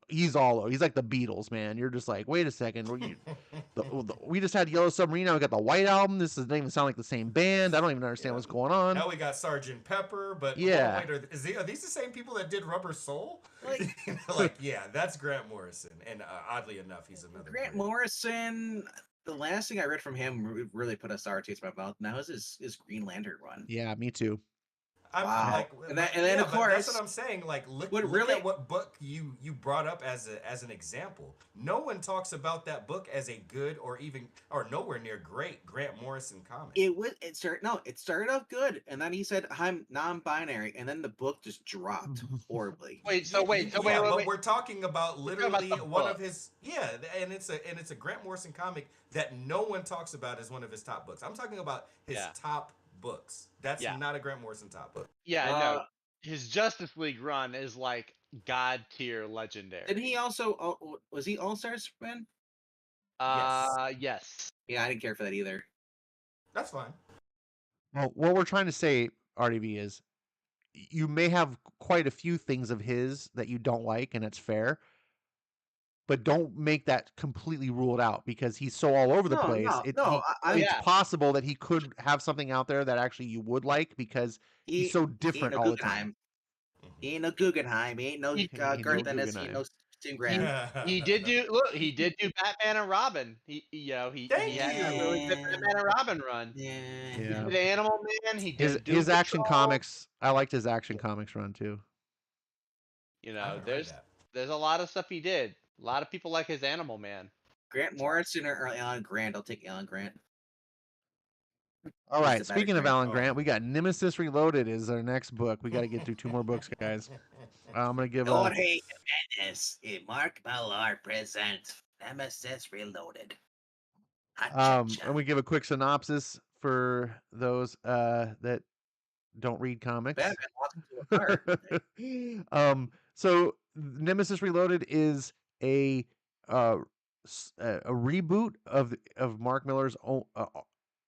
he's like the Beatles, man. You're just like, wait a second. We just had Yellow Submarine. Now we got the White Album. This doesn't even sound like the same band. I don't even understand what's going on. Now we got Sgt. Pepper, but yeah, wait, are these the same people that did Rubber Soul? Yeah, that's Grant Morrison, and oddly enough, he's another Grant Morrison. The last thing I read from him really put a sour taste in my mouth. Now is his Green Lantern run. Yeah, me too. Wow. And then of course, that's what I'm saying. Like, look at what book you brought up as an example. No one talks about that book as a good or nowhere near great Grant Morrison comic. It started off good, and then he said I'm non-binary, and then the book just dropped horribly. Wait. But we're talking about literally one of his and it's a Grant Morrison comic that no one talks about as one of his top books. I'm talking about his top books. That's not a Grant Morrison top book. Yeah, no. His Justice League run is like god tier legendary. Did he also was he All-Stars man? Yes. Yeah, I didn't care for that either. That's fine. Well, what we're trying to say, RDV, is you may have quite a few things of his that you don't like, and it's fair. But don't make that completely ruled out because he's so all over the place. It's possible that he could have something out there that actually you would like because he's so different all the time. He ain't no Guggenheim. He ain't no Garth Ennis. He ain't no Tim Grant. He did do Batman and Robin. He had a really good Batman and Robin run. Yeah. He did Animal Man. He did his Action Comics. I liked his Action Comics run too. There's a lot of stuff he did. A lot of people like his Animal Man. Grant Morrison or Alan Grant? I'll take Alan Grant. All He's right. the better Speaking of character. Alan Grant, we got Nemesis Reloaded is our next book. We got to get through 2 more books, guys. I'm gonna give Jorge Jimenez, Mark Millar presents Nemesis Reloaded. and we give a quick synopsis for those that don't read comics. Batman wants to apart. So Nemesis Reloaded is a a reboot of Mark Millar's own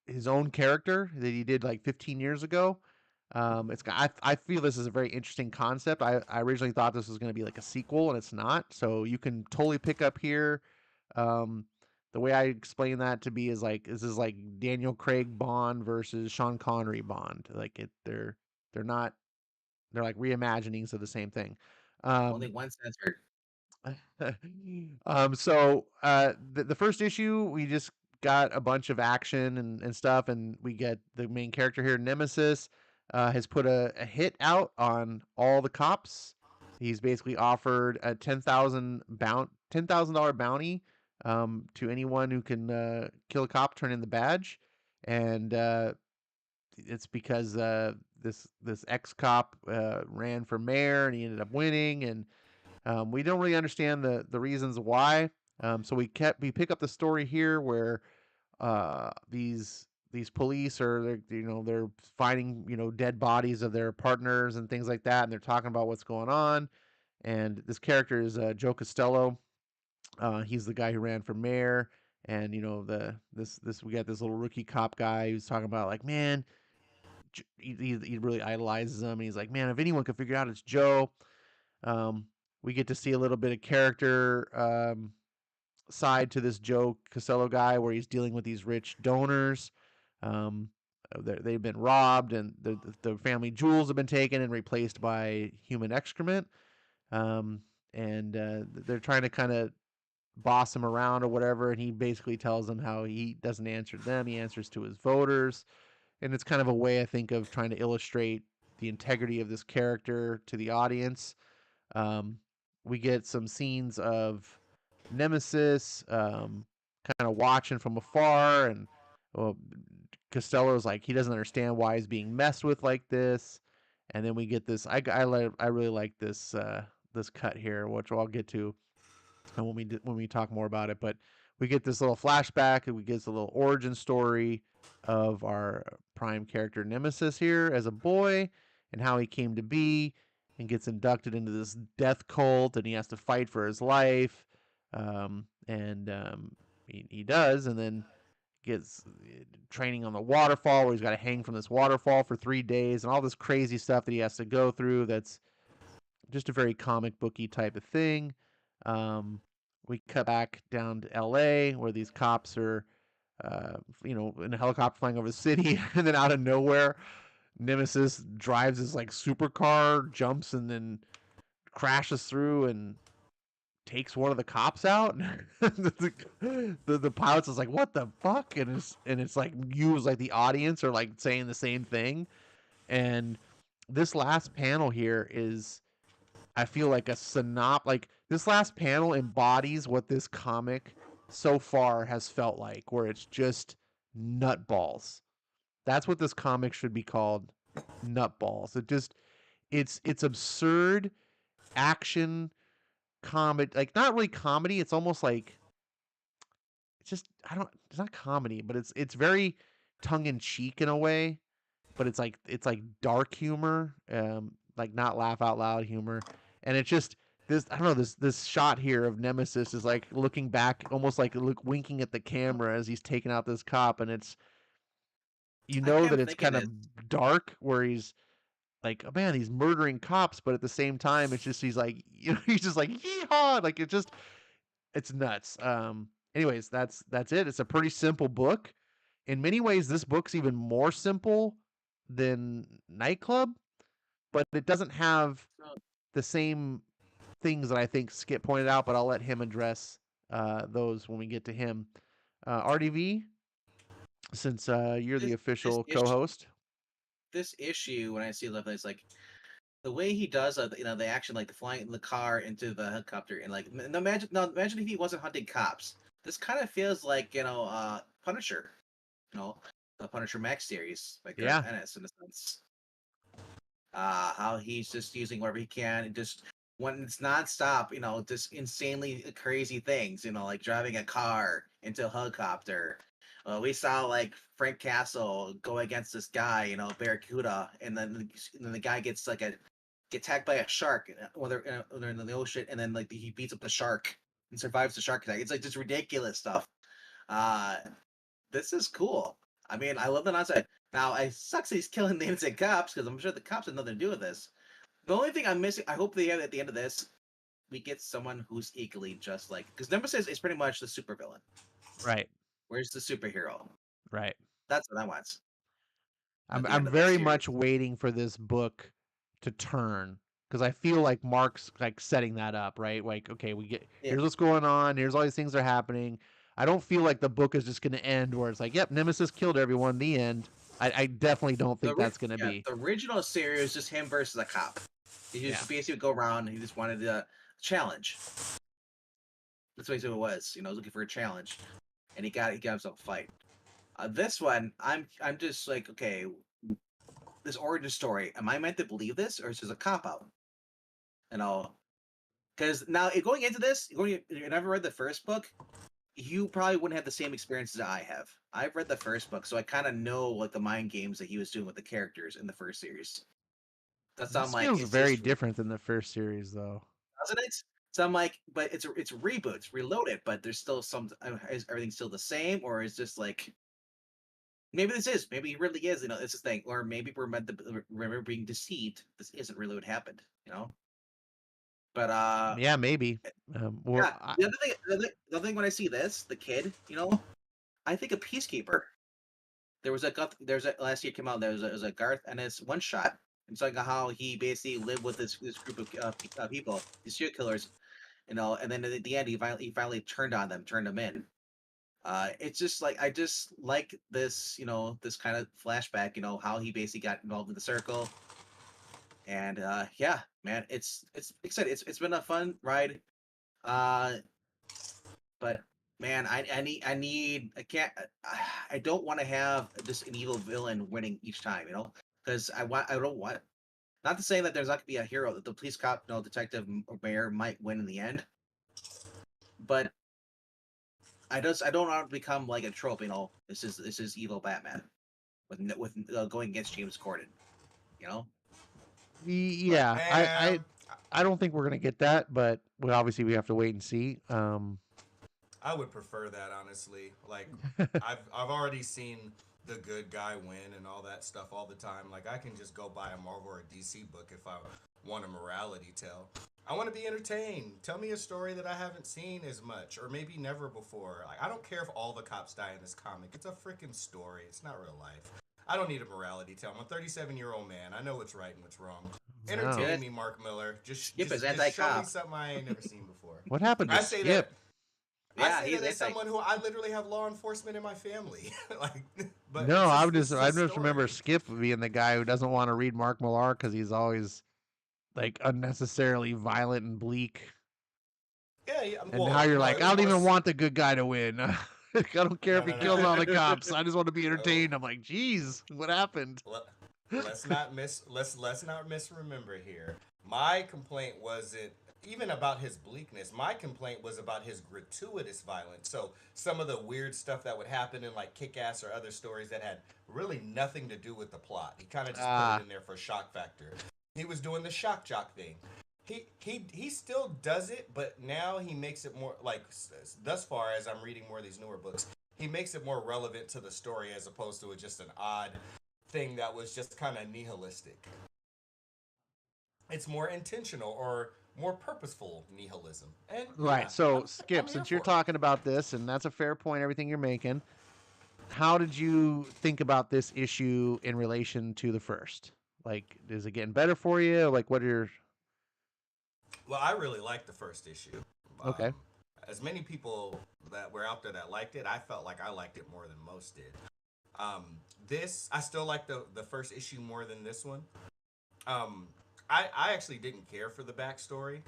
his own character that he did like 15 years ago. I feel this is a very interesting concept. I originally thought this was going to be like a sequel, and it's not. So you can totally pick up here. Um, the way I explain that to be is like this is like Daniel Craig Bond versus Sean Connery Bond. Like they're not they're like reimaginings of the same thing. Only one censored. The first issue we just got a bunch of action and stuff, and we get the main character here, Nemesis, has put a hit out on all the cops. He's basically offered a $10,000 bounty to anyone who can kill a cop, turn in the badge, and it's because this ex cop ran for mayor and he ended up winning, and we don't really understand the reasons why. So we pick up the story here where these police are they're finding dead bodies of their partners and things like that, and they're talking about what's going on. And this character is Joe Costello. He's the guy who ran for mayor, and we got this little rookie cop guy who's talking about like, man, he really idolizes him, and he's like, man, if anyone could figure out, it's Joe. We get to see a little bit of character side to this Joe Costello guy, where he's dealing with these rich donors. They've been robbed, and the family jewels have been taken and replaced by human excrement. They're trying to kind of boss him around or whatever, and he basically tells them how he doesn't answer to them, he answers to his voters. And it's kind of a way, I think, of trying to illustrate the integrity of this character to the audience. We get some scenes of Nemesis kind of watching from afar, and Costello's like he doesn't understand why he's being messed with like this. And then we get this. I really like this this cut here, which I'll get to when we talk more about it. But we get this little flashback, and we get a little origin story of our prime character Nemesis here as a boy, and how he came to be, and gets inducted into this death cult, and he has to fight for his life. He does, and then gets training on the waterfall, where he's got to hang from this waterfall for 3 days, and all this crazy stuff that he has to go through. That's just a very comic booky type of thing. We cut back down to L.A., where these cops are, in a helicopter flying over the city, and then out of nowhere, Nemesis drives this like supercar, jumps, and then crashes through and takes one of the cops out. the pilots is like, what the fuck? And it's like you as like the audience are like saying the same thing. And this last panel here is, I feel like like this last panel embodies what this comic so far has felt like, where it's just nutballs. That's what this comic should be called, nutballs. It's absurd action comedy, like not really comedy. It's almost like it's not comedy, but it's very tongue in cheek in a way. But it's like dark humor, like not laugh out loud humor, and it's just this. I don't know, this shot here of Nemesis is like looking back, almost like winking at the camera as he's taking out this cop, and it's that it's kind of dark, where he's like, oh man, he's murdering cops, but at the same time, it's just he's like, he's just like yeehaw, like it's nuts. Anyways, that's it. It's a pretty simple book. In many ways, this book's even more simple than Nightclub, but it doesn't have the same things that I think Skip pointed out. But I'll let him address those when we get to him. RDV, since you're the official co-host. This issue, when I see Lovelace, it's like the way he does, the action, like the flying in the car into the helicopter, and like imagine if he wasn't hunting cops. This kind of feels like Punisher, the Punisher Max series by Yeah. Garth Ennis in a sense. How he's just using whatever he can, and just when it's nonstop, just insanely crazy things, like driving a car into a helicopter. We saw like Frank Castle go against this guy, Barracuda, and then the guy gets get attacked by a shark when they're in the ocean, and then like he beats up the shark and survives the shark attack. It's like just ridiculous stuff. Uh, this is cool. I mean, I love the nonsense. Now, it sucks that he's killing the innocent cops because I'm sure the cops have nothing to do with this. The only thing I'm missing, I hope they have at the end of this, we get someone who's equally just like, because Nemesis is pretty much the supervillain. Right. Where's the superhero? Right. That's what I want. I'm very much waiting for this book to turn because I feel like Mark's like setting that up, right? Like, okay, here's what's going on. Here's all these things that are happening. I don't feel like the book is just going to end where it's like, yep, Nemesis killed everyone. The end. I definitely don't think that's going to be. The original series is just him versus a cop. He just basically would go around and he just wanted a challenge. That's basically what it was. He was looking for a challenge, and he got himself a fight. This one, I'm just like, okay, this origin story. Am I meant to believe this, or is this a cop out? Because now going into this, you never read the first book. You probably wouldn't have the same experiences I have. I've read the first book, so I kind of know like the mind games that he was doing with the characters in the first series. This feels very different than the first series, though. Doesn't it? So I'm like, but it's reboots, reloaded, but there's still some. Is everything still the same, or is just like maybe maybe he really is, it's this thing, or maybe we're meant to remember being deceived. This isn't really what happened, But yeah, maybe. The other thing when I see this, the kid, I think a Peacekeeper. There's a last year came out. There was a Garth Ennis one shot. It's like how he basically lived with this group of people, these serial killers, and then at the end he finally turned on them, turned them in. It's just like I just like this, this kind of flashback, how he basically got involved in the circle. And yeah, man, it's exciting. It's been a fun ride. But man, I don't want to have just an evil villain winning each time, because I don't want. Not to say that there's not gonna be a hero that the police cop, detective or mayor might win in the end, but I don't want to become like a trope. This is evil Batman with going against James Corden, Yeah, I don't think we're gonna get that, but obviously we have to wait and see. I would prefer that, honestly. Like, I've already seen the good guy win and all that stuff all the time. Like, I can just go buy a Marvel or a DC book if I want a morality tale. I want to be entertained. Tell me a story that I haven't seen as much, or maybe never before. Like, I don't care if all the cops die in this comic. It's a freaking story. It's not real life. I don't need a morality tale. I'm a 37-year-old man. I know what's right and what's wrong. Entertain me, Mark Miller. Just show me something I ain't never seen before. What happened to Skip? I say that as someone who I literally have law enforcement in my family. But no, I just remember Skip being the guy who doesn't want to read Mark Millar because he's always like unnecessarily violent and bleak. Yeah. And now you're like, I don't even want the good guy to win. I don't care if he kills all the cops. I just want to be entertained. I'm like, geez, what happened? Let's not misremember here. My complaint wasn't even about his bleakness. My complaint was about his gratuitous violence. So some of the weird stuff that would happen in like Kick-Ass or other stories that had really nothing to do with the plot. He kind of just put it in there for shock factor. He was doing the shock jock thing. He still does it, but now he makes it more like, thus far as I'm reading more of these newer books, he makes it more relevant to the story as opposed to just an odd thing that was just kind of nihilistic. It's more intentional or more purposeful nihilism. And right. So Skip, since you're talking about this, and that's a fair point, everything you're making, how did you think about this issue in relation to the first? Like, is it getting better for you? Like, what are your... Well, I really liked the first issue. Okay. As many people that were out there that liked it, I felt like I liked it more than most did. I still like the first issue more than this one. I actually didn't care for the backstory,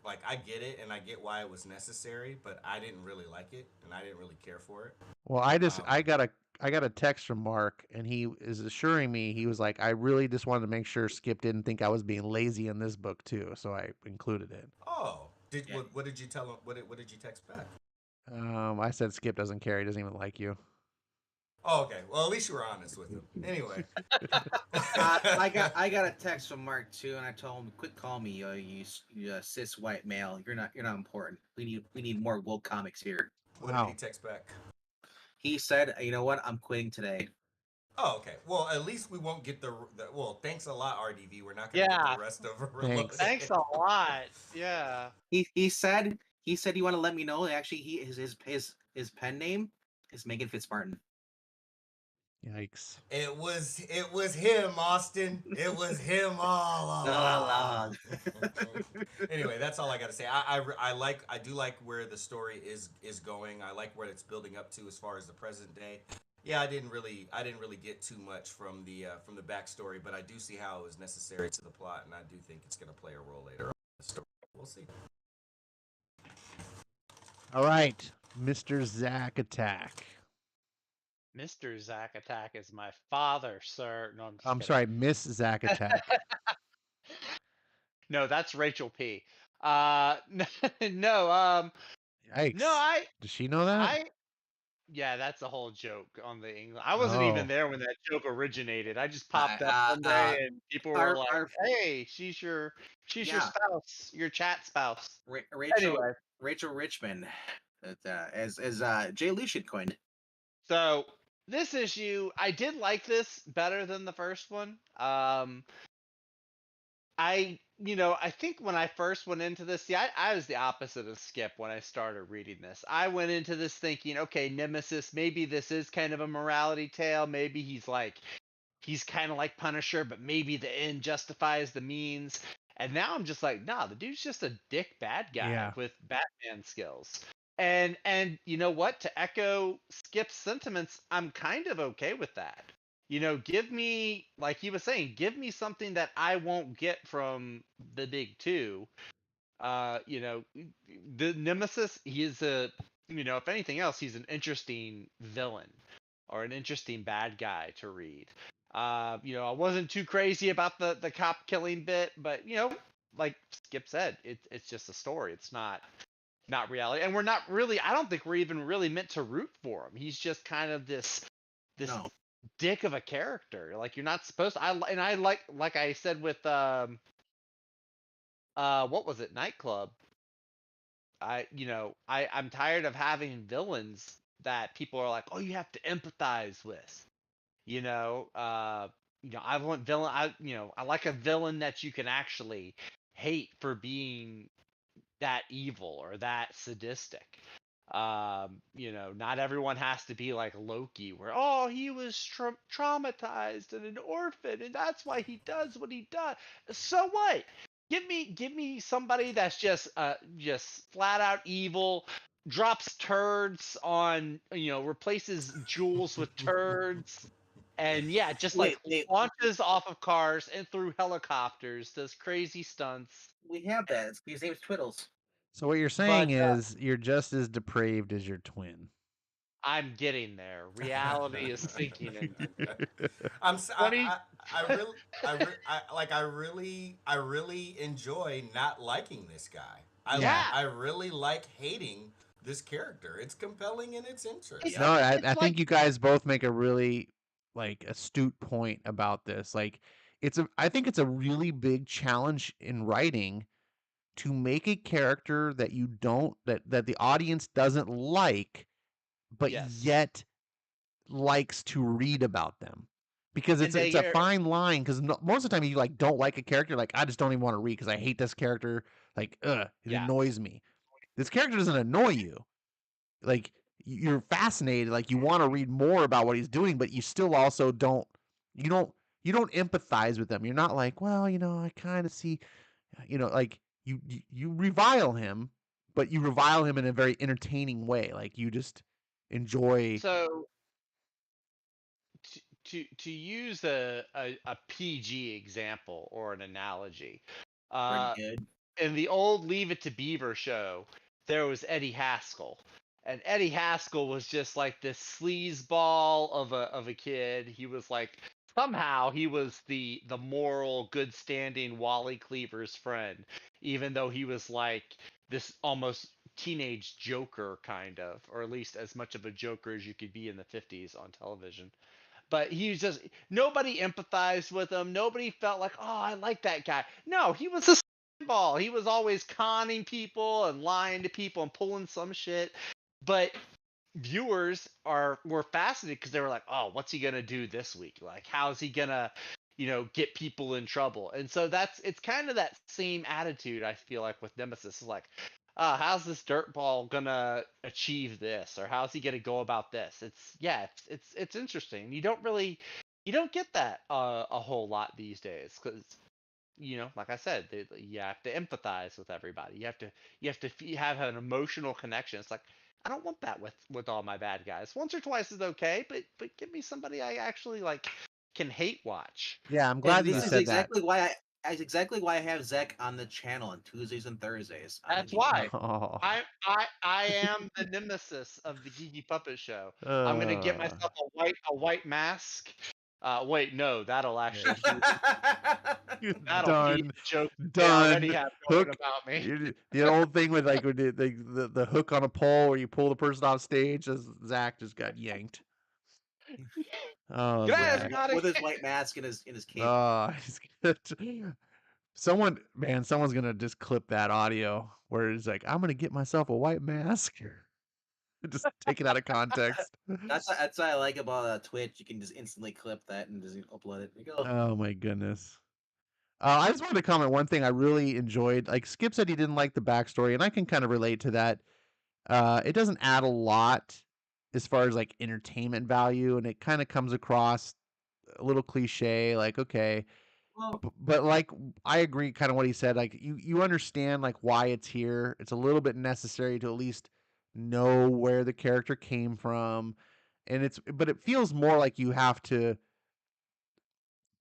like I get it and I get why it was necessary, but I didn't really like it and I didn't really care for it. Well, Um, I got a text from Mark, and he is assuring me, he was like, I really just wanted to make sure Skip didn't think I was being lazy in this book too, so I included it. oh, Yeah. what did you tell him? What did you text back? I said Skip doesn't care. He doesn't even like you. Oh, okay. Well, at least you were honest with him. Anyway. I got a text from Mark too, and I told him, "Quit calling me you cis white male. You're not important. We need more woke comics here." What did he Wow. text back? He said, "You know what? I'm quitting today." Oh, okay. Well, at least we won't get the well, thanks a lot, RDV. We're not going to Yeah. get the rest of Thanks. Thanks a lot. Yeah. He said you want to let me know. Actually, his pen name is Megan Fitzmartin. Yikes. It was him, Austin. It was him all along. Anyway, that's all I got to say. I do like where the story is going. I like where it's building up to as far as the present day. Yeah, I didn't really get too much from the backstory, but I do see how it was necessary to the plot, and I do think it's going to play a role later on in the story. We'll see. All right, Mr. Zack Attack. Mr. Zack Attack is my father, sir. No, I'm just I'm kidding. sorry, Miss Zack Attack. No, that's Rachel P. No, Yikes. no, Does she know that? yeah, that's a whole joke on the English. I wasn't even there when that joke originated. I just popped up one day and people were like, "Hey, she's your Yeah. spouse, your chat spouse." Rachel Anyway. Rachel Richmond, as Jay Lucian coined. So this issue, I did like this better than the first one. I think when I first went into this, see, I was the opposite of Skip when I started reading this. I went into this thinking, okay, Nemesis, maybe this is kind of a morality tale. Maybe he's kind of like Punisher, but maybe the end justifies the means. And now I'm just like, nah, the dude's just a dick bad guy Yeah. with Batman skills. And you know what? To echo Skip's sentiments, I'm kind of okay with that. Give me, like he was saying, give me something that I won't get from the big two. The Nemesis, he is if anything else, he's an interesting villain or an interesting bad guy to read. I wasn't too crazy about the cop killing bit, but like Skip said, it's just a story. It's not reality, and we're not really. I don't think we're even really meant to root for him. He's just kind of this No. dick of a character. Like you're not supposed to. I like I said with what was it, Nightclub. I'm tired of having villains that people are like, oh, you have to empathize with. I want villain. I like a villain that you can actually hate for being that evil or that sadistic. Not everyone has to be like Loki, where he was traumatized and an orphan, and that's why he does what he does. So what? Give me somebody that's just flat out evil, drops turds on, replaces jewels with turds. And yeah, just like launches off of cars and through helicopters, does crazy stunts. We have that. His name's Twiddles. So what you're saying is you're just as depraved as your twin. I'm getting there. Reality is sinking in. I really enjoy not liking this guy. I really like hating this character. It's compelling in its interest. No, I think you guys both make a really astute point about this. Like I think it's a really big challenge in writing to make a character that you don't that the audience doesn't like, but yet likes to read about them. Because it's a fine line, because most of the time you don't like a character, like I just don't even want to read because I hate this character, it annoys me. This character doesn't annoy you. Like you're fascinated, like you want to read more about what he's doing, but you still also don't empathize with them. You're not like, well, I kind of see, like you revile him, but you revile him in a very entertaining way. Like you just enjoy. So to use a PG example or an analogy, Pretty good. in the old Leave It to Beaver show, there was Eddie Haskell. And Eddie Haskell was just like this sleazeball of a kid. He was like somehow he was the moral, good standing Wally Cleaver's friend, even though he was like this almost teenage joker kind of, or at least as much of a joker as you could be in the 50s on television. But he was just nobody empathized with him. Nobody felt like, oh, I like that guy. No, he was a ball. He was always conning people and lying to people and pulling some shit. But viewers were fascinated because they were like, oh, what's he gonna do this week? Like, how's he gonna, get people in trouble? And so it's kind of that same attitude I feel like with Nemesis. Is like, how's this dirtball gonna achieve this, or how's he gonna go about this? It's interesting. You don't get that a whole lot these days because like I said, you have to empathize with everybody. You have to have an emotional connection. It's like I don't want that with all my bad guys. Once or twice is okay, but give me somebody I actually like can hate watch. Yeah, I'm glad And that you this is said exactly why I have Zach on the channel on Tuesdays and Thursdays. That's why. that. Oh. I am the nemesis of the Geeky Puppet Show. I'm gonna get myself a white mask. Wait, no, that'll actually that'll heat Done. the joke they Done. already have going Hook. about me. The old thing with like when the hook on a pole where you pull the person off stage, as Zach just got yanked. Oh, Can I ask Zach. Scotty? with his white mask and his cape. Oh, he's good. Someone's gonna just clip that audio where it's like, I'm gonna get myself a white mask. Just take it out of context. That's what I like about Twitch. You can just instantly clip that and just upload it. You go. Oh my goodness. I just wanted to comment one thing I really enjoyed. Like Skip said, he didn't like the backstory, and I can kind of relate to that. It doesn't add a lot as far as like entertainment value, and it kind of comes across a little cliche. Like, okay, Well, but like I agree, kind of what he said. Like you understand like why it's here. It's a little bit necessary to at least know where the character came from, and but it feels more like you have to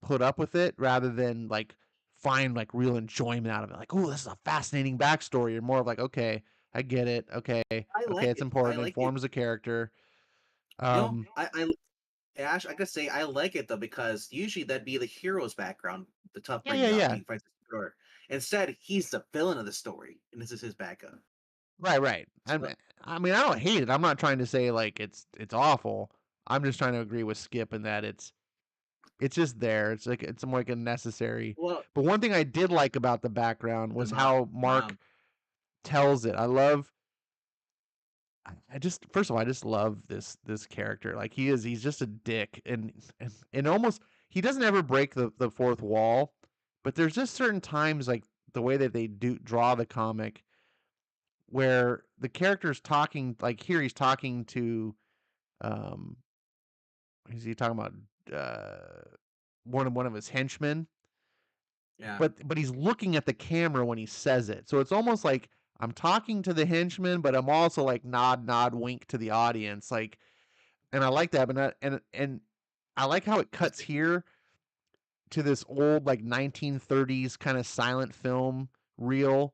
put up with it rather than like find like real enjoyment out of it. Like, oh, this is a fascinating backstory. You're more of like, okay, I get it. Okay, I okay, like it's it. I important. It like it. forms a character. Ash, I gotta say I like it though because usually that'd be the hero's background, the tough Yeah, brings yeah, out yeah. when he fights the door. Instead, he's the villain of the story, and this is his backup. Right. So, I mean, I don't hate it. I'm not trying to say like it's awful. I'm just trying to agree with Skip in that it's just there. It's like it's more like a necessary. well, But one thing I did like about the background was the how Mark mom. tells it. I love. I just first of all, I just love this character. Like he's just a dick, and almost he doesn't ever break the fourth wall. But there's just certain times like the way that they do draw the comic where the character's talking, like here he's talking to um is he talking about one of his henchmen, Yeah. but he's looking at the camera when he says it, so it's almost like I'm talking to the henchman but I'm also like nod wink to the audience, like, and I like that. But not, and I like how it cuts here to this old like 1930s kind of silent film reel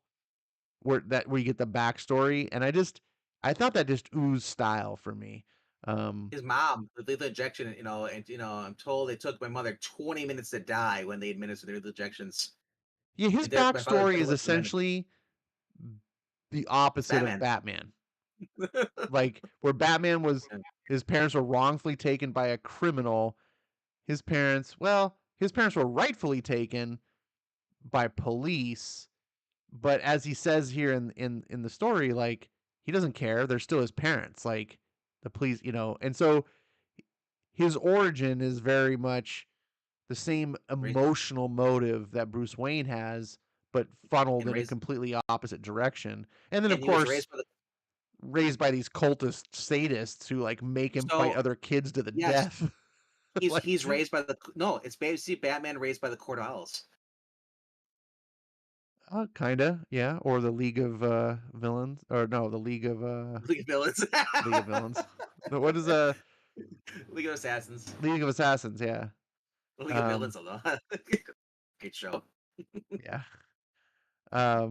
where you get the backstory, and I thought that just oozed style for me. His mom, the lethal injection, and I'm told it took my mother 20 minutes to die when they administered the lethal injections. Yeah, his My father backstory died is less than a minute. essentially the opposite of Batman. Like where Batman was, his parents were wrongfully taken by a criminal. His parents were rightfully taken by police, but as he says here in the story, like he doesn't care. They're still his parents. Like the police, and so his origin is very much the same emotional motive that Bruce Wayne has, but funneled in a completely opposite direction. And then, of course, raised by these cultist sadists who like make him fight other kids to the death. He's raised by it's basically Batman raised by the Court of Owls. Kinda, yeah. Or the League of Villains, or no, the League of Villains. League of Villains. What is League of Assassins? League of Assassins, yeah. League of Villains, although. Great show. Yeah. Yeah,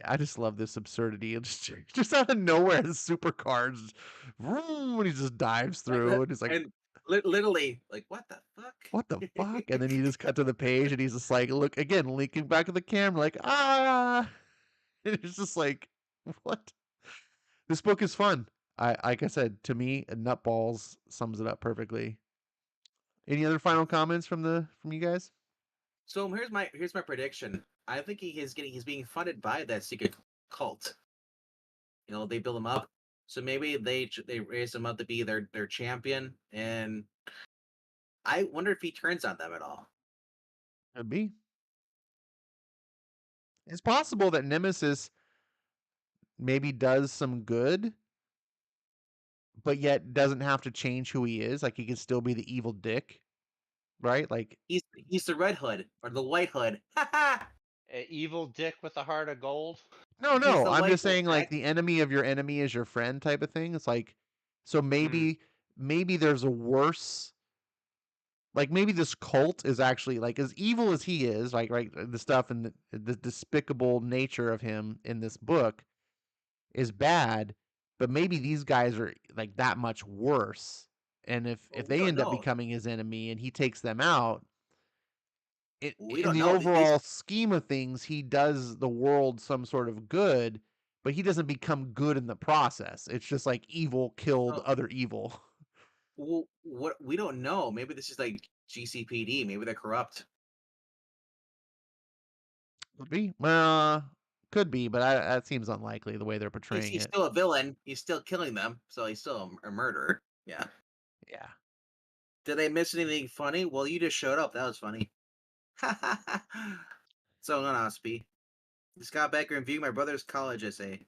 I just love this absurdity. It's just out of nowhere, the supercars, vroom, and he just dives through, and he's like, And literally, like, what the fuck? "What the fuck?" And then you just cut to the page, and he's just like, look again, linking back to the camera, like, ah, and it's just like, what? This book is fun. Like I said, to me, Nutballs sums it up perfectly. Any other final comments from you guys? So here's my prediction. I think he's being funded by that secret cult. You know, they build him up, so maybe they raise him up to be their champion, and I wonder if he turns on them at all. Could be. It's possible that Nemesis maybe does some good, but yet doesn't have to change who he is. Like he can still be the evil dick, right? Like He's the Red Hood or the White Hood. Ha ha! A evil dick with a heart of gold. no, He's no. the I'm White just Hood, saying, like Jack. the enemy of your enemy is your friend type of thing. It's like, so maybe there's a worse. Like maybe this cult is actually like as evil as he is, like right the stuff and the despicable nature of him in this book is bad, but maybe these guys are like that much worse. And if Well, we they don't end up know. becoming his enemy and he takes them out, We in don't the know. overall scheme of things, he does the world some sort of good, but he doesn't become good in the process. It's just like evil killed other evil. Well, what we don't know. Maybe this is like GCPD. Maybe they're corrupt. Could be, could be, but that seems unlikely the way they're portraying He's it. still a villain. He's still killing them, so he's still a murderer. Yeah. Yeah. Did I miss anything funny? Well, you just showed up. That was funny. So on Osp. Scott Becker reviewing my brother's college essay.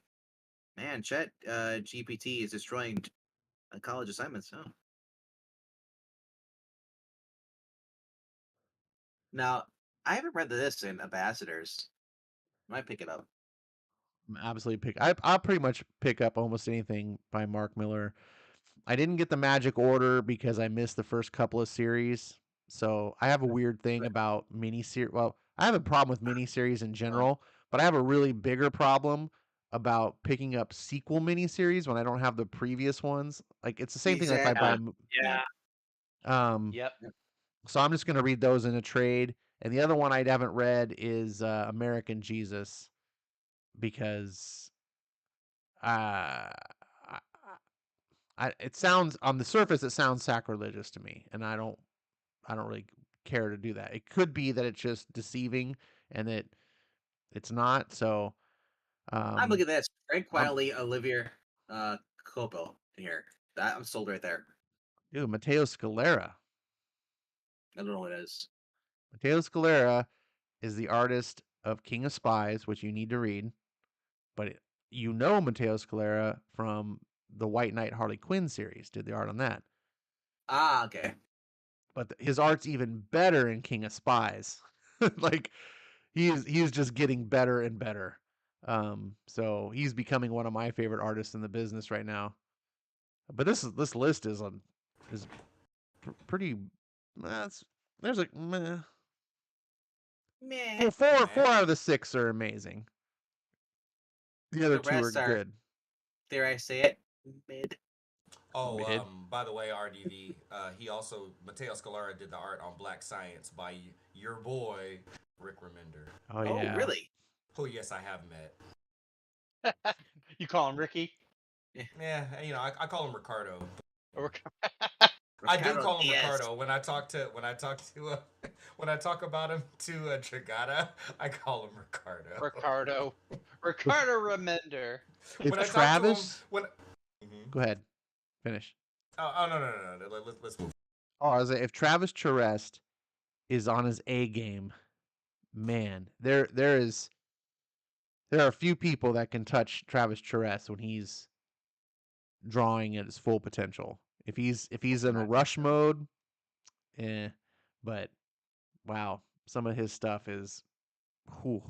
Man, Chet GPT is destroying college assignments. Oh. Now, I haven't read this in Ambassadors. Might pick it up. Absolutely I'll pretty much pick up almost anything by Mark Miller. I didn't get the Magic Order because I missed the first couple of series. So I have a weird thing about miniseries. Well, I have a problem with miniseries in general, but I have a really bigger problem about picking up sequel miniseries when I don't have the previous ones. Like it's the same thing like if I buy. Exactly. Yeah. Yep. So I'm just gonna read those in a trade. And the other one I haven't read is American Jesus because uh, it sounds on the surface it sounds sacrilegious to me, and I don't really care to do that. It could be that it's just deceiving and that it's not. So I'm looking at this. Frank I'm, Wiley, Olivia Copo here. That I'm sold right there. dude, Matteo Scalera. I don't know what it is. Matteo Scalera is the artist of King of Spies, which you need to read. But you know Matteo Scalera from the White Knight Harley Quinn series. Did the art on that. Ah, okay. But his art's even better in King of Spies. Like he's just getting better and better. So he's becoming one of my favorite artists in the business right now. But this list is pretty. There's like Meh. four out of the 6 are amazing. The other The 2 are rest are, good. dare I say it, mid. Oh, Mid. by the way, RDV, Matteo Scalera did the art on Black Science by your boy, Rick Remender. Oh Oh, yeah. really? Who, yes, I have met. You call him Ricky? Yeah, you know, I call him Ricardo. Or I do Ricardo call him Diaz. Ricardo when I talk about him to Tragata. I call him Ricardo. Ricardo Remender. If When I Travis, talk to him, Mhm. go ahead, finish. Oh no. Let's move. Oh, I was like, if Travis Charest is on his A game, man, there are a few people that can touch Travis Charest when he's drawing at his full potential. If he's in a rush mode, but wow, some of his stuff is, whew,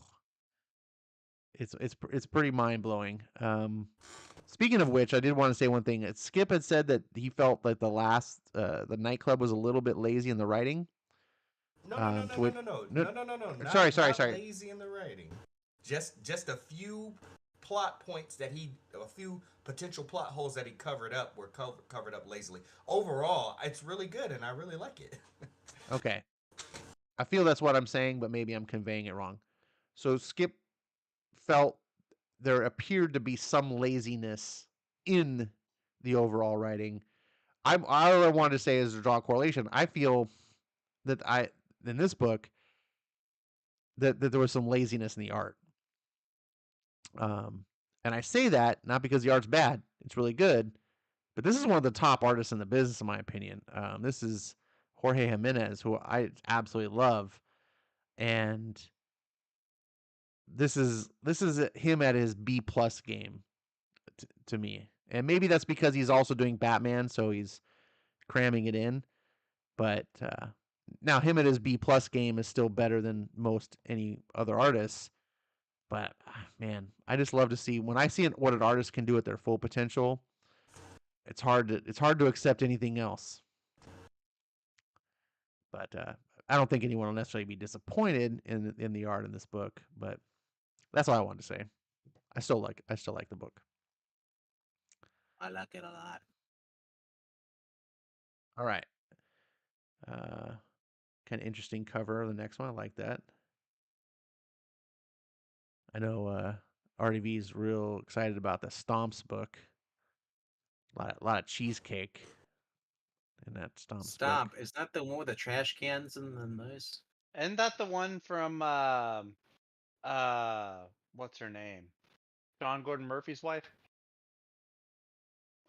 it's pretty mind blowing. Speaking of which, I did want to say one thing. Skip had said that he felt like the nightclub was a little bit lazy in the writing. No. Sorry. Not lazy in the writing. Just a few plot points a few potential plot holes that he covered up were covered up lazily. Overall, it's really good, and I really like it. Okay. I feel that's what I'm saying, but maybe I'm conveying it wrong. So Skip felt there appeared to be some laziness in the overall writing. All I wanted to say is to draw a correlation. I feel that in this book that there was some laziness in the art. And I say that not because the art's bad; it's really good. But this is one of the top artists in the business, in my opinion. This is Jorge Jimenez, who I absolutely love, and this is him at his B plus game to me. And maybe that's because he's also doing Batman, so he's cramming it in. But now him at his B plus game is still better than most any other artists. But man, I just love to see when I see what an artist can do at their full potential. It's hard to accept anything else. But I don't think anyone will necessarily be disappointed in the art in this book. But that's all I wanted to say. I still like the book. I like it a lot. All right. Kind of interesting cover. The next one, I like that. I know RDV is real excited about the Stomps book. A lot of cheesecake in that Stomps Stop! book. Is that the one with the trash cans and the noise? Isn't that the one from what's her name? John Gordon Murphy's wife?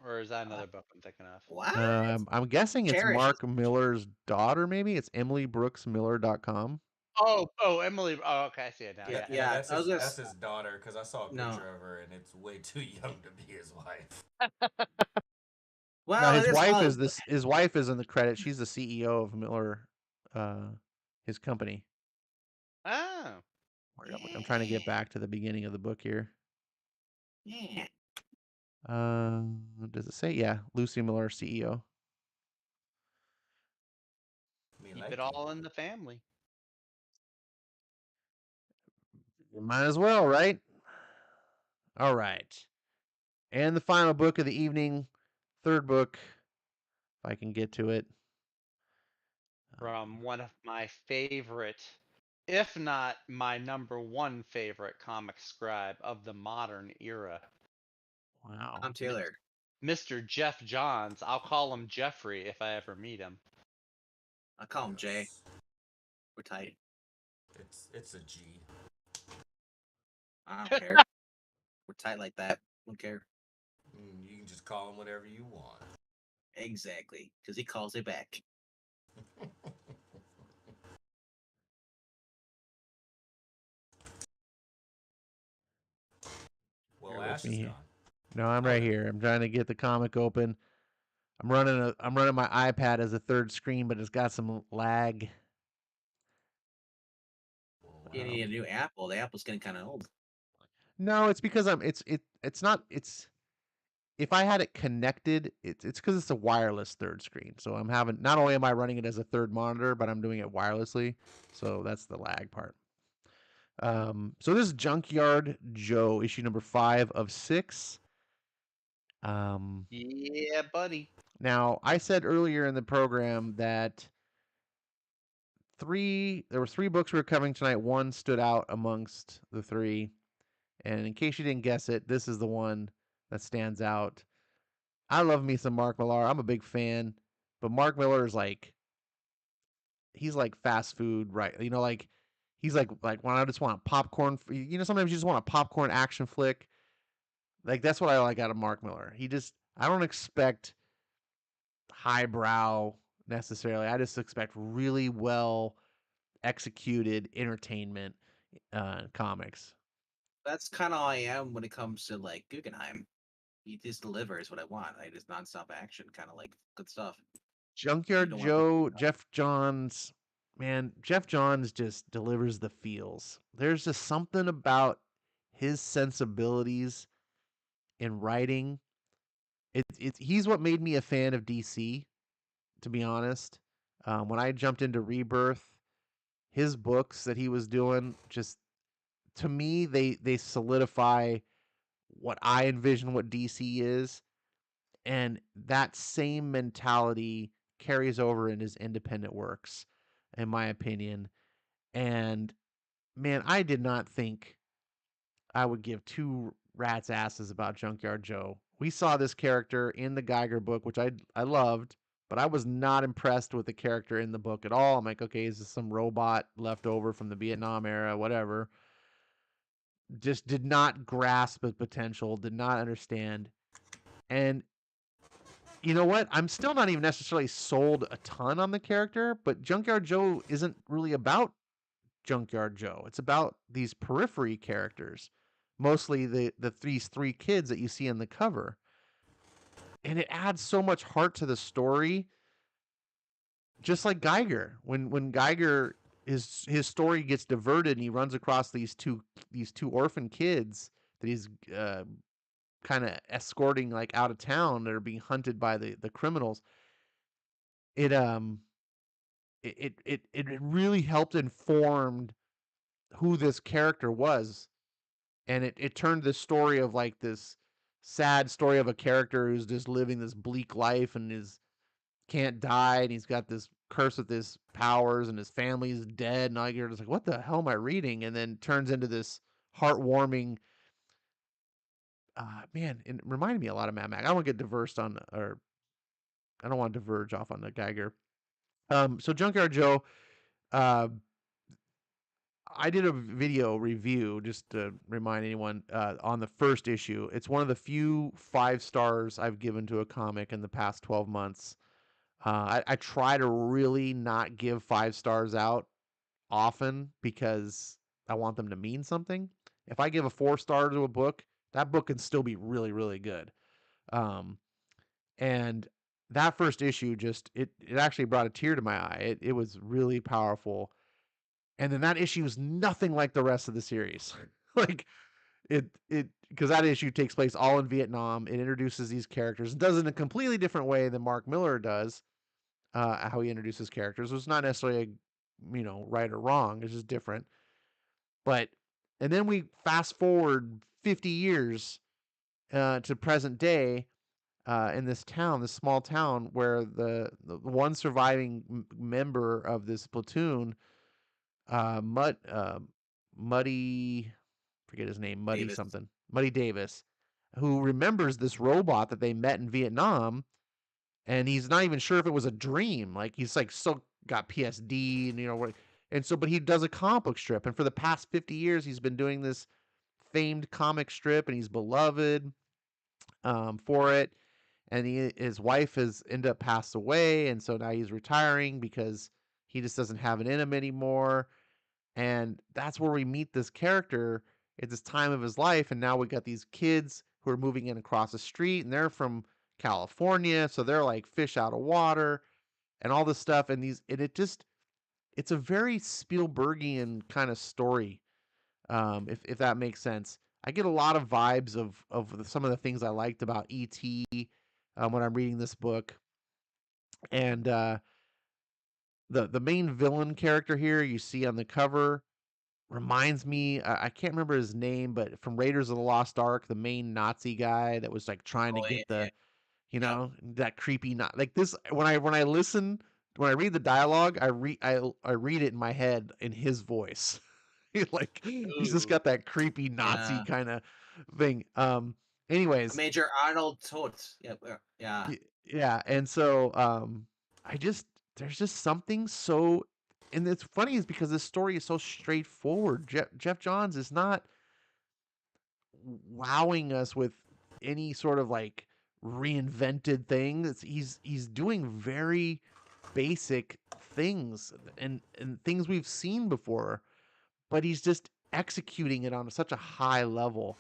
Or is that another book I'm thinking of? What? I'm guessing it's Cherish. Mark Miller's daughter. Maybe it's EmilyBrooksMiller.com. Oh, Emily. Oh, okay, I see it now. Yeah, Yeah. That's I was gonna that's his daughter because I saw a No. picture of her and it's way too young to be his wife. Well, Now his it is wife called- is this. His wife is in the credit. She's the CEO of Miller, his company. Oh. I'm trying to get back to the beginning of the book here. Yeah. Does it say? Yeah, Lucy Miller, CEO. Me Keep like it all in the family. You might as well, right? All right. And the final book of the evening, third book, if I can get to it. From one of my favorite, if not my number one favorite comic scribe of the modern era. Wow. I'm Taylor. Mr. Jeff Johns. I'll call him Jeffrey if I ever meet him. I call him Jay. We're tight. It's a G. I don't care. We're tight like that. Don't care. You can just call him whatever you want. Exactly, because he calls it back. Well, Bear with Ash is me. gone. No, I'm right here. I'm trying to get the comic open. I'm running my iPad as a third screen, but it's got some lag. You need a new Apple. The Apple's getting kind of old. No, it's because it's not if I had it connected, it's because it's a wireless third screen. So I'm having not only am I running it as a third monitor, but I'm doing it wirelessly. So that's the lag part. So this is Junkyard Joe, issue number 5 of 6. Yeah, buddy. Now I said earlier in the program that there were 3 books we were covering tonight. One stood out amongst the 3. And in case you didn't guess it, this is the one that stands out. I love me some Mark Millar. I'm a big fan, but Mark Millar is he's like fast food, right? You know, like he's like when I just want popcorn. You know, sometimes you just want a popcorn action flick. Like that's what I like out of Mark Millar. I don't expect highbrow necessarily. I just expect really well executed entertainment comics. That's kind of how I am when it comes to like Guggenheim. He just delivers what I want. I just nonstop action, kind of like good stuff. Junkyard Joe, Jeff Johns, man, Jeff Johns just delivers the feels. There's just something about his sensibilities in writing. He's what made me a fan of DC, to be honest. When I jumped into Rebirth, his books that he was doing, just to me, they solidify what I envision what DC is, and that same mentality carries over in his independent works, in my opinion. And man, I did not think I would give two rats asses about Junkyard Joe. We saw this character in the Geiger book, which I loved, but I was not impressed with the character in the book at all. I'm like, okay, is this some robot left over from the Vietnam era, whatever. Just did not grasp the potential, did not understand. And you know what? I'm still not even necessarily sold a ton on the character, but Junkyard Joe isn't really about Junkyard Joe. It's about these periphery characters, mostly these three kids that you see on the cover. And it adds so much heart to the story, just like Geiger. When Geiger his story gets diverted and he runs across these two orphan kids that he's kind of escorting like out of town that are being hunted by the criminals. It it really helped informed who this character was, and it turned this story of like this sad story of a character who's just living this bleak life and can't die, and he's got this curse with his powers and his family's dead, and all you're just like, what the hell am I reading? And then turns into this heartwarming man, it reminded me a lot of Mad Max. I don't want to get diverged on, or I don't want to diverge off on the Geiger. So Junkyard Joe, uh, I did a video review just to remind anyone on the first issue. It's one of the few 5 stars I've given to a comic in the past 12 months. I try to really not give 5 stars out often because I want them to mean something. If I give a 4 star to a book, that book can still be really, really good. And that first issue just it actually brought a tear to my eye. It was really powerful. And then that issue is nothing like the rest of the series. Like it because that issue takes place all in Vietnam. It introduces these characters. It does it in a completely different way than Mark Miller does. How he introduces characters. It's not necessarily right or wrong. It's just different. But and then we fast forward 50 years to present day, in this town, this small town, where the one surviving member of this platoon, Muddy, forget his name, Muddy Davis. something, Muddy Davis, who remembers this robot that they met in Vietnam, and he's not even sure if it was a dream. Like he's like so got PSD, and and so, but he does a comic book strip, and for the past 50 years, he's been doing this famed comic strip, and he's beloved for it. And his wife has ended up passed away, and so now he's retiring because he just doesn't have it in him anymore. And that's where we meet this character at this time of his life. And now we got these kids who are moving in across the street, and they're from California, so they're like fish out of water and all this stuff. And it's a very Spielbergian kind of story, if that makes sense. I get a lot of vibes of some of the things I liked about E.T. When I'm reading this book, and the main villain character here you see on the cover reminds me. I can't remember his name, but from Raiders of the Lost Ark, the main Nazi guy that was like trying to Oh, get yeah. that creepy not like this. When I read the dialogue, I read it in my head in his voice. Like he's just Ooh. got that creepy Nazi Yeah. kind of thing. Anyways, Major Arnold Todt. Yeah. yeah, and so there's just something so, and it's funny is because this story is so straightforward. Jeff Johns is not wowing us with any sort of like reinvented thing. He's doing very basic things and things we've seen before, but he's just executing it on such a high level.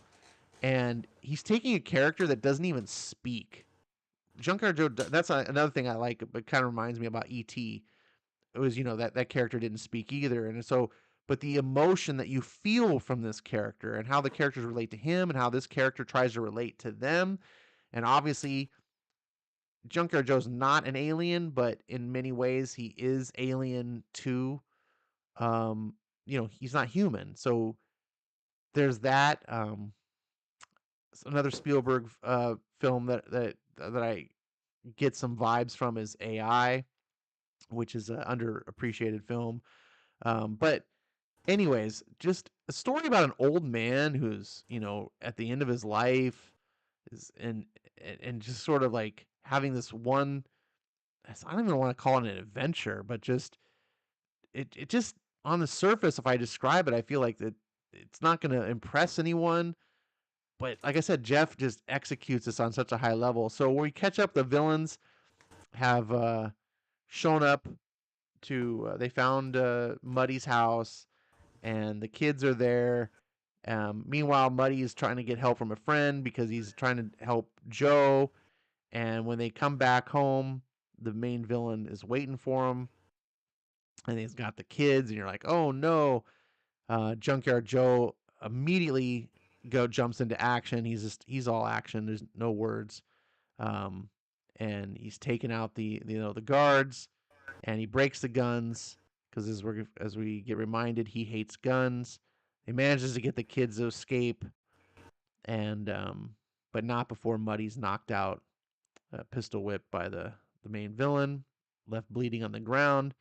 And he's taking a character that doesn't even speak. Junkyard Joe, that's another thing I like, but kind of reminds me about E.T. It was, that character didn't speak either. And so, but the emotion that you feel from this character and how the characters relate to him and how this character tries to relate to them. And obviously, Junkyard Joe's not an alien, but in many ways, he is alien to he's not human. So there's that. Another Spielberg film that I get some vibes from is AI, which is an underappreciated film. But anyways, just a story about an old man who's at the end of his life is and just sort of like having this one. I don't even want to call it an adventure, but just it just on the surface, if I describe it, I feel like that it's not going to impress anyone. But like I said, Jeff just executes this on such a high level. So when we catch up, the villains have shown up to. They found Muddy's house, and the kids are there. Meanwhile, Muddy is trying to get help from a friend because he's trying to help Joe. And when they come back home, the main villain is waiting for him, and he's got the kids, and you're like, oh no. Junkyard Joe immediately jumps into action. He's all action. There's no words. And he's taking out the guards, and he breaks the guns because as we get reminded, he hates guns. He manages to get the kids to escape, and but not before Muddy's knocked out, pistol whipped by the main villain, left bleeding on the ground.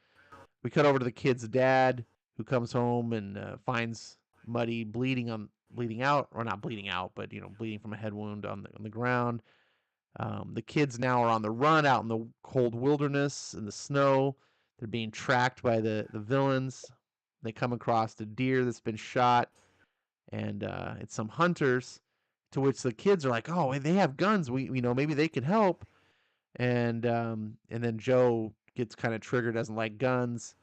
We cut over to the kid's dad, who comes home and finds Muddy bleeding out, or not bleeding out, but bleeding from a head wound on the ground. The kids now are on the run out in the cold wilderness in the snow. They're being tracked by the villains. They come across a deer that's been shot, and it's some hunters. To which the kids are like, "Oh, they have guns. We maybe they could help." And then Joe gets kind of triggered, doesn't like guns.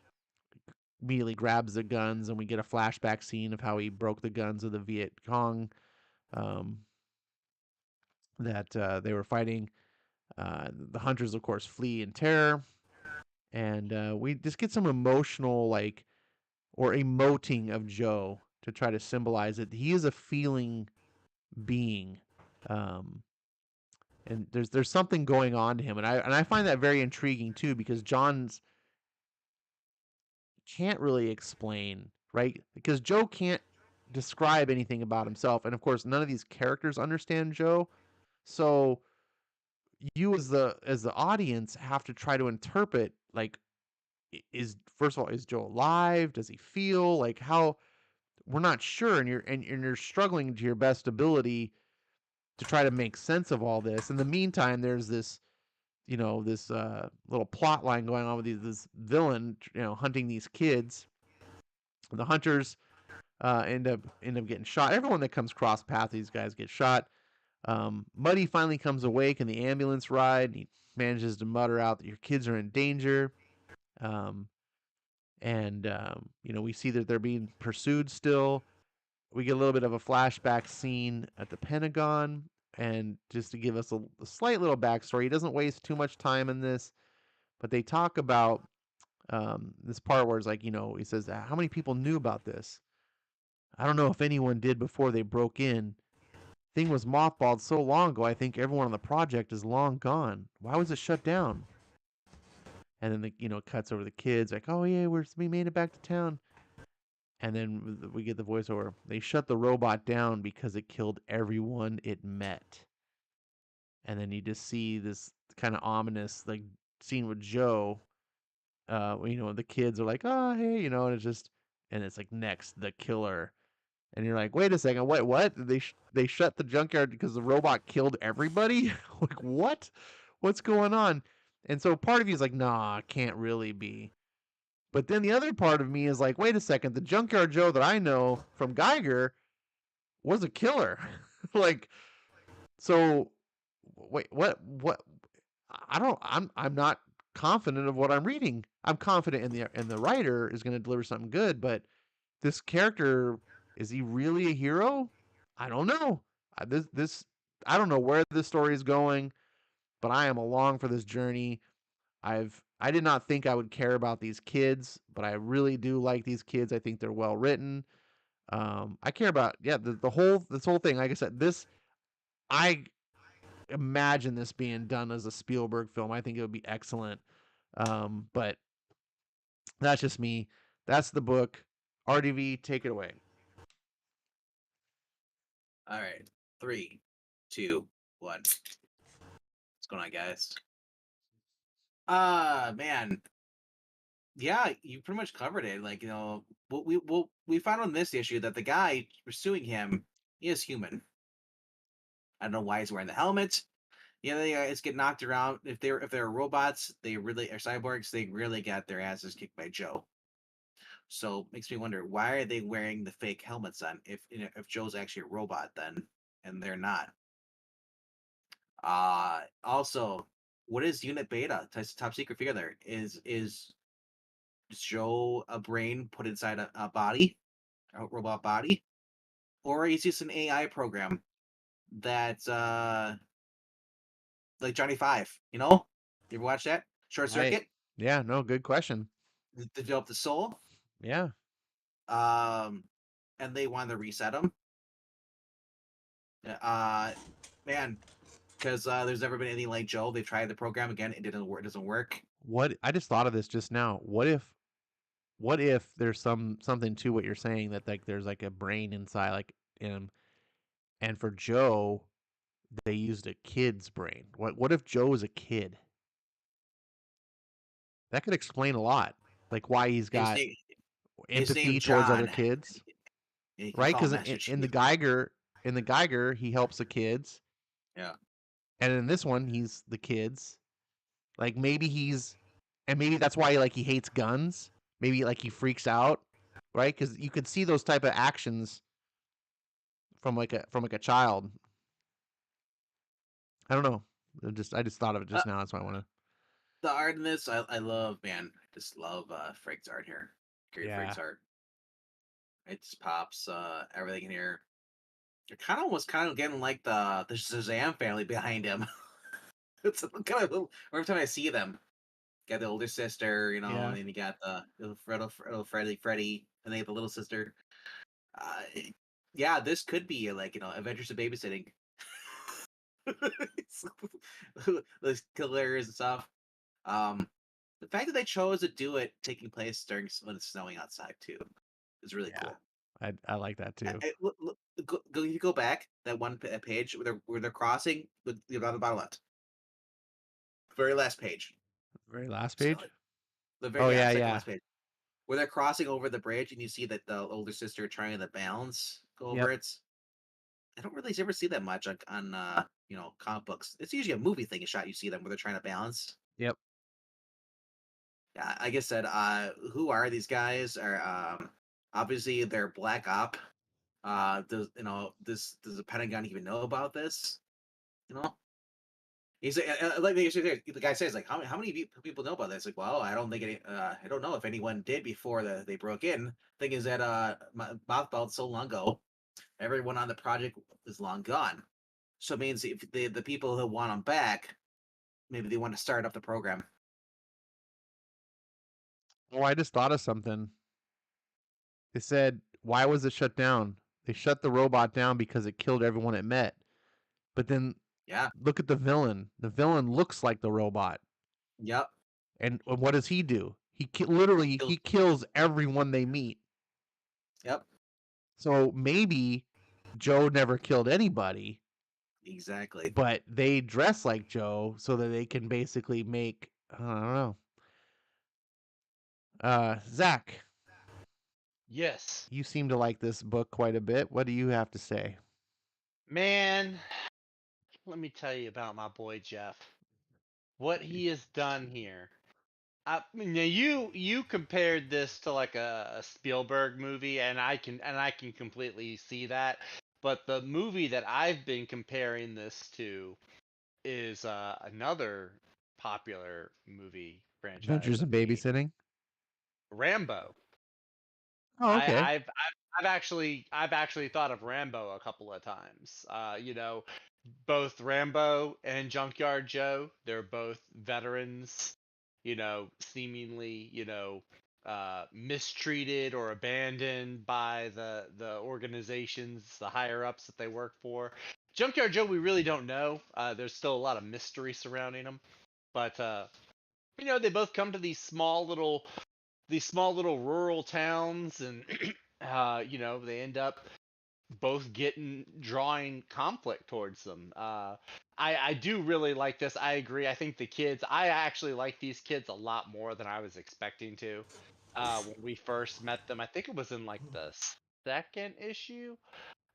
Immediately grabs the guns, and we get a flashback scene of how he broke the guns of the Viet Cong that they were fighting. The hunters, of course, flee in terror, and we just get some emotional, or emoting of Joe to try to symbolize it. He is a feeling being, and there's something going on to him, and I find that very intriguing too, because John's can't really explain, right? Because Joe can't describe anything about himself, and of course, none of these characters understand Joe. So you as the audience have to try to interpret, like, is first of all, is Joe alive? Does he feel like how? We're not sure, and you're struggling to your best ability to try to make sense of all this. In the meantime, there's this this little plot line going on with this villain hunting these kids. The hunters end up getting shot. Everyone that comes cross path these guys get shot. Muddy finally comes awake in the ambulance ride. He manages to mutter out that your kids are in danger. We see that they're being pursued still. We get a little bit of a flashback scene at the Pentagon, and just to give us a slight little backstory. He doesn't waste too much time in this, but they talk about this part where it's like, he says, how many people knew about this? I don't know if anyone did before they broke in. Thing was mothballed so long ago, I think everyone on the project is long gone. Why was it shut down? And then it cuts over the kids, like, oh yeah, we made it back to town. And then we get the voiceover. They shut the robot down because it killed everyone it met. And then you just see this kind of ominous scene with Joe. The kids are like, oh hey, and it's like, next, the killer. And you're like, wait a second, what? They shut the junkyard because the robot killed everybody? Like, what? What's going on? And so part of you is like, nah, can't really be. But then the other part of me is like, wait a second, the Junkyard Joe that I know from Geiger was a killer. So wait, what I'm not confident of what I'm reading. I'm confident in the writer is going to deliver something good, but this character, is he really a hero? I don't know. I don't know where this story is going, but I am along for this journey. I did not think I would care about these kids, but I really do like these kids. I think they're well written. I care about this whole thing. Like I said, I imagine this being done as a Spielberg film. I think it would be excellent. But that's just me. That's the book. RDV, take it away. All right, 3, 2, 1. What's going on, guys? Man, yeah, you pretty much covered it. Like, we found on this issue that the guy pursuing him is human. I don't know why he's wearing the helmet. Yeah, they it's get knocked around. If they're robots, they really are cyborgs. They really got their asses kicked by Joe. So makes me wonder, why are they wearing the fake helmets on if Joe's actually a robot then, and they're not. Also, what is Unit Beta? Top secret figure there. Is Joe a brain put inside a body, a robot body, or is this an AI program that's like Johnny Five? You ever watch that? Short Circuit? Yeah, no, good question. Develop the soul. Yeah. And they wanted to reset him. Man, because there's never been anything like Joe. They tried the program again, it didn't work. It doesn't work. What I just thought of this just now. What if there's something to what you're saying, that like there's like a brain inside like him, and for Joe they used a kid's brain. What if Joe is a kid? That could explain a lot. Like why he's got His empathy name's towards other John. kids. You can Right? call him Because Master in the Chief. Geiger, he helps the kids. Yeah. And in this one, he's the kids. Like maybe maybe that's why like he hates guns. Maybe like he freaks out, right? Because you could see those type of actions from like a child. I don't know. I just thought of it just now. That's why I want to. The art in this, I love, man. I just love Frank's art here. Great Frank's art. It just pops everything in here. It almost getting like the Shazam family behind him. It's kind of every time I see them, got the older sister, and then you got the little Freddy, and they have the little sister. Yeah, this could be like Adventures of Babysitting. Those killers and stuff. The fact that they chose to do it taking place during when it's snowing outside too is really cool. I like that too. You go back that one page where they're crossing on the bottom left, very last page. Very last page. The very second yeah. last page, where they're crossing over the bridge, and you see that the older sister trying to balance go over it. I don't really ever see that much on comic books. It's usually a movie thing, a shot you see them where they're trying to balance. Yep. Yeah, like I said, who are these guys? Are obviously they're Black Op. Does the Pentagon even know about this? He's like the guy says, like, how many people know about this? Like, well, I don't think I don't know if anyone did before they broke in. Thing is that mothballed so long ago, everyone on the project is long gone. So it means if the people who want them back, maybe they want to start up the program. Oh, I just thought of something. They said, why was it shut down? They shut the robot down because it killed everyone it met. But then look at the villain. The villain looks like the robot. Yep. And what does he do? He literally kills everyone they meet. Yep. So maybe Joe never killed anybody. Exactly. But they dress like Joe so that they can basically make, I don't know. Zach. Yes. You seem to like this book quite a bit. What do you have to say? Man, let me tell you about my boy Jeff. What he has done here. Now you compared this to like a Spielberg movie, and I can completely see that. But the movie that I've been comparing this to is another popular movie franchise. Adventures in Babysitting. Rambo. Oh, okay. I've actually thought of Rambo a couple of times. Both Rambo and Junkyard Joe, they're both veterans, seemingly, mistreated or abandoned by the organizations, the higher ups that they work for. Junkyard Joe, we really don't know. There's still a lot of mystery surrounding him, but they both come to these small little these small little rural towns, and they end up both drawing conflict towards them. I do really like this. I agree. I think I actually like these kids a lot more than I was expecting to. When we first met them, I think it was in like the second issue.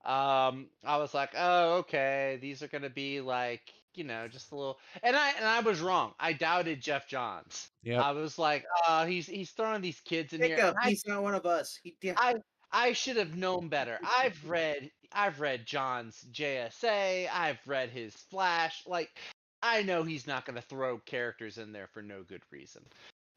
I was like, oh, okay, these are gonna be like, just a little. And I was wrong. I doubted Jeff Johns. Yep. I was like, he's throwing these kids in here. Jacob, And he's not one of us. I should have known better. I've read John's JSA. I've read his Flash. Like, I know he's not going to throw characters in there for no good reason.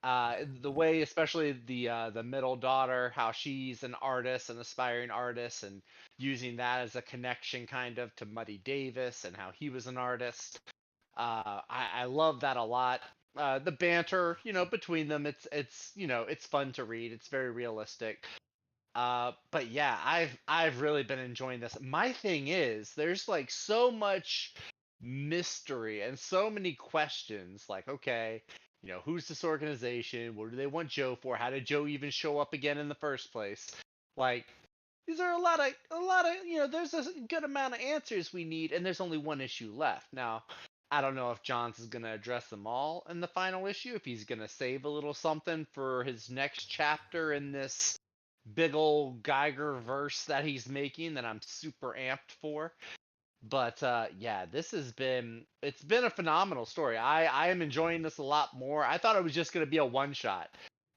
The way, especially the middle daughter, how she's an artist, an aspiring artist, and using that as a connection kind of to Muddy Davis and how he was an artist. I love that a lot. The banter, between them, it's fun to read. It's very realistic. But yeah, I've really been enjoying this. My thing is, there's like so much mystery and so many questions. Like, okay, who's this organization? What do they want Joe for? How did Joe even show up again in the first place? Like, these are a lot of there's a good amount of answers we need, and there's only one issue left. Now, I don't know if Johns is gonna address them all in the final issue, if he's gonna save a little something for his next chapter in this big old Geiger verse that he's making that I'm super amped for. But yeah, it's been a phenomenal story. I am enjoying this a lot more. I thought it was just going to be a one shot.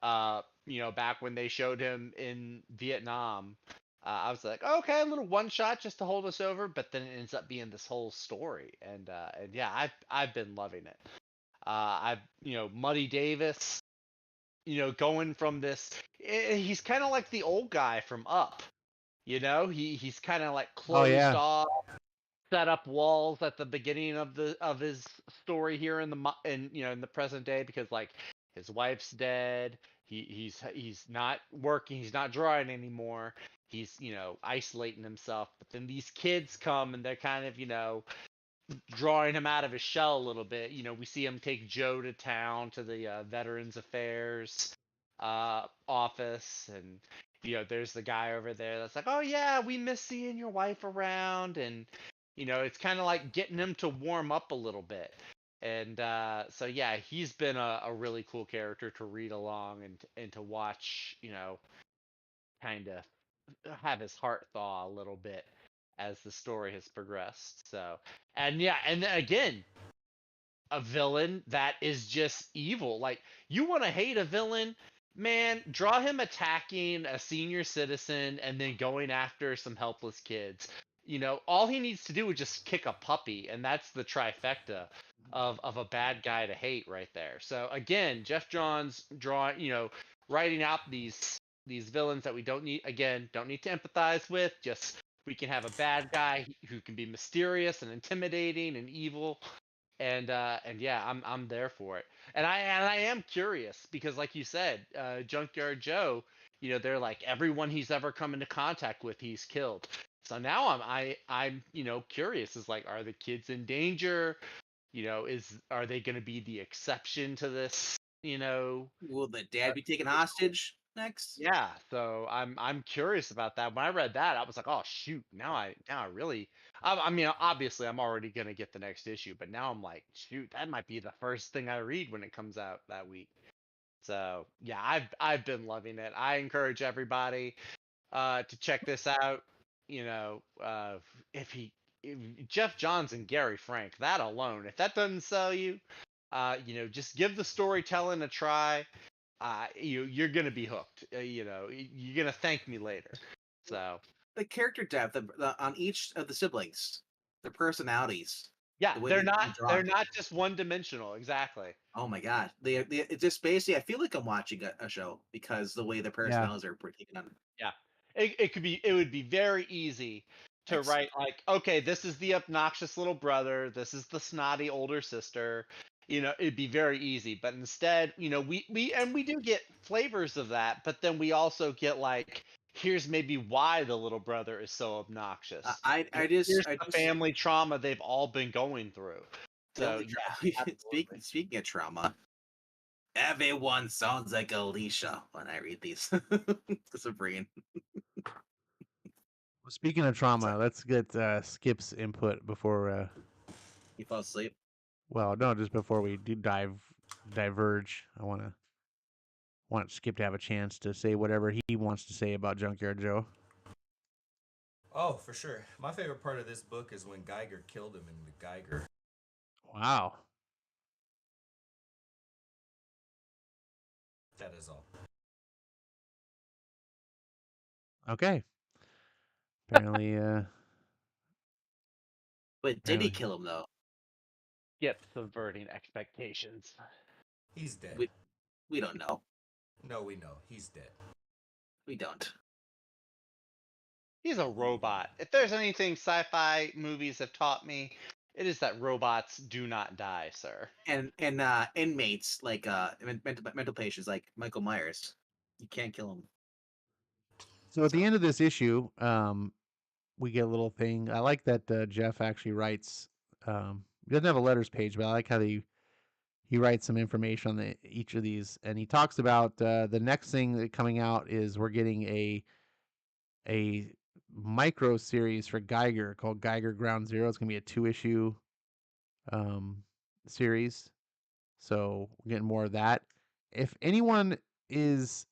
Back when they showed him in Vietnam, I was like, okay, a little one shot just to hold us over. But then it ends up being this whole story, and yeah, I've been loving it. Muddy Davis, going from this, he's kind of like the old guy from Up. He's kind of like closed off, set up walls at the beginning of his story here in the present day, because like his wife's dead. He's not working. He's not drawing anymore. He's isolating himself. But then these kids come and they're kind of drawing him out of his shell a little bit. We see him take Joe to town to the Veterans Affairs office, and there's the guy over there that's like, oh yeah, we miss seeing your wife around, and it's kind of like getting him to warm up a little bit. And so yeah, he's been a really cool character to read along and to watch, kind of have his heart thaw a little bit as the story has progressed. So, and yeah, and then again, a villain that is just evil. Like, you want to hate a villain, man, draw him attacking a senior citizen and then going after some helpless kids. All he needs to do is just kick a puppy, and that's the trifecta of a bad guy to hate right there. So again, Jeff Johns writing out these villains that we don't need to empathize with. Just, we can have a bad guy who can be mysterious and intimidating and evil. And yeah, I'm there for it. And I am curious, because like you said, Junkyard Joe, they're like, everyone he's ever come into contact with, he's killed. So now I'm curious, is like, are the kids in danger? Are they going to be the exception to this? Will the dad be taken hostage next? Yeah, so I'm curious about that. When I read that, I was like, oh shoot, now I really, I mean, obviously I'm already gonna get the next issue, but now I'm like, shoot, that might be the first thing I read when it comes out that week. So yeah, I've been loving it. I encourage everybody to check this out. If Jeff Johns and Gary Frank, that alone, if that doesn't sell you, just give the storytelling a try. You're gonna be hooked. You're gonna thank me later. So the character depth on each of the siblings, their personalities. Yeah, they're not just one dimensional. Exactly. Oh my god, it's just basically, I feel like I'm watching a show, because the way the personalities are taken on. Yeah, it would be very easy to write like, okay, this is the obnoxious little brother, this is the snotty older sister. It'd be very easy, but instead, we do get flavors of that, but then we also get like, here's maybe why the little brother is so obnoxious. Here's the family trauma they've all been going through. So speaking of trauma, Everyone sounds like Alicia when I read these. Sabrine. Speaking of trauma, Sorry. let's get Skip's input before. You fall asleep. Well, no, just before we do diverge. I want Skip to have a chance to say whatever he wants to say about Junkyard Joe. Oh, for sure. My favorite part of this book is when Geiger killed him in the Geiger. Wow. That is all. Okay. Apparently, But did he Apparently. kill him though? Skip subverting expectations. He's dead. We don't know. No, we know. He's dead. We don't. He's a robot. If there's anything sci-fi movies have taught me, it is that robots do not die, sir. And inmates like mental patients like Michael Myers, you can't kill him. So at the end of this issue, we get a little thing. I like that Jeff actually writes. He doesn't have a letters page, but I like how he writes some information on each of these, and he talks about the next thing that coming out is we're getting a micro series for Geiger called Geiger Ground Zero. It's gonna be a 2-issue series, so we're getting more of that. If anyone is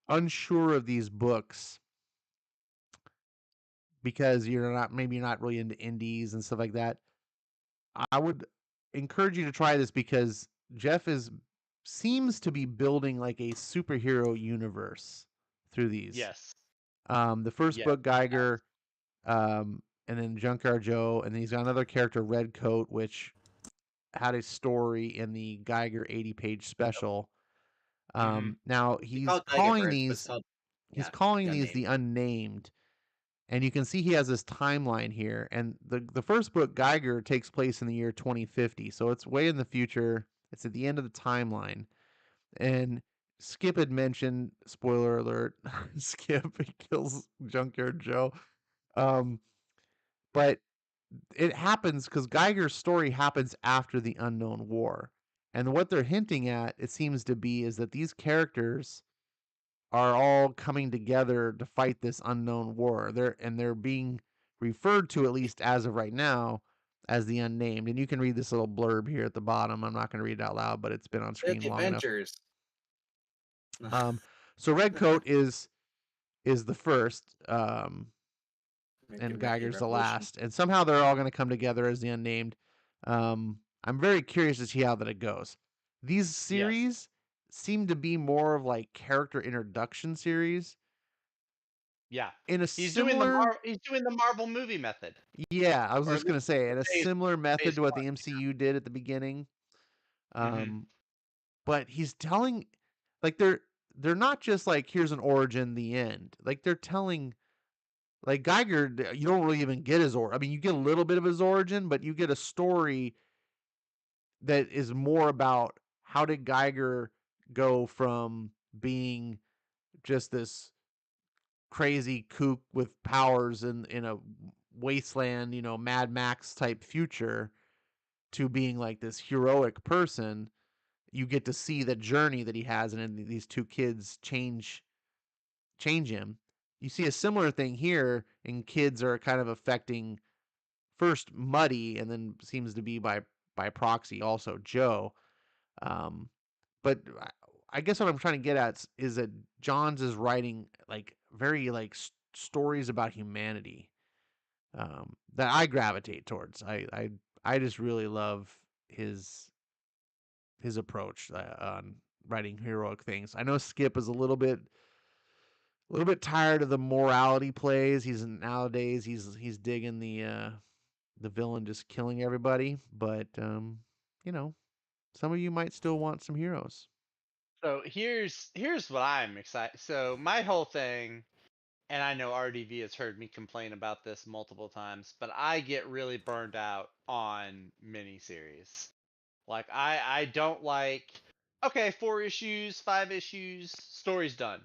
unsure of these books because you're not really into indies and stuff like that, I would encourage you to try this because Jeff seems to be building like a superhero universe through these. Yes. The first Yes. book, Geiger, and then Junkyard Joe, and then he's got another character, Redcoat, which had a story in the Geiger 80-page special. Now he's calling these the Unnamed, and you can see he has this timeline here. And the first book, Geiger, takes place in the year 2050, so it's way in the future. It's at the end of the timeline. And Skip had mentioned, spoiler alert, Skip kills Junkyard Joe. But it happens because Geiger's story happens after the Unknown War. And what they're hinting at, it seems to be, is that these characters are all coming together to fight this unknown war. They're being referred to, at least as of right now, as the Unnamed. And you can read this little blurb here at the bottom. I'm not going to read it out loud, but it's been on screen long Adventures. enough. So Redcoat is the first, and Geiger's the last. And somehow they're all going to come together as the Unnamed. I'm very curious to see how that it goes. These series seem to be more of like character introduction series. Yeah. In a He's similar, doing the Marvel movie method. yeah, I was Or just gonna say, in a similar method phase to what the one, MCU did at the beginning. Mhm. But he's telling, like they're not just like here's an origin, the end. Like they're telling, like Geiger, you don't really even get his origin. I mean, you get a little bit of his origin, but you get a story that is more about how did Geiger go from being just this crazy kook with powers in a wasteland, Mad Max type future, to being like this heroic person. You get to see the journey that he has, and then these two kids change him. You see a similar thing here, and kids are kind of affecting first Muddy, and then seems to be by proxy also Joe. But I guess what I'm trying to get at is that Johns is writing like very like stories about humanity that I gravitate towards. I just really love his approach on writing heroic things. I know Skip is a little bit tired of the morality plays. Nowadays he's digging the villain just killing everybody, but some of you might still want some heroes. So here's what I'm excited. So my whole thing, and I know RDV has heard me complain about this multiple times, but I get really burned out on miniseries. Like I don't like, okay, 4 issues, 5 issues, story's done.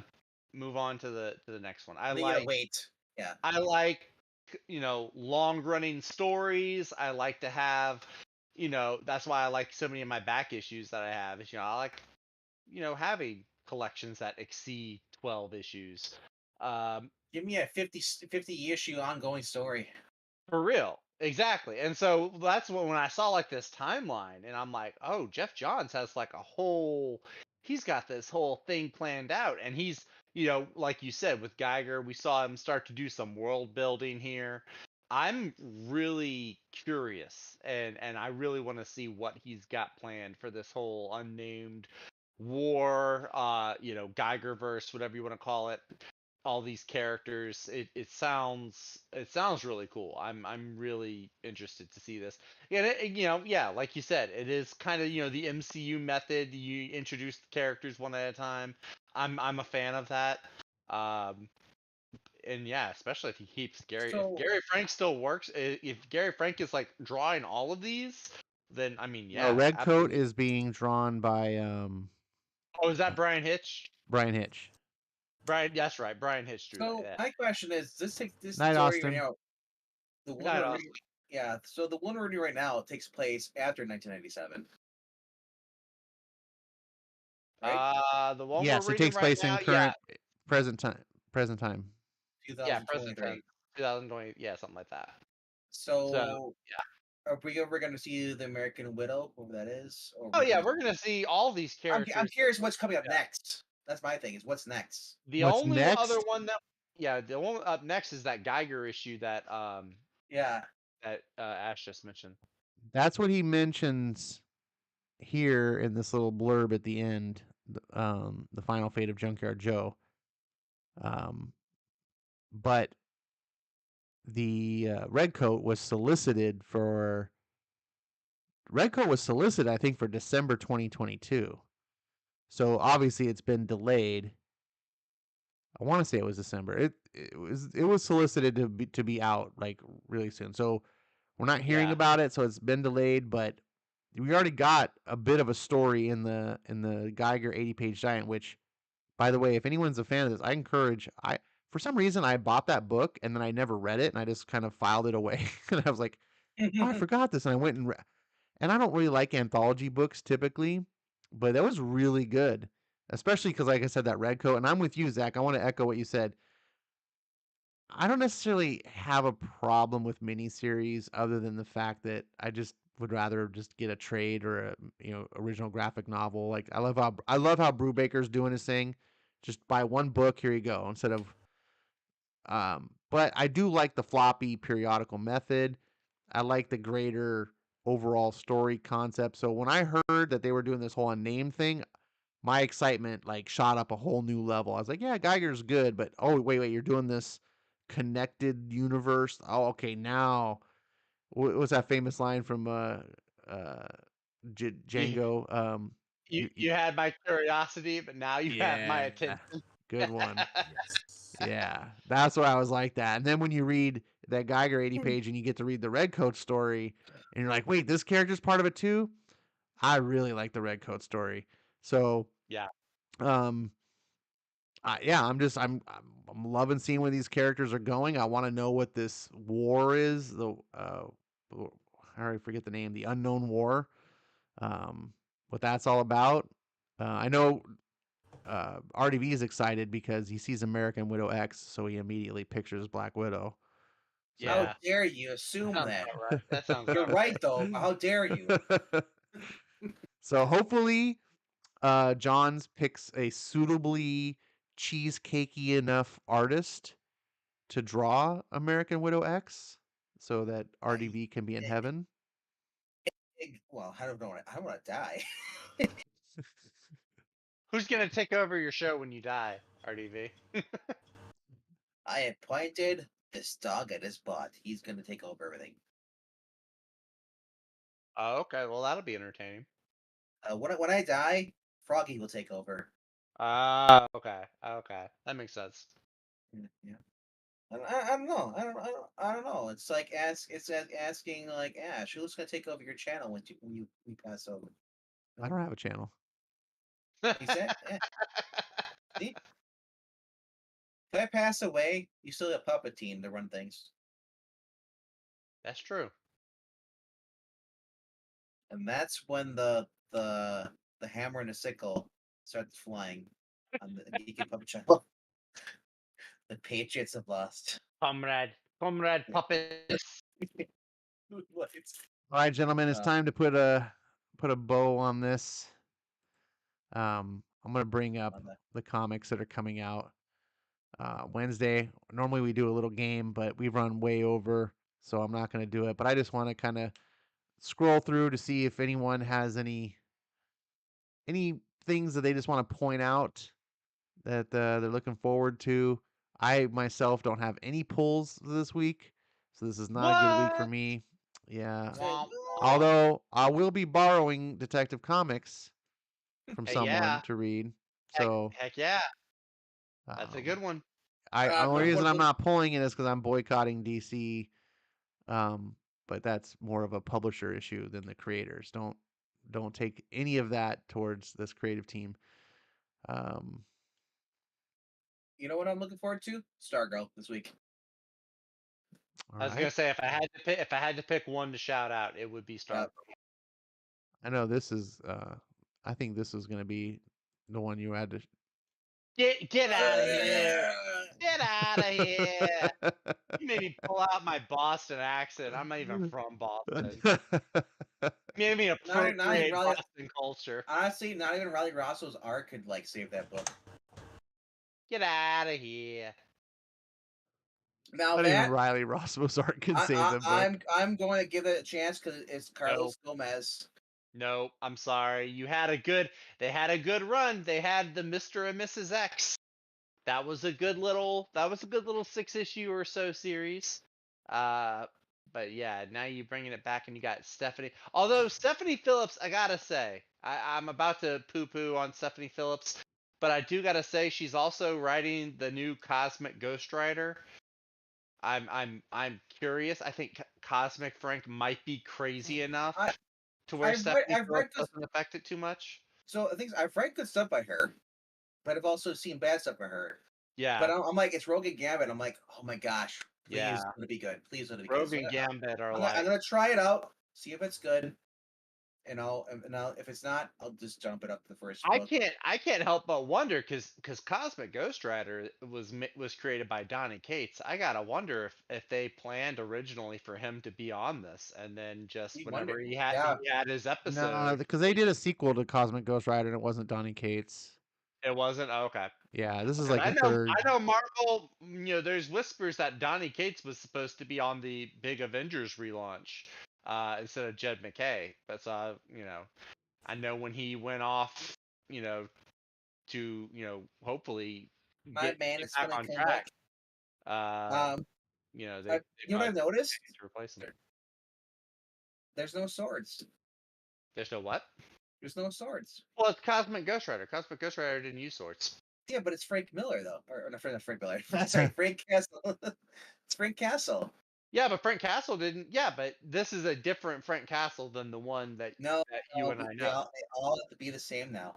Move on to the next one. I like long running stories. I like to have, that's why I like so many of my back issues that I have. Is I like having collections that exceed 12 issues. Give me a 50 issue ongoing story. For real. Exactly. And so that's when I saw like this timeline and I'm like, oh, Jeff Johns has like he's got this whole thing planned out. And he's, like you said, with Geiger, we saw him start to do some world building here. I'm really curious and I really want to see what he's got planned for this whole unnamed war, Geigerverse, whatever you want to call it, all these characters. It sounds really cool. I'm really interested to see this. Yeah, yeah, like you said, it is kind of the MCU method. You introduce the characters one at a time. I'm a fan of that. And yeah, especially if he keeps if So Gary Frank still works, if Gary Frank is like drawing all of these, then I mean, No, yeah, Red Coat absolutely. is being drawn by Oh, is that Brian Hitch? Brian Hitch. Brian, that's right. Brian Hitch drew so that. my question is, this Night, story right Austin. now, the one Night, we're Austin. reading, yeah. So the one we're reading right now takes place after 1997. Right? The one Yes, we're it reading takes right place now, in current present time. yeah, present 2023. tense, 2020, yeah, something like that. So, yeah. are we ever going to see the American Widow, whoever that is? Or Oh yeah, we're gonna see all these characters. I'm curious what's coming up next. That's my thing. Is what's next? The What's only next? other one the one up next is that Geiger issue that Yeah. that Ash just mentioned. That's what he mentions here in this little blurb at the end. The final fate of Junkyard Joe. But the Redcoat was solicited, I think, for December 2022. So obviously it's been delayed. I want to say it was December. It was solicited to be out like really soon. So we're not hearing about it, so it's been delayed, but we already got a bit of a story in the Geiger 80-page giant, which, by the way, if anyone's a fan of this, I encourage. For some reason I bought that book and then I never read it and I just kind of filed it away and I was like, oh, I forgot this, and I went and I don't really like anthology books typically, but that was really good, especially because, like I said, that Redcoat. And I'm with you, Zach. I want to echo what you said. I don't necessarily have a problem with miniseries, other than the fact that I just would rather just get a trade or a original graphic novel. Like I love how Brubaker's doing his thing. Just buy one book, here you go, instead of. But I do like the floppy periodical method. I like the greater overall story concept. So when I heard that they were doing this whole unnamed thing, my excitement like shot up a whole new level. I was like, yeah, Geiger's good, but oh wait, you're doing this connected universe. Oh, okay, now what's that famous line from Django? You had my curiosity, but now you have my attention. Good one. Yes. Yeah, that's where I was like that. And then when you read that Geiger 80 page and you get to read the Redcoat story, and you're like, wait, this character's part of it too. I really like the Redcoat story. So yeah, I'm loving seeing where these characters are going. I want to know what this war is. I already forget the name. The Unknown War. What that's all about. I know RDV is excited because he sees American Widow X, so he immediately pictures Black Widow. So. yeah. How dare you assume that? Right. That sounds. You're right, though. How dare you? So hopefully, Johns picks a suitably cheesecakey enough artist to draw American Widow X, so that RDV can be in heaven. Well, I don't know. I don't want to die. Who's gonna take over your show when you die, RDV? I appointed this dog at his butt. He's gonna take over everything. Oh, okay. Well, that'll be entertaining. When I die, Froggy will take over. Okay. That makes sense. Yeah. I don't know. I don't know. It's like asking like Ash, who's gonna take over your channel when you pass over? I don't have a channel. Exactly. Yeah. See? If I pass away, you still have Puppetine to run things. That's true. And that's when the hammer and the sickle starts flying on the Geeky Puppet Channel. The Patriots have lost. Comrade puppets. What? All right, gentlemen, it's time to put a bow on this. I'm gonna bring up On the- the comics that are coming out Wednesday. Normally we do a little game, but we've run way over, so I'm not gonna do it. But I just want to kind of scroll through to see if anyone has any things that they just want to point out that they're looking forward to. I myself don't have any pulls this week, so this is not a good week for What? me. Yeah. Womp, womp. Although I will be borrowing Detective Comics from Hey, someone yeah. to read. Heck, So heck yeah. That's a good one. only reason I'm not pulling it is because I'm boycotting DC. But that's more of a publisher issue than the creators. Don't take any of that towards this creative team. You know what I'm looking forward to? Stargirl this week. I was gonna say if I had to pick one to shout out, it would be Star. I know this is. I think this is going to be the one you had to. Get out of here! Get out of here! You made me pull out my Boston accent. I'm not even from Boston. You made me appropriate Riley- Boston culture. Honestly, not even Riley Rosso's art could like save that book. Get out of here! Now Not even that Riley Rossmo's art can save the book. I'm going to give it a chance because it's Carlos Gomez. No, I'm sorry. They had a good run. They had the Mr. and Mrs. X. That was a good little 6-issue or so series. But yeah, now you're bringing it back and you got Stephanie. Although Stephanie Phillips, I gotta say, I'm about to poo-poo on Stephanie Phillips, but I do gotta say she's also writing the new Cosmic Ghost Rider. I'm curious. I think Cosmic Frank might be crazy enough to where Stephanie Phillips doesn't affect it too much. So I think I've read good stuff by her, but I've also seen bad stuff by her. Yeah. But I'm like, it's Rogue and Gambit. I'm like, oh my gosh, please Yeah. let it be good. Please let it be Rogue good. and Gambit are I'm gonna try it out, see if it's good. And if it's not, I'll just jump it up to the first book. I can't help but wonder because Cosmic Ghost Rider was created by Donny Cates. I gotta wonder if they planned originally for him to be on this, and then just whenever he had his episode. No, because they did a sequel to Cosmic Ghost Rider and it wasn't Donny Cates. It wasn't? Oh, okay. Yeah, this is like the third. I know Marvel. There's whispers that Donny Cates was supposed to be on the big Avengers relaunch instead of Jed McKay. But I know when he went off, to hopefully get back on track. You know what I've noticed? To replace him. There's no swords. There's no what? There's no swords. Well, it's Cosmic Ghost Rider. Cosmic Ghost Rider didn't use swords. Yeah, but it's Frank Miller though, or not Frank Miller. Sorry, Frank Castle. It's Frank Castle. Yeah, but Frank Castle didn't. Yeah, but this is a different Frank Castle than the one that you and I know. They all have to be the same now.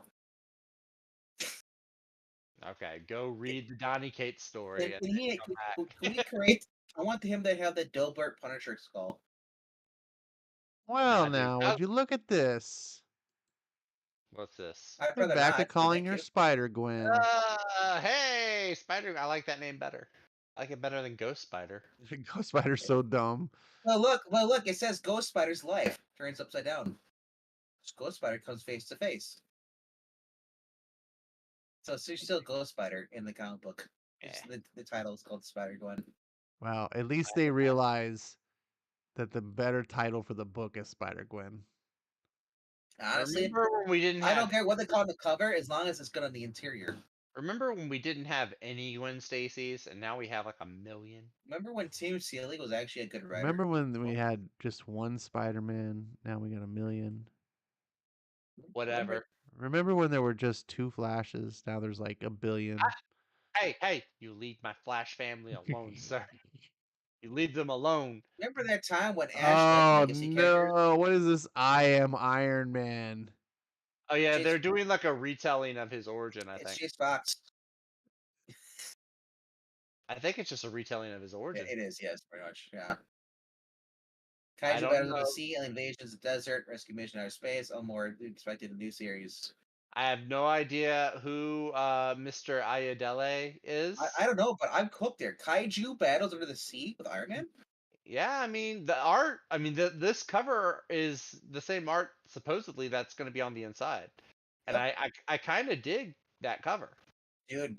Okay, go read the Donny Cates story. Can we create? I want him to have the Dilbert Punisher skull. Well, now would you look at this? What's this? We're back to calling her Spider Gwen. Hey, Spider. I like that name better. I like it better than Ghost Spider. Ghost Spider's so dumb. Well, look. It says Ghost Spider's life turns upside down. Ghost Spider comes face to face. So she's still Ghost Spider in the comic book. The title is called Spider Gwen. Wow, at least they realize that the better title for the book is Spider Gwen. Honestly, I don't care what they call on the cover as long as it's good on the interior. Remember when we didn't have any Gwen Stacy's and now we have like 1 million? Remember when Tim Seeley was actually a good writer? Remember when we had just one Spider-Man? Now we got 1 million. Whatever. Remember when there were just 2 Flashes? Now there's like 1 billion. Hey, you leave my Flash family alone, sir. You leave them alone. Remember that time when Ash no, what is this? I Am Iron Man. Oh yeah, they're doing like a retelling of his origin, I think. It's Chase Fox. I think it's just a retelling of his origin. It is, yes, pretty much, yeah. Kaiju battles of the sea, invasions of the desert, rescue mission outer space, all more expected in the new series. I have no idea who Mr. Ayadele is. I don't know, but I'm cooked there. Kaiju battles under the sea with Iron Man. Yeah, I mean the art. I mean this cover is the same art supposedly that's going to be on the inside, and Yep. I kind of dig that cover. Dude,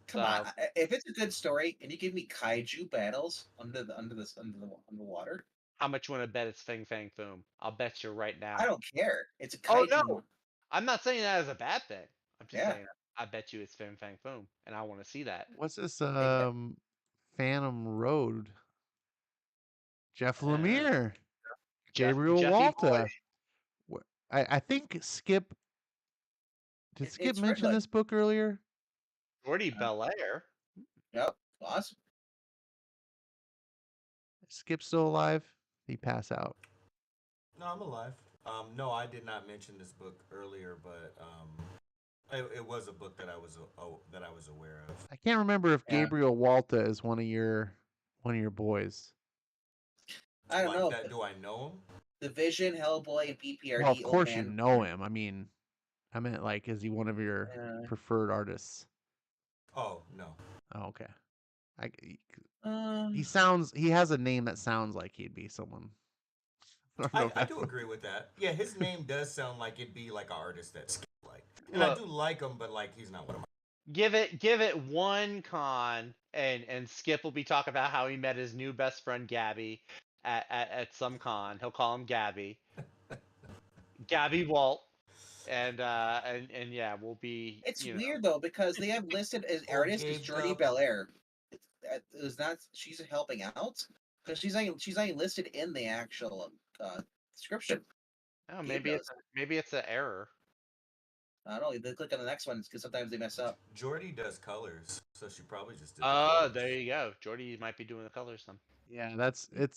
come on! So If it's a good story and you give me kaiju battles underwater, how much you want to bet it's Fang Fang Foom? I'll bet you right now. I don't care. It's a Oh kaiju. no, I'm not saying that as a bad thing. I'm just Yeah. saying I bet you it's Fang Fang Foom, and I want to see that. What's this? that. Phantom Road. Jeff Uh, Lemire. Gabriel Jeffy boy. Walta. I think Skip. Did Skip It's mention Redwood. this book earlier? Jordy Belair. Yep. Awesome. Skip's still alive? He pass out. No, I'm alive. No, I did not mention this book earlier, but it was a book that I was aware of. I can't remember if Yeah. Gabriel Walta is one of your boys. I don't know. Do I know him? Division, Hellboy, and PPRD. Well, of Old course you Man. know him. I mean, I meant like, is he one of your preferred artists? Oh no. Oh, okay. Uh, He has a name that sounds like he'd be someone. I do agree with that. Yeah, his name does sound like it'd be like an artist that Skip like. And I Look, do like him, but like he's not one of my. give it one con, and Skip will be talking about how he met his new best friend Gabby at some con. He'll call him Gabby. Gabby Walt. And yeah, we'll be. it's weird though because they have listed as artist as Jordy Belair. Is not she's helping out because she's not listed in the actual description. Oh, maybe it's an error. I don't know. They click on the next one because sometimes they mess up. Jordy does colors, so she probably just did. Oh, there you go. Jordy might be doing the colors then. Yeah,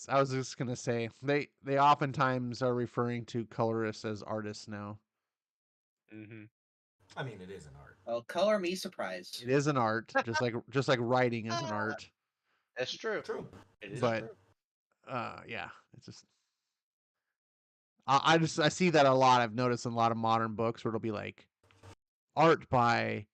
I was just gonna say they oftentimes are referring to colorists as artists now. Mm-hmm. I mean, it is an art. Well, color me surprised. It is an art, just like writing is an art. That's true. True. It is But true. yeah, it's just I see that a lot. I've noticed in a lot of modern books where it'll be like art by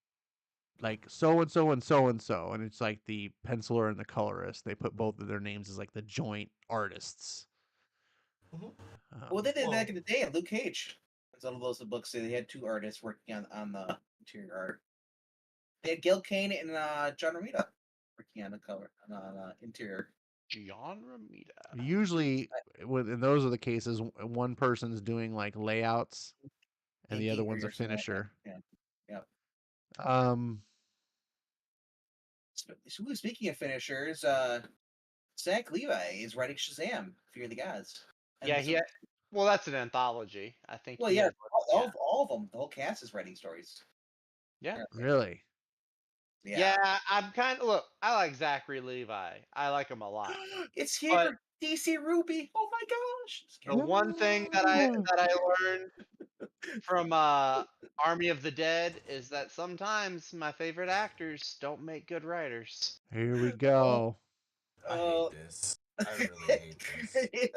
like so and so and so and so, and it's like the penciler and the colorist. They put both of their names as like the joint artists. Mm-hmm. Well, they did back in the day. Luke Cage. Some of those books they had two artists working on the interior art. They had Gil Kane and John Romita working on the cover on interior. John Romita. Usually, and those are the cases. One person's doing like layouts, and the other one's a finisher. Yeah. Speaking of finishers, Zach Levi is writing Shazam: Fear the Gods. And yeah, well, that's an anthology. I think. Well, yeah, all of them. The whole cast is writing stories. Yeah. Really? Yeah, I'm kind of look. I like Zachary Levi. I like him a lot. It's here, DC Ruby. Oh my gosh! The one thing that I learned from Army of the Dead is that sometimes my favorite actors don't make good writers. Here we go. I hate this. I really hate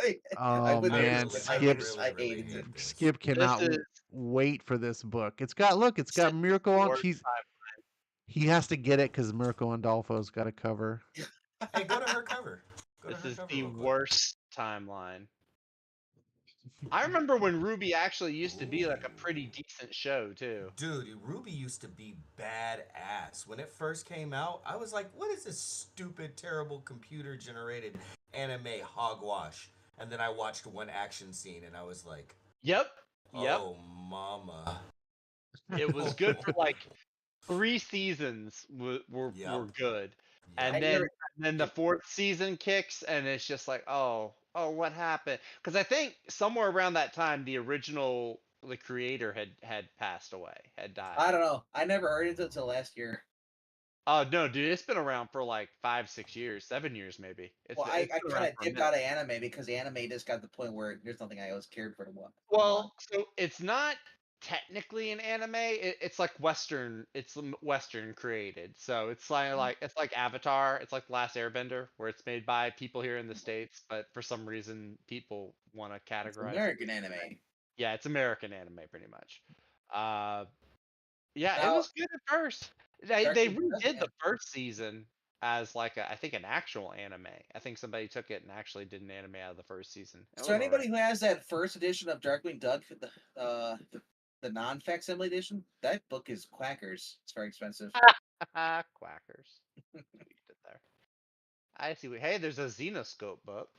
this. Oh man, Skip cannot wait for this book. It's got Miracle on. He has to get it because Mirko Andolfo's got a cover. Hey, go to her cover. This is the worst timeline. I remember when Ruby actually used to be like a pretty decent show too. Dude, Ruby used to be badass. When it first came out, I was like, what is this stupid, terrible computer-generated anime hogwash? And then I watched one action scene and I was like, Yep. Oh, mama. It was good for like 3 seasons were good. And then the 4th season kicks and it's just like, oh, what happened? Because I think somewhere around that time the creator had passed away, had died. I don't know. I never heard it until last year. Oh no, dude, it's been around for like 5, 6 years, 7 years maybe. I kind of dipped out of anime because anime just got to the point where there's nothing I always cared for to watch. Well, so it's not technically an anime. It's like Western. It's Western created. So it's like Avatar. It's like The Last Airbender, where it's made by people here in the States, but for some reason people want to categorize American anime. Yeah, it's American anime pretty much. Yeah, it Now, was good at first. They Darkwing Duck, redid yeah. the first season as like I think an actual anime. I think somebody took it and actually did an anime out of the first season. It So was alright. anybody who has that first edition of Darkwing Duck, the non-facsimile edition, that book is quackers. It's very expensive. Quackers. What you did there. I see. Hey, there's a Xenoscope book.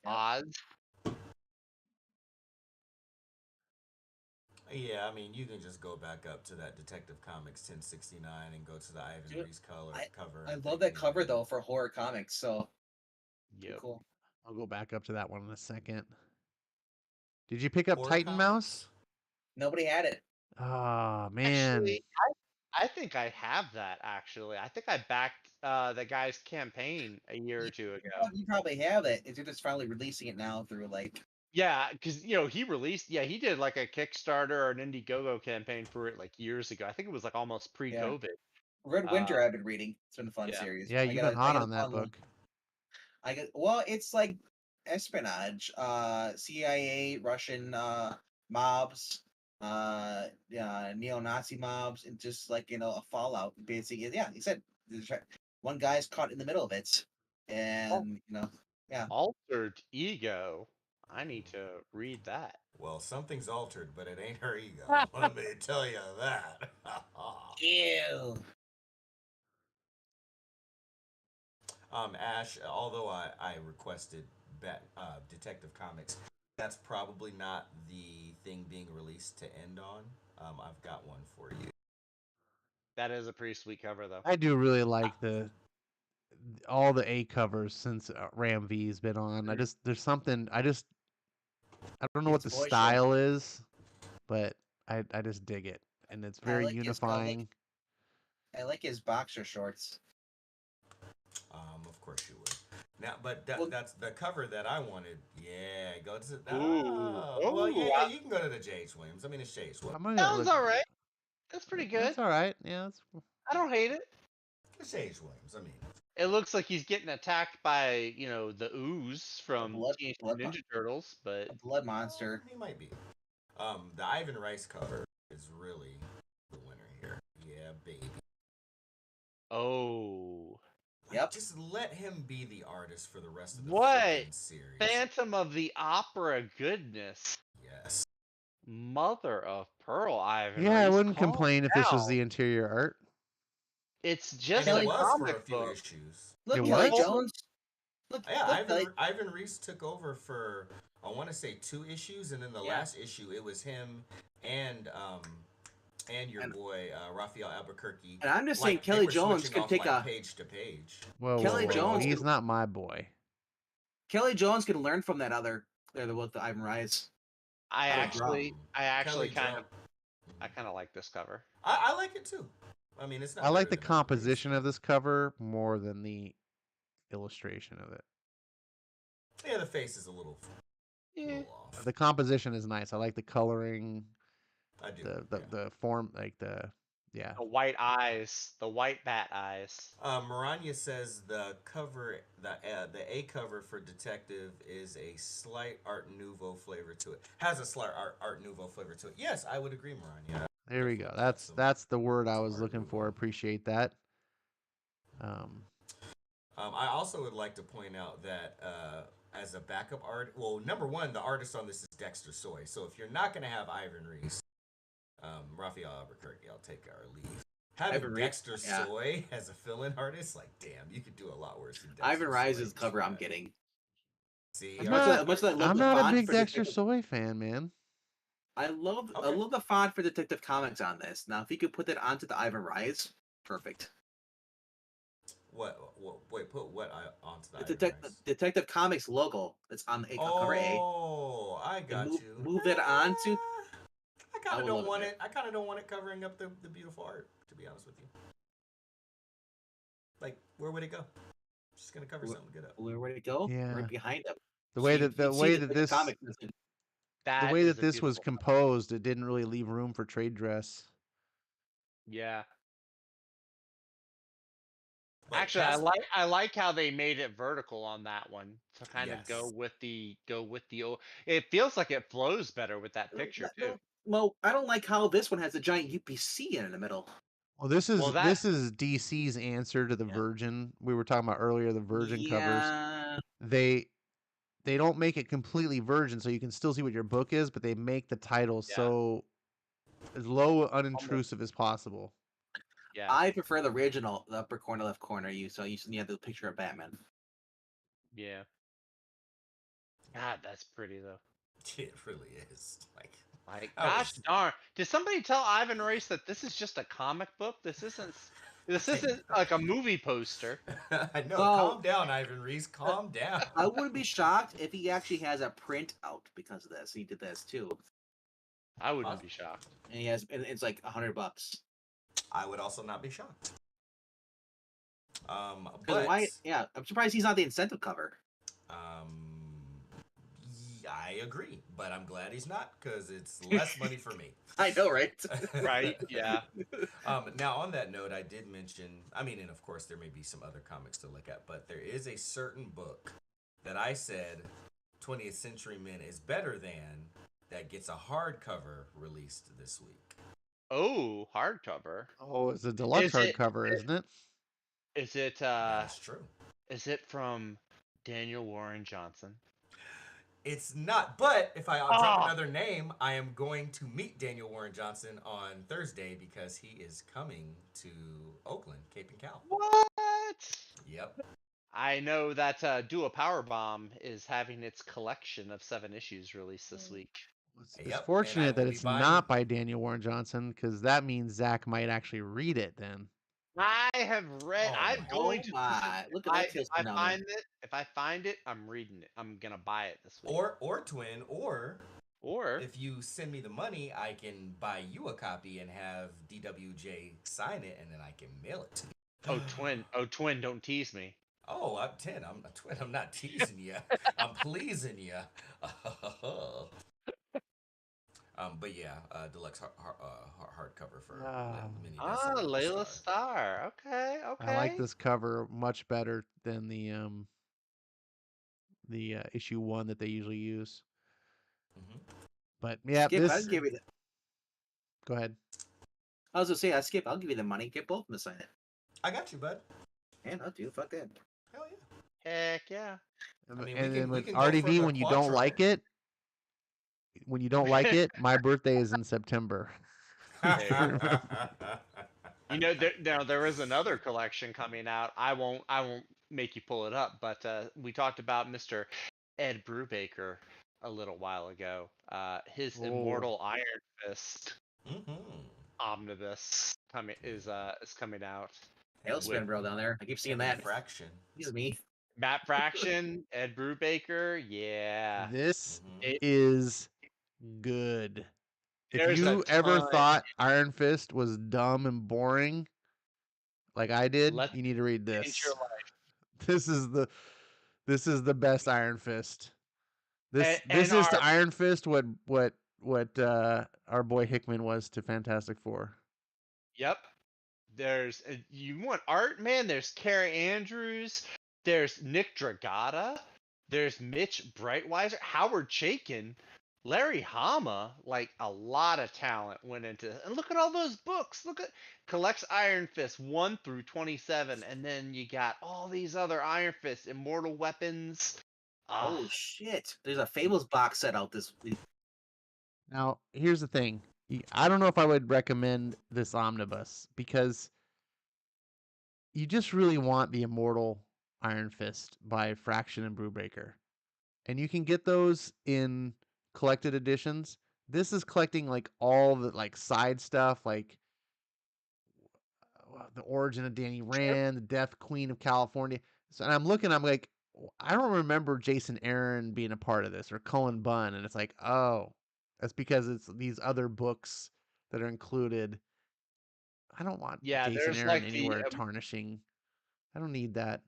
Yep. Oz. Yeah, I mean, you can just go back up to that Detective Comics 1069 and go to the Ivan Dude, Reese cover. I and love think that cover though for horror comics. So Yep. cool. I'll go back up to that one in a second. Did you pick up Horror Titan comics? Mouse? Nobody had it. Oh man. Actually, I think I have that. Actually, I think I backed the guy's campaign a year or two ago. You probably have it. They're just finally releasing it now through like. Yeah, because he released. Yeah, he did like a Kickstarter or an Indiegogo campaign for it like years ago. I think it was like almost pre-COVID. Red Winter, I've been reading. It's been a fun yeah. series. Yeah, you've been hot on that book. Well, it's like espionage, CIA, Russian mobs, neo-Nazi mobs, and just like a fallout. Basically, yeah, he said one guy's caught in the middle of it, and yeah. Altered Ego. I need to read that. Well, something's altered, but it ain't her ego. Let me tell you that. Ew. Ash, although I requested Detective Comics, that's probably not the thing being released to end on. I've got one for you. That is a pretty sweet cover, though. I do really like all the A covers since Ram V's been on. There's something I don't know what the style is, but I just dig it, and it's very unifying. I like his boxer shorts. Of course you would. Now, but that's the cover that I wanted. Yeah, go to that. Ooh. Well, yeah, you can go to the J.H. Williams. I mean, it's J.H. Williams. That was all right. That's pretty good. That's all right. Yeah, I don't hate it. It's J.H. Williams. I mean, it looks like he's getting attacked by the ooze from Teenage Mutant Ninja Turtles, but a blood monster. He might be. The Ivan Rice cover is really the winner here. Yeah, baby. Oh. Yep. Just let him be the artist for the rest of the series. Phantom of the Opera goodness. Yes. Mother of Pearl, Ivan. Yeah, Reese, I wouldn't complain if this was the interior art. It's just and a it was comic for a few book. issues. Look, Kelly Jones. Ivan Reese took over for I want to say 2 issues, and then the last issue it was him and your boy Raphael Albuquerque. And I'm just saying, Kelly Jones could take a page to page. Well, Kelly Jones, he's not my boy. Kelly Jones can learn from that other. They're the Ivan Rice. I actually kind of like this cover. I like it too. I mean, it's not. I like the composition of this cover more than the illustration of it. Yeah, the face is a little off. The composition is nice. I like the coloring. I do. The form, like the white eyes, the white bat eyes. Maranya says the cover, the A cover for Detective is a slight Art Nouveau flavor to it. Has a slight Art Nouveau flavor to it. Yes, I would agree, Maranya. There we go. That's the word I was looking for. Appreciate that. I also would like to point out that as a backup art, well, number one, the artist on this is Dexter Soy. So if you're not going to have Ivan Reese, Raphael Albuquerque, I'll take our leave. Having Dexter Soy as a fill-in artist, like, damn, you could do a lot worse than Dexter Ivan Rice's Soy. cover I'm getting. See, I'm not a big Dexter Soy fan, man. I love the font for Detective Comics on this. Now, if you could put that onto the Ivan Rice, perfect. Wait, put what onto the Detective Comics logo that's on the cover A. Oh, I got you. Move that onto. I kind of don't want it. I kind of don't want it covering up the beautiful art. To be honest with you, like, where would it go? It's just gonna cover something good up. Where would it go? Yeah. Right behind him. The way that this was composed, it didn't really leave room for trade dress. Yeah. But actually, I like how they made it vertical on that one to kind of go with the. It feels like it flows better with that picture too. Well, I don't like how this one has a giant UPC in the middle. Well, this is Well, this is DC's answer to the Yeah. Virgin. We were talking about earlier the Virgin covers. Yeah. They don't make it completely Virgin, so you can still see what your book is, but they make the title Yeah. so as low unintrusive as possible. Yeah. I prefer the original, the upper corner, left corner. You have the picture of Batman. Yeah. God, that's pretty though. It really is. Like, I gosh was- darn! Did somebody tell Ivan Race that this is just a comic book? This isn't like a movie poster. I know. Well, Calm down, Ivan Reese. Calm down. I wouldn't be shocked if he actually has a print out because of this. He did this too, I wouldn't be shocked. and and it's like $100. I would also not be shocked. Because But why? Yeah, I'm surprised he's not the incentive cover. I agree, but I'm glad he's not because it's less money for me. I know, right? Right? Yeah. Now, on that note, I did mention, I mean, and of course, there may be some other comics to look at, but there is a certain book that I said 20th Century Men is better than that gets a hardcover released this week. Oh, hardcover. Oh, it's a deluxe Is it- hardcover, isn't it? Is it? That's true. Is it from Daniel Warren Johnson? It's not, but if I drop Ah. another name, I am going to meet Daniel Warren Johnson on Thursday because he is coming to Oakland, Cape and Cal. What? Yep. I know that Dua Powerbomb is having its collection of 7 issues released this week. It's Yep, and I fortunate that will be it's buying- not by Daniel Warren Johnson, because that means Zach might actually read it then. I have read. Oh I'm my- going Oh to. my! Look at I, that tailspin I down find it. If I find it, I'm reading it. I'm gonna buy it this week. Or twin, or Or if you send me the money, I can buy you a copy and have DWJ sign it, and then I can mail it to you. twin, don't tease me. Oh, I'm 10. I'm a twin. I'm not teasing you. I'm pleasing you. But yeah, deluxe hardcover for mini bestseller Layla Star. Star. Okay. I like this cover much better than the issue 1 that they usually use. Mhm. But yeah, Skip, this. I'll give you the. Go ahead. I was gonna say, Skip, I'll give you the money. Get both of them to sign it. I got you, bud. And I'll do. Fuck that. Hell yeah. Heck yeah. And, I mean, and we then can- we with can go for RDV, the when you don't Quattro. like it, my birthday is in September. You know, there is another collection coming out. I won't make you pull it up, but we talked about Mr. Ed Brubaker a little while ago. His Oh. Immortal Iron Fist Mhm. omnibus is coming out. Tailspin, bro, down there. I keep seeing that. Fraction. This is me. Matt Fraction, Ed Brubaker, yeah. This Mhm. It- is good. If There's a you ever ton. thought Iron Fist was dumb and boring, like I did, Let- you need to read Change this. your life. This is the best Iron Fist. This And is to Iron Fist what our boy Hickman was to Fantastic Four. Yep. There's you want art, man. There's Carrie Andrews. There's Nick Dragata. There's Mitch Breitweiser, Howard Chaykin, Larry Hama. Like a lot of talent went into. And look at all those books. Look at collects Iron Fist 1 through 27, and then you got all these other Iron Fist, Immortal Weapons. Oh shit! There's a Fables box set out this week. Now, here's the thing. I don't know if I would recommend this omnibus because you just really want the Immortal Iron Fist by Fraction and Brubaker. And you can get those in collected editions. This is collecting like all the like side stuff, like the origin of Danny Rand, the Death Queen of California. So, and I'm looking, I'm like, I don't remember Jason Aaron being a part of this or Cullen Bunn. And it's like, oh, that's because it's these other books that are included. I don't want Yeah, Jason there's Aaron like anywhere tarnishing. I don't need that.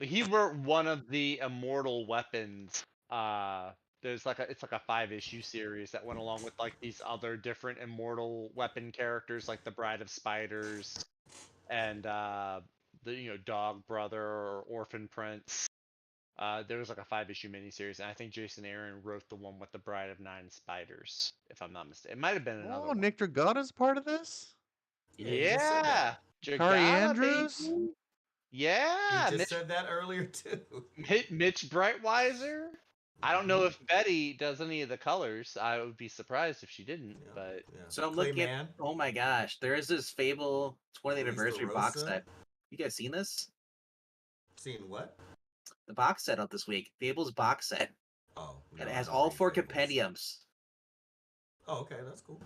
he wrote one of the Immortal Weapons. There's like it's like a 5-issue series that went along with like these other different Immortal Weapon characters, like the Bride of Spiders and the Dog Brother or Orphan Prince. There was like a 5-issue miniseries, and I think Jason Aaron wrote the one with the Bride of Nine Spiders, if I'm not mistaken. It might have been another Oh, one. Nick Dragata's part of this? Yeah, he just said Yeah, that. Kari Dragata, Andrews? baby. He Yeah, just said that earlier too. Mitch Breitweiser. I don't know if Betty does any of the colors. I would be surprised if she didn't, Yeah, but yeah. So I'm Clay looking at. Man, Oh my gosh, there is this Fable 20th Luis anniversary box DeRosa. set. You guys seen this? Seen what? The box set out this week. Fable's box set. Oh, And no, it I has don't all read 4 Fables. compendiums. Oh, okay, that's cool.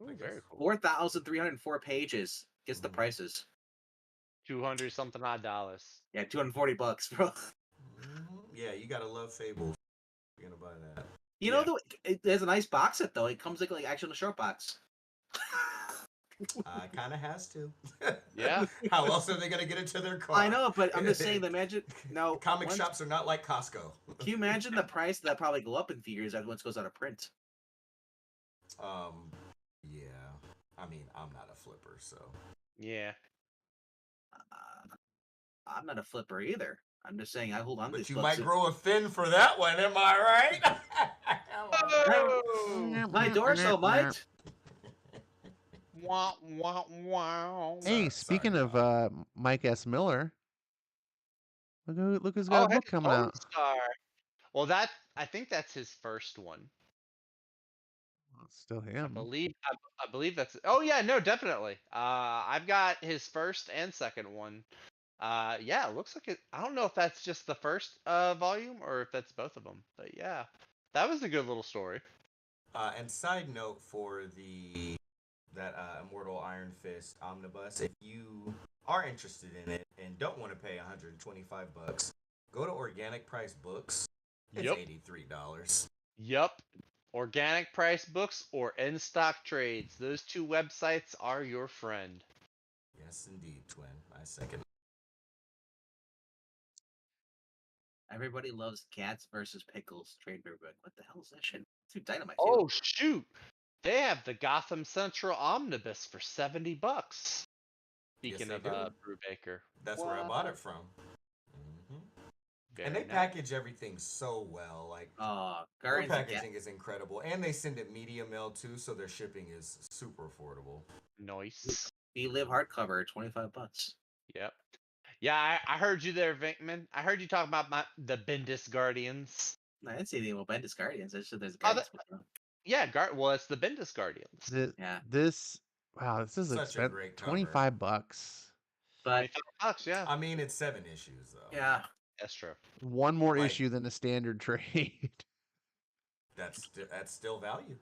Ooh, I guess. very cool. 4,304 pages. Guess the Mhm. prices. 200 something odd dollars. Yeah, $240, bro. Yeah, you gotta love Fables. You're gonna buy that. You know, Yeah. it has a nice box set though. It comes like actually in a short box. Kind of has to. Yeah. How else are they gonna get it to their car? I know, but I'm just saying. Imagine now. Comic shops are not like Costco. Can you imagine the price that probably go up in figures as once it goes out of print? Yeah. I mean, I'm not a flipper, so. Yeah. I'm not a flipper either. I'm just saying I hold on to But these you books. might grow a fin for that one, am I right? Oh! My dorsal might. Wah, wah, wah. Hey, Sorry, speaking of Bob. Mike S. Miller, look who's got Oh, a hey, book coming Lone out. Star. Well, I think that's his first one. Well, it's still I him. believe that's. Oh yeah, no, definitely. I've got his first and second one. Yeah, it looks like it. I don't know if that's just the first volume or if that's both of them, but yeah, that was a good little story. And side note for that Immortal Iron Fist omnibus, if you are interested in it and don't want to pay $125, go to Organic Price Books. It's Yep. $83. Yup. Organic Price Books or In Stock Trades. Those two websites are your friend. Yes, indeed, twin. I second. Everybody loves Cats versus Pickles trade paperback. What the hell is that shit? Dude, Dynamite. Oh shoot! They have the Gotham Central Omnibus for $70. Speaking Yes, of they do. Brubaker. That's where I bought it from. And they Very nice. package everything so well. Like, their Guardians of packaging is incredible. And they send it media mail too, so their shipping is super affordable. Nice. We Live hardcover, $25. Yep. Yeah, I heard you there, Vinkman. I heard you talking about the Bendis Guardians. No, I didn't see anything about Bendis Guardians. I just said there's a Oh, Guardians book now. Yeah, well, it's the Bendis Guardians. Yeah. Wow, this is Such a expensive. great cover. $25. But $25, yeah. I mean, it's 7 issues though. yeah, That's true. One more Like- issue than the standard trade. That's still value,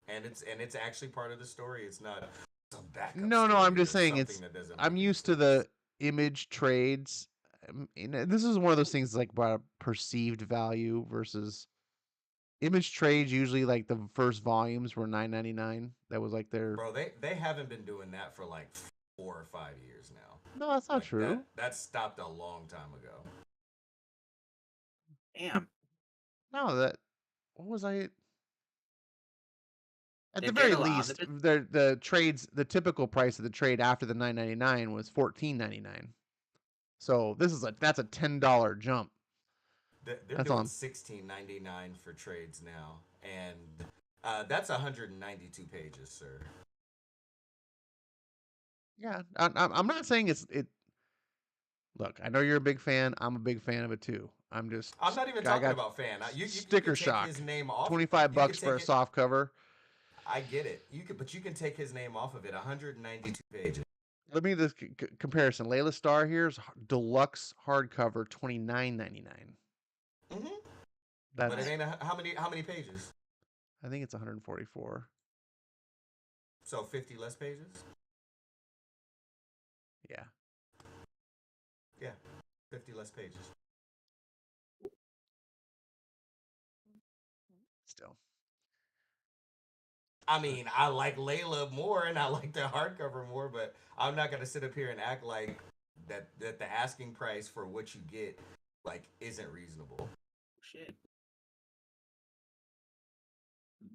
and it's actually part of the story. It's not some backup. No, story I'm just or saying something it's. that doesn't I'm make used to the Image trades. This is one of those things like about perceived value versus Image trades. Usually, like the first volumes were $9.99. That was like their. Bro, they haven't been doing that for like 4 or 5 years now. No, that's not Like, true. That stopped a long time ago. damn. No, that. What was I? At They the very did allow least, them the trades, the typical price of the trade after the $9.99 was $14.99. So that's a $10 jump. They're That's doing on. $16.99 for trades now, and that's 192 pages, sir. Yeah, I'm not saying it. Look, I know you're a big fan. I'm a big fan of it too. I'm not even I talking got about fan. You sticker can take shock. his name off. $25 take for a it- soft cover. I get it. But you can take his name off of it. 192 pages. Let me this comparison. Layla Starr here's deluxe hardcover, $29.99. Mm-hmm. That's But it ain't how many pages? I think it's 144. So 50 less pages. Yeah. Yeah, 50 less pages. Still. I mean, I like Layla more and I like the hardcover more, but I'm not gonna sit up here and act like that the asking price for what you get like isn't reasonable. Shit.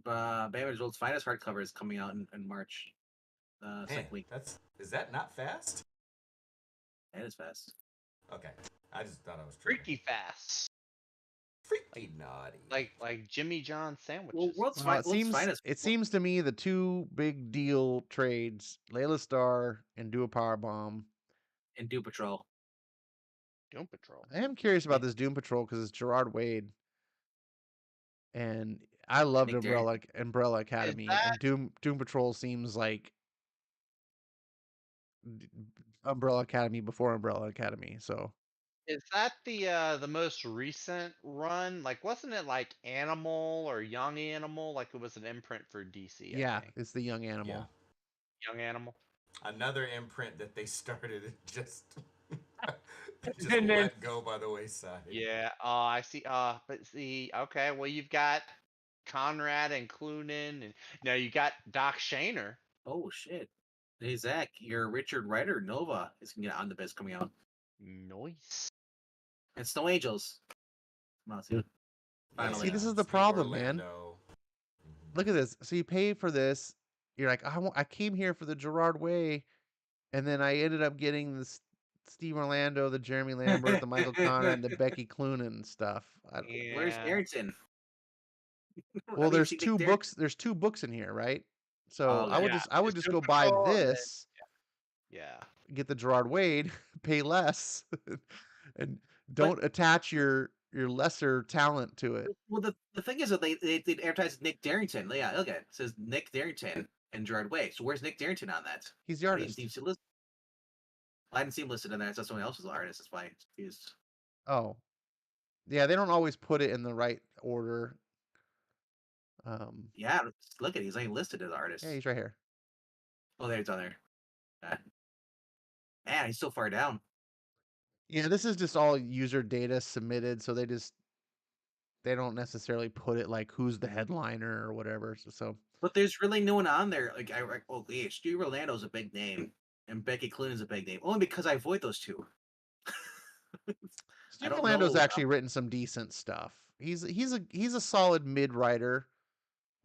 Batman World's Finest hardcover is coming out in March. Man, Second week. Is that not fast? That is fast. Okay, I just thought I was tripping. Freaky fast. Freaky naughty. like Jimmy John Well, sandwiches. World's Well, Finest. it seems to me the two big deal trades, Layla Starr and Do a Power Bomb. And Doom Patrol. Doom Patrol. I am curious about this Doom Patrol because it's Gerard Wade, and I loved Nick Umbrella Academy, that- and Doom Patrol seems like Umbrella Academy before Umbrella Academy. So Is that the most recent run? Like, wasn't it like Animal or Young Animal? Like it was an imprint for DC. yeah, I think. it's the Young Animal. Young Animal. Another imprint that they started and just And then- let go by the wayside. Yeah. I see. But see. Okay. Well, you've got Conrad and Clunan, and now you got Doc Shaner. Oh shit. Hey Zach, your Richard Rider Nova is gonna get on the best coming out. Nice. And Snow Angels. Come on, see. See, this is the problem, man. Look at this. So you pay for this. You're like, I came here for the Gerard Way, and then I ended up getting this Steve Orlando, the Jeremy Lambert, the Michael Conrad, and the Becky Cloonan stuff. Where's Darrington? Well, there's two books. There's two books in here, right? So I would just go buy this. Yeah. Get the Gerard Wade, pay less, and don't attach your lesser talent to it. Well, the thing is that they advertise Nick Darrington. Yeah, okay. It says Nick Darrington and Gerard Way. So where's Nick Darrington on that? He's the artist. I didn't see him listed in there. So someone else was the artist. That's why I'm confused. Oh, yeah. They don't always put it in the right order. Yeah, look at it. He's not even listed as artist. Yeah, he's right here. Oh, there, it's on there. Man, he's so far down. Yeah, this is just all user data submitted, so they don't necessarily put it like who's the headliner or whatever. So But there's really no one on there. Like Steve Orlando's a big name, and Becky Cloonan's a big name. Only because I avoid those two. Steve Orlando's actually written some decent stuff. He's a solid mid writer.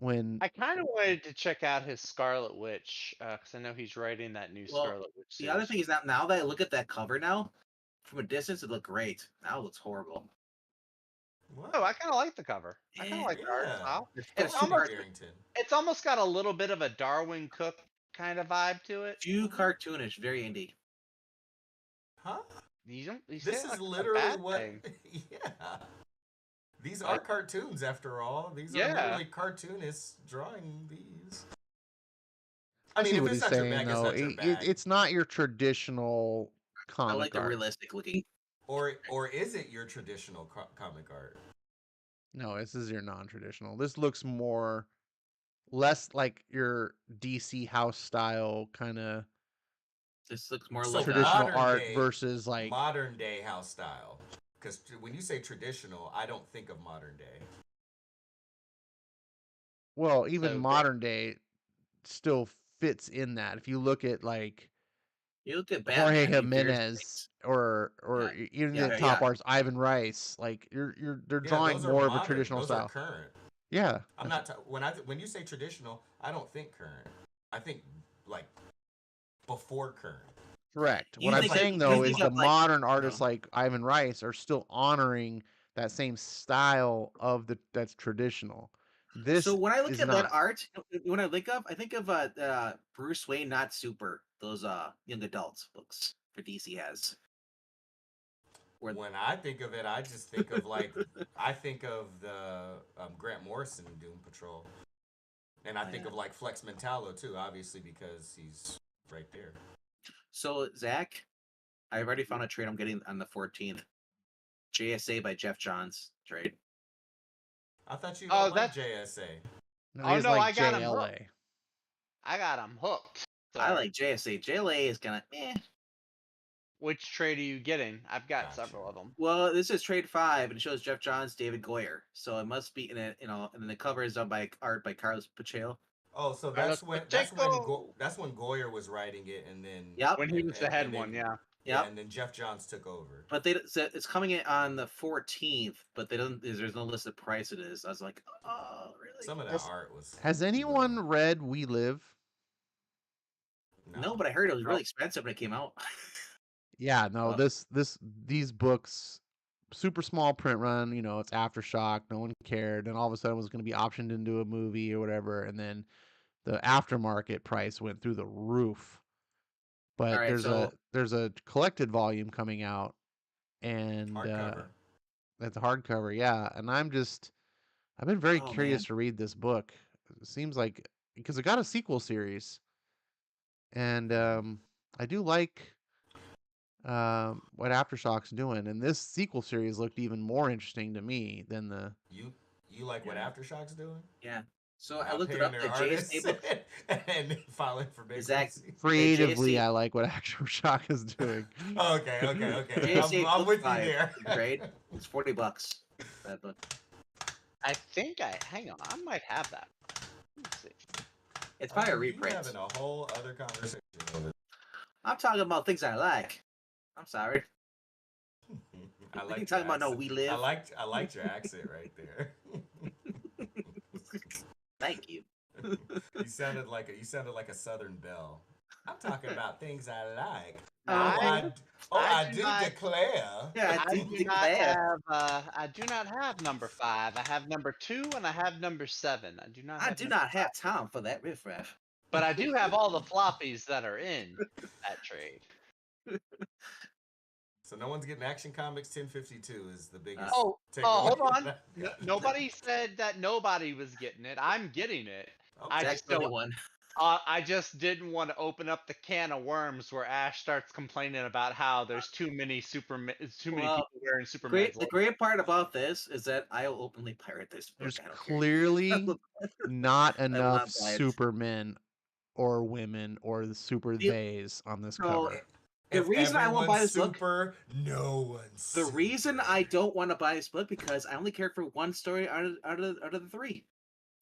When I kind of wanted to check out his Scarlet Witch because I know he's writing that new Scarlet Witch series. The other thing is that now that I look at that cover now, from a distance it looked great. Now it looks horrible. What? Oh, I kind of like the cover. I kind of like the art style. It's almost got a little bit of a Darwin Cook kind of vibe to it. Too cartoonish, very indie. Huh? This is literally what. Yeah. These are cartoons, after all. These are literally cartoonists drawing these. I mean, what he's saying, though. It's not your traditional comic art. I like the art. realistic looking. Or is it your traditional comic art? No, this is your non-traditional. This looks less like your DC house style kind of. This looks more like traditional art versus like modern day house style. Because when you say traditional, I don't think of modern day. Well, even modern day still fits in that. If you look at like Jorge Jimenez or even the top arts, Ivan Rice, like they're drawing more of a traditional style. Those are current. Yeah, I'm not when you say traditional, I don't think current. I think like before current. Correct. What I'm saying though is the modern artists like Ivan Rice are still honoring that same style of that's traditional. So when I look at that art, when I think of Bruce Wayne, Not Super, those young adults books for DC has. When I think of it, I just think of I think of the Grant Morrison Doom Patrol, and I think of like Flex Mentallo too, obviously because he's right there. So Zach, I've already found a trade I'm getting on the 14th. JSA by Jeff Johns trade. I thought you like JSA. No, I got him hooked. I got him hooked. So. I like JSA. JLA is gonna Which trade are you getting? I've got several of them. Well, this is trade 5, and it shows Jeff Johns, David Goyer. So it must be in it, and then the cover is done by art by Carlos Pacheco. Oh, so that's when Goyer was writing it, and then when he was the head one, yeah, and then Jeff Johns took over. But it's coming in on the 14th, but there's no listed price. It is. I was like, oh, really? Some of that art was. Has anyone read We Live? No, but I heard it was really expensive when it came out. Yeah, no. These books super small print run. You know, it's Aftershock. No one cared. And all of a sudden, it was going to be optioned into a movie or whatever. And then the aftermarket price went through the roof. All But right, so there's a collected volume coming out, and Hardcover. that's a hardcover. Yeah, and I've been very oh curious man, to read this book. It seems like because it got a sequel series, and I do like what Aftershock's doing, and this sequel series looked even more interesting to me than the You like what Yeah. Aftershock's doing? yeah. So I Not looked it paying up. their The artists JSA book. and filing for Exact- bankruptcy. creatively. JSA I like what Aftershock is doing. Okay. JSA I'm book with you 5 there. grade. It's $40. That book. I think hang on, I might have that. Let me see. It's probably a You reprint. having a whole other conversation over I'm talking about things I like. I'm sorry. I We like ain't talking about no accent. We Live. I liked your accent right there. Thank you. You sounded like a Southern belle. I'm talking about things I like. I- I do do not- declare. Yeah, I I do not have number 5. I have number 2 and I have number 7. I do not. I have do number not 5. have time for that riffraff. But I do have all the floppies that are in that trade. So no one's getting Action Comics 1052 is the biggest. Oh, takeaway hold from on. that. Nobody said that nobody was getting it. I'm getting it. I Zach's just the only don't. one. I just didn't want to open up the can of worms where Ash starts complaining about how there's too many Well, people wearing Superman's The logo. great part about this is that I'll openly pirate this book. There's I don't care. clearly not will enough not buy it. Supermen or women or the super The- theys on this So, cover. The If reason I won't buy everyone's this book- super, no one's The super. reason I don't want to buy this book because I only care for one story out of the 3.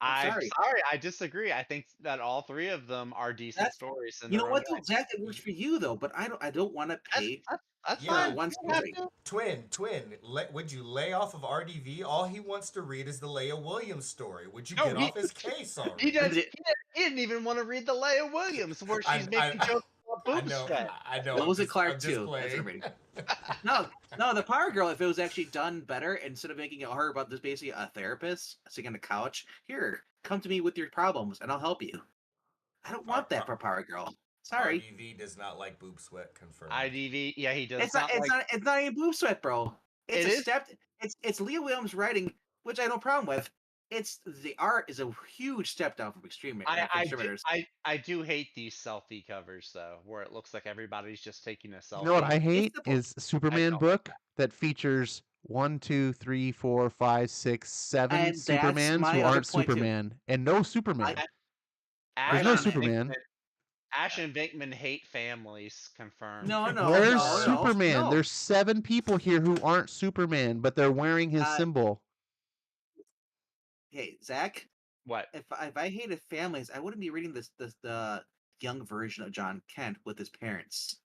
I'm I'm sorry. sorry, I disagree. I think that all 3 of them are decent That's- stories. In You their know own what way. though, Zach? It works for you though, but I don't want to pay. That's Yeah. fine. one You don't have story. to. Twin, would you lay off of RDV? All he wants to read is the Leia Williams story. Would you No, get he- off his case He, already? he didn't even want to read the Leia Williams where she's making jokes about I boob know. sweat. I know. What was I'm it, just- Clark I'm just 2? That's what I'm playing. reading. No, the Power Girl. If it was actually done better, instead of making it her about this basically a therapist sitting on the couch, here, come to me with your problems and I'll help you. I don't want that for Power Girl. Sorry, RDV does not like boob sweat confirmed. IDV, yeah, he does it's not. It's like. not. It's not even boob sweat, bro. It's It a is? step. It's Leah Williams writing, which I have no problem with. It's the art is a huge step down from Extreme. From Exterminators. I do hate these selfie covers though, where it looks like everybody's just taking a selfie. You know what I hate the book. is a Superman don't. book that features 1, 2, 3, 4, 5, 6, 7 And that's Supermans my who other aren't point, too. Superman and no Superman. Ash, There's no on, Superman. Ash and Venkman hate families. Confirmed. No, no, Where's no, Superman? no. There's 7 people here who aren't Superman, but they're wearing his Uh, symbol. Hey, Zach. What? If I hated families, I wouldn't be reading the young version of John Kent with his parents.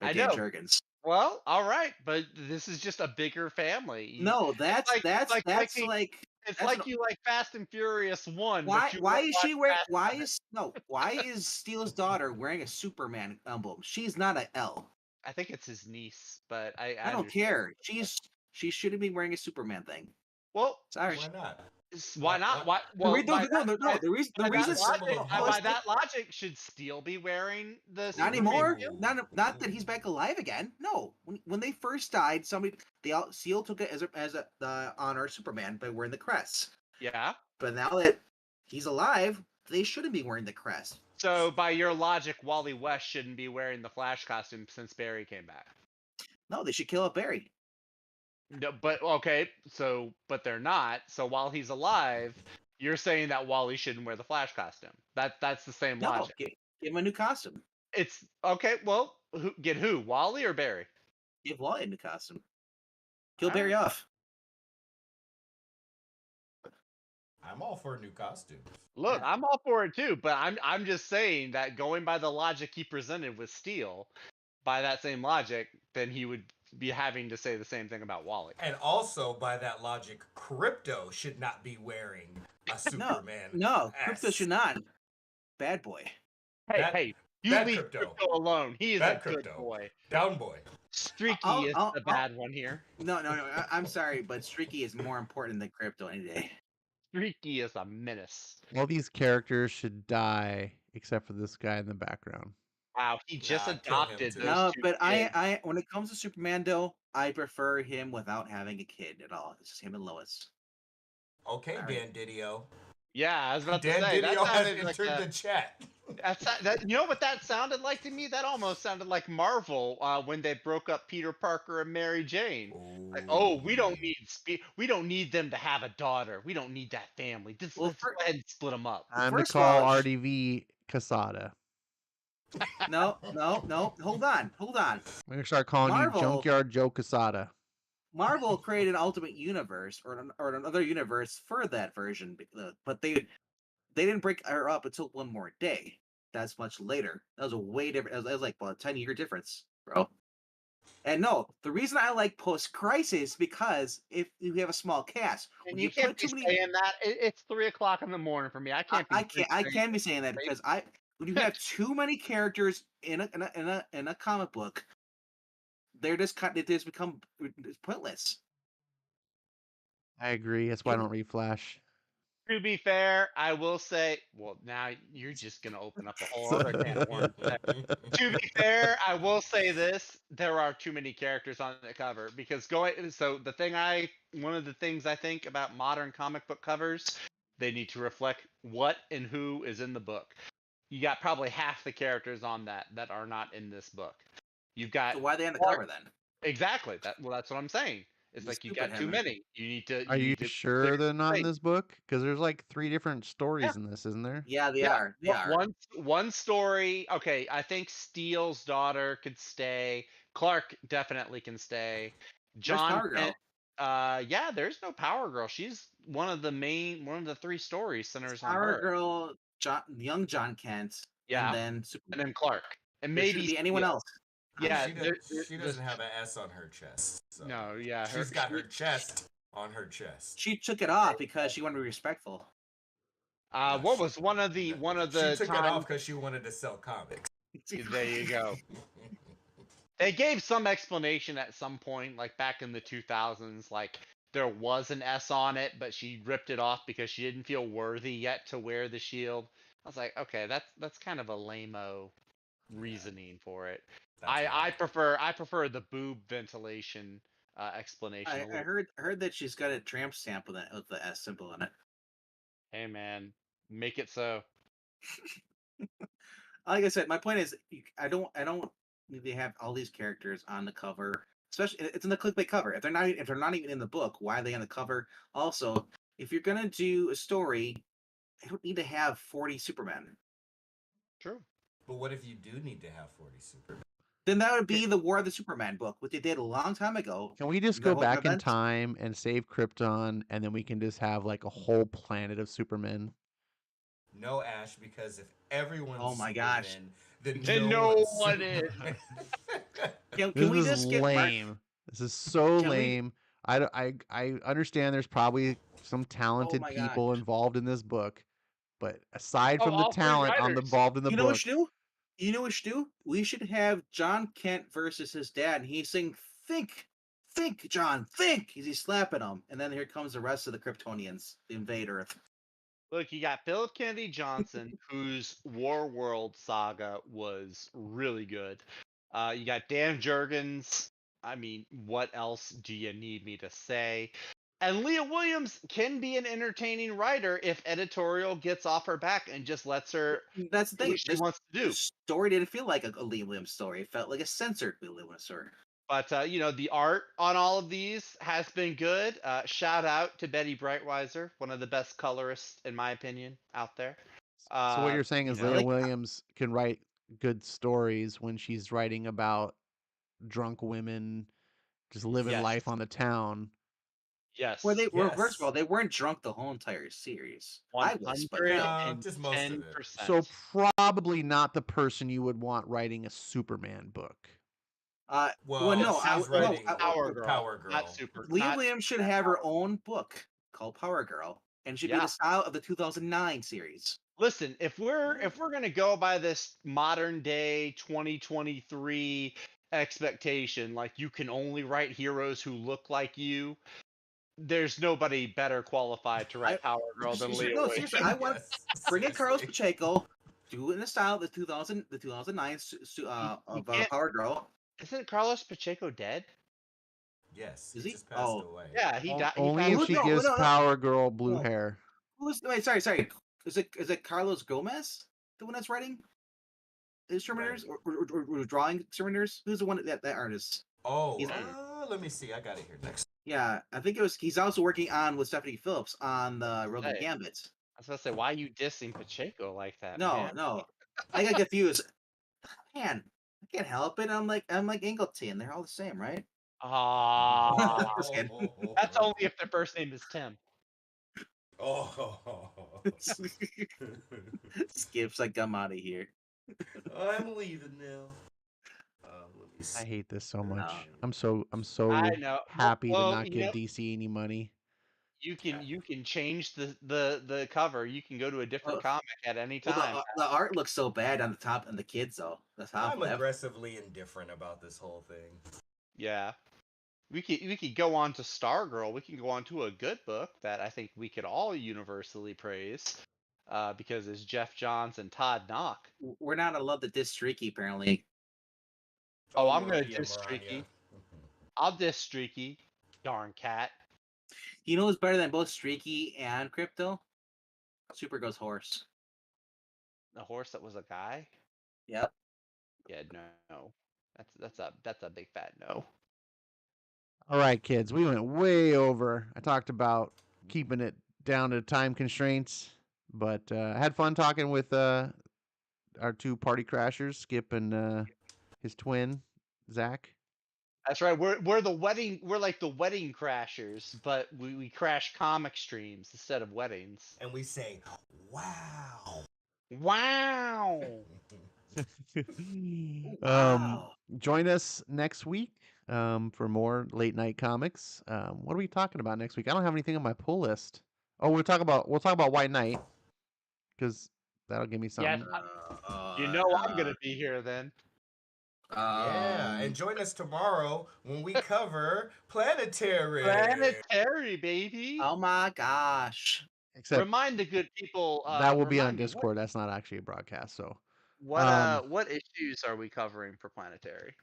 by I Dan know. Jurgens. Well, all right, but this is just a bigger family. No, that's like- that's like that's making- like It's that's like an- you like Fast and Furious 1. why but you why won't is she watch wearing Fast- why is Steele's daughter wearing a Superman emblem? She's not an L. I think it's his niece, but I I don't understand. care. She shouldn't be wearing a Superman thing. Well, Sorry. Why not? why not? Why? The Well, re- no, by no, no, that- the reason by the reason that logic, symbol of by listen, that logic, should Steel be wearing the not Superman anymore. shield? Not that he's back alive again. No, when they first died, Seal took it as a honor of Superman by wearing the crest. Yeah. But now that he's alive, they shouldn't be wearing the crest. So by your logic, Wally West shouldn't be wearing the Flash costume since Barry came back. No, they should kill up Barry. No, but okay, but they're not. So while he's alive, you're saying that Wally shouldn't wear the Flash costume. That's the same No, logic. give him a new costume. It's okay. Well, get who? Wally or Barry? Give Wally a new costume. Kill All Barry off. I'm all for a new costume. Look, I'm all for it too, but I'm just saying that going by the logic he presented with Steel, by that same logic, then he would be having to say the same thing about Wally. And also, by that logic, Crypto should not be wearing a Superman. No, S. Crypto should not. Bad boy. Hey, That- hey, you that leave Crypto. Crypto alone. He is That a good Crypto. boy. Down boy. Streaky is the I'll- bad one here. No. I'm sorry, but Streaky is more important than Crypto any day. Streaky is a menace. All these characters should die except for this guy in the background. Wow, he just Nah, kill him adopted too. those No, two but kids. I when it comes to Superman though, I prefer him without having a kid at all. It's just him and Lois. Okay, Sorry. Dan Didio. Yeah, I was about to Dan say that Didio has sounded like entered the chat. that. You know what that sounded like to me? That almost sounded like Marvel when they broke up Peter Parker and Mary Jane. Like, oh, we don't need them to have a daughter. We don't need that family. Let's go ahead and split them up. Time to First of call all, RDV Casada. No. Hold on. I'm gonna start calling Marvel- you Junkyard Joe Casada. Marvel created an alternate universe or another universe for that version, but they didn't break her up until One More Day. That's much later. That was a way different. That was like a 10-year difference, bro. And no, the reason I like Post Crisis because if you have a small cast, And when you can't put be too many, saying that. It's 3:00 in the morning for me. I can't. I can be saying that because when you have too many characters in a comic book, they just become pointless. I agree. That's why I don't read Flash. To be fair, I will say, well, now you're just gonna open up a whole other can of worms. To be fair, I will say this: there are too many characters on the cover because one of the things I think about modern comic book covers, they need to reflect what and who is in the book. You got probably half the characters on that are not in this book. You've got So why are they on the Clark- cover then? exactly that. Well, that's what I'm saying. It's You like you stupid got too Henry. many. You need to. Are you need to sure figure they're not in thing. this book? Because there's like 3 different stories in this, isn't there? Yeah, they Yeah, are. They are. One story. Okay, I think Steele's daughter could stay. Clark definitely can stay. Where's John Power Girl? Kent. Yeah, there's no Power Girl. She's one of the 3 stories centers on Power her. Girl, young John Kent, Yeah, and then and Superman. then Clark, and There maybe shouldn't be anyone Steele. else. Yeah, she doesn't have an S on her chest. So. No, yeah, She's got her chest on her chest. She took it off because she wanted to be respectful. What was one of the She took it times- off because she wanted to sell comics. There you go. They gave some explanation at some point, like back in the 2000s, like there was an S on it, but she ripped it off because she didn't feel worthy yet to wear the shield. I was like, okay, that's kind of a lame-o reasoning for it. I prefer the boob ventilation explanation. I heard that she's got a tramp stamp with the S symbol on it. Hey man, make it so. Like I said, my point is, I don't need to have all these characters on the cover. Especially, it's in the clickbait cover. If they're not even in the book, why are they on the cover? Also, if you're gonna do a story, I don't need to have 40 Supermen. True. But what if you do need to have 40 Supermen? Then that would be the War of the Superman book, which they did a long time ago. Can we just The go whole back in event? time and save Krypton, and then we can just have like a whole planet of Supermen? No, Ash, because if everyone's Oh my gosh. Superman, Then then no one's one is. Superman. Can This we is just get lame. This is so Can we- lame. I understand there's probably some talented my people gosh. involved in this book, but aside Oh, from the all 3 talent writers. involved in the You know what we book, should do? You know what we should do? We should have John Kent versus his dad, and he's saying, "Think, think, John, think." He's slapping him, and then here comes the rest of the Kryptonians, the invade Earth. Look, you got Philip Kennedy Johnson, whose War World saga was really good. You got Dan Jurgens. I mean, what else do you need me to say? And Leah Williams can be an entertaining writer if editorial gets off her back and just lets her That's the do thing. what she This wants to do. story didn't feel like a Lee Williams story. It felt like a censored Lee Williams story. But the art on all of these has been good. Shout out to Betty Brightweiser, one of the best colorists in my opinion out there. so what you're saying is you know, Leah like- Williams can write good stories when she's writing about drunk women just living Yes. life on the town. Yes. Well, Yes. first of all, they weren't drunk the whole entire series. I was, but 110%. just most of it. So probably not the person you would want writing a Superman book. well, no, she's writing Power Girl, Power Girl. not Super. Lee not Williams should Superman have her Power. own book called Power Girl, and should be Yeah. the style of the 2009 series. Listen, if we're gonna go by this modern day 2023 expectation, like you can only write heroes who look like you, there's nobody better qualified to write Power Girl than Leah No, Wade. seriously, I want bring in Carlos Pacheco, do it in the style of the 2009 of can't- Power Girl. Isn't Carlos Pacheco dead? Yes, Is he he? just passed Oh. away. Yeah, he died. Only if she gives Power Girl blue hair. Wait, sorry. Is it Carlos Gomez, the one that's writing Terminators or drawing Terminators? Who's the one that artist? Oh, let me see. I got it here next. Yeah, I think it was. He's also working on with Stephanie Phillips on the Roman Gambit. I was about to say, why are you dissing Pacheco like that? No, man? no, I got confused. Man, I can't help it. I'm like Angleton. They're all the same, right? Ah, Just kidding. that's only if their first name is Tim. Oh, Skips like I'm out of here. I'm leaving now. I hate this so much. No. I'm so I know. happy Well, to not you give know, DC any money. you can change the cover. You can go to a different comic at any time. Well, the art looks so bad on the top and the kids though. That's how I'm aggressively indifferent about this whole thing. Yeah. We could go on to Stargirl. We can go on to a good book that I think we could all universally praise, because it's Jeff Johns and Todd Knock. We're not allowed to diss Streaky apparently. Oh, I'm gonna diss Streaky. I'll diss Streaky. Darn cat. You know who's better than both Streaky and Crypto? Supergirl's horse. The horse that was a guy? Yep. Yeah, no. That's a big fat no. All right, kids, we went way over. I talked about keeping it down to time constraints, but I had fun talking with our two party crashers, Skip and his twin, Zach. That's right. We're like the wedding crashers, but we crash comic streams instead of weddings. And we say, wow. Wow. Wow. Join us next week for more late night comics. What are we talking about next week? I don't have anything on my pull list. Oh, we'll talk about White Knight because that'll give me something. Yes, I'm gonna be here then. Yeah, and join us tomorrow when we cover Planetary. Planetary, baby. Oh my gosh. Except remind the good people. that will be on remind me, Discord. That's not actually a broadcast. So what issues are we covering for Planetary?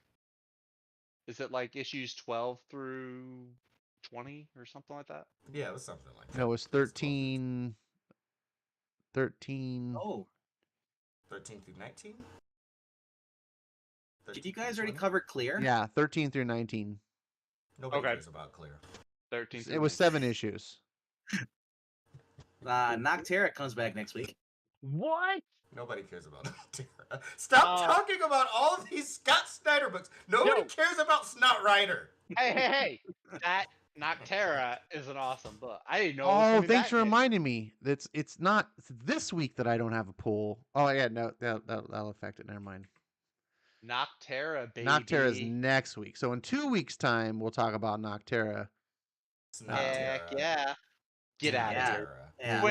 Is it like issues 12 through 20 or something like that? Yeah, it was something like that. No, it was 13. 13. Oh. 13 through 19? Did you guys already cover Clear? Yeah, 13 through 19. Nobody Okay. cares about Clear. 13. It was 7 issues. Noctera comes back next week. What? Nobody cares about Noctera. Stop talking about all of these Scott Snyder books. Nobody cares about Snot Rider. Hey! That Noctera is an awesome book. I didn't know. Oh, thanks for reminding me. It's not this week that I don't have a pool. Oh yeah, no, that'll affect it. Never mind. Noctera, baby. Noctera is next week. So in 2 weeks' time, we'll talk about Noctera. Heck yeah. Get out of here. Yeah.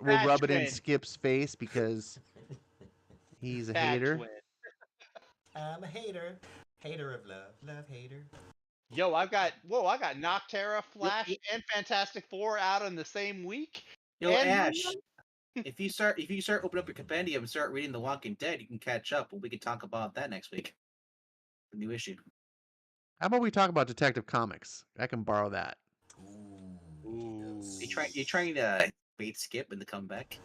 We'll rub it in Skip's face because he's a hater. I'm a hater. Hater of love. Love hater. Yo, I got Noctera, Flash, and Fantastic Four out in the same week. Yo, Ash, if you start opening up your compendium and start reading The Walking Dead, you can catch up. We can talk about that next week. The new issue. How about we talk about Detective Comics? I can borrow that. Ooh. You trying to bait Skip into come back?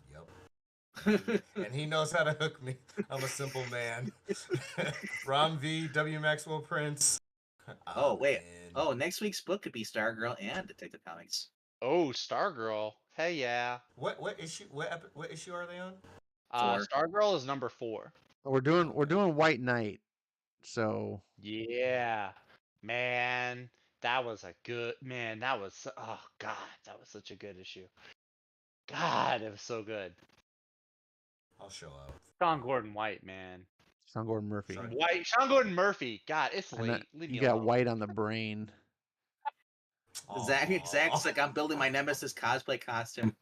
Yep. And he knows how to hook me. I'm a simple man. Rom V, W. Maxwell Prince. Oh, wait. Oh, next week's book could be Stargirl and Detective Comics. Oh, Stargirl. Hey, yeah. What issue? What issue are they on? Stargirl is number 4. We're doing White Knight. So yeah, man, that was a good man. That was god, that was such a good issue. God, it was so good. I'll show up. Sean Gordon White, man. Sean Gordon Murphy. Sean Gordon Murphy. God, it's late. You got white on the brain. Zach's like, I'm building my Nemesis cosplay costume.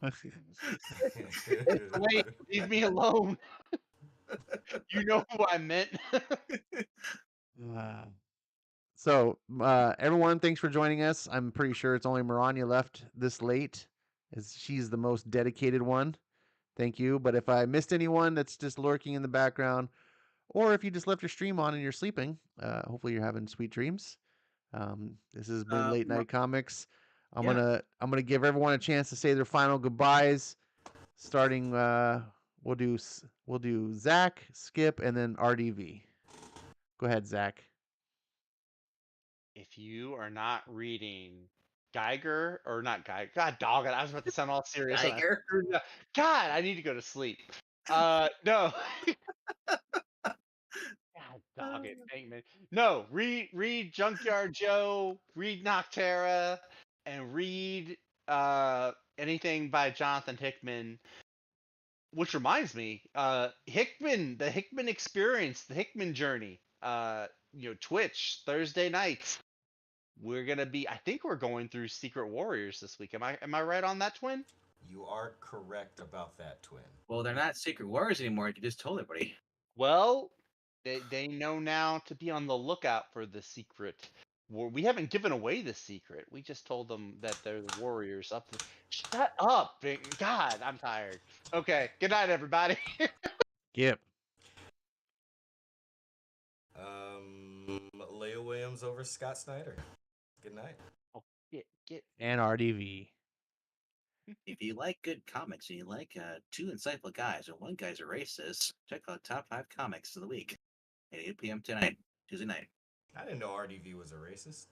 Wait, leave me alone. You know who I meant. So, everyone, thanks for joining us. I'm pretty sure it's only Maranya left this late, as she's the most dedicated one. Thank you. But if I missed anyone that's just lurking in the background, or if you just left your stream on and you're sleeping, hopefully you're having sweet dreams. This has been Late Night Comics. I'm gonna give everyone a chance to say their final goodbyes. Starting, we'll do Zach, Skip, and then RDV. Go ahead, Zach. If you are not reading Geiger, or not Geiger, God dog it, I was about to sound all serious. Geiger? God, I need to go to sleep. No. God dog it, Bankman. No, read Junkyard Joe, read Noctera, and read anything by Jonathan Hickman. Which reminds me, Hickman, the Hickman experience, the Hickman journey. Twitch Thursday nights. We're gonna be. I think we're going through Secret Warriors this week. Am I right on that, Twin? You are correct about that, Twin. Well, they're not Secret Warriors anymore. You just told everybody. Well, they know now to be on the lookout for the secret. We haven't given away the secret. We just told them that they're the Warriors up. Shut up! God, I'm tired. Okay, good night, everybody. Skip. Leah Williams over Scott Snyder. Good night. Oh, get. And RDV. If you like good comics and you like two insightful guys and one guy's a racist, check out Top 5 Comics of the Week at 8 p.m. tonight, Tuesday night. I didn't know RDV was a racist.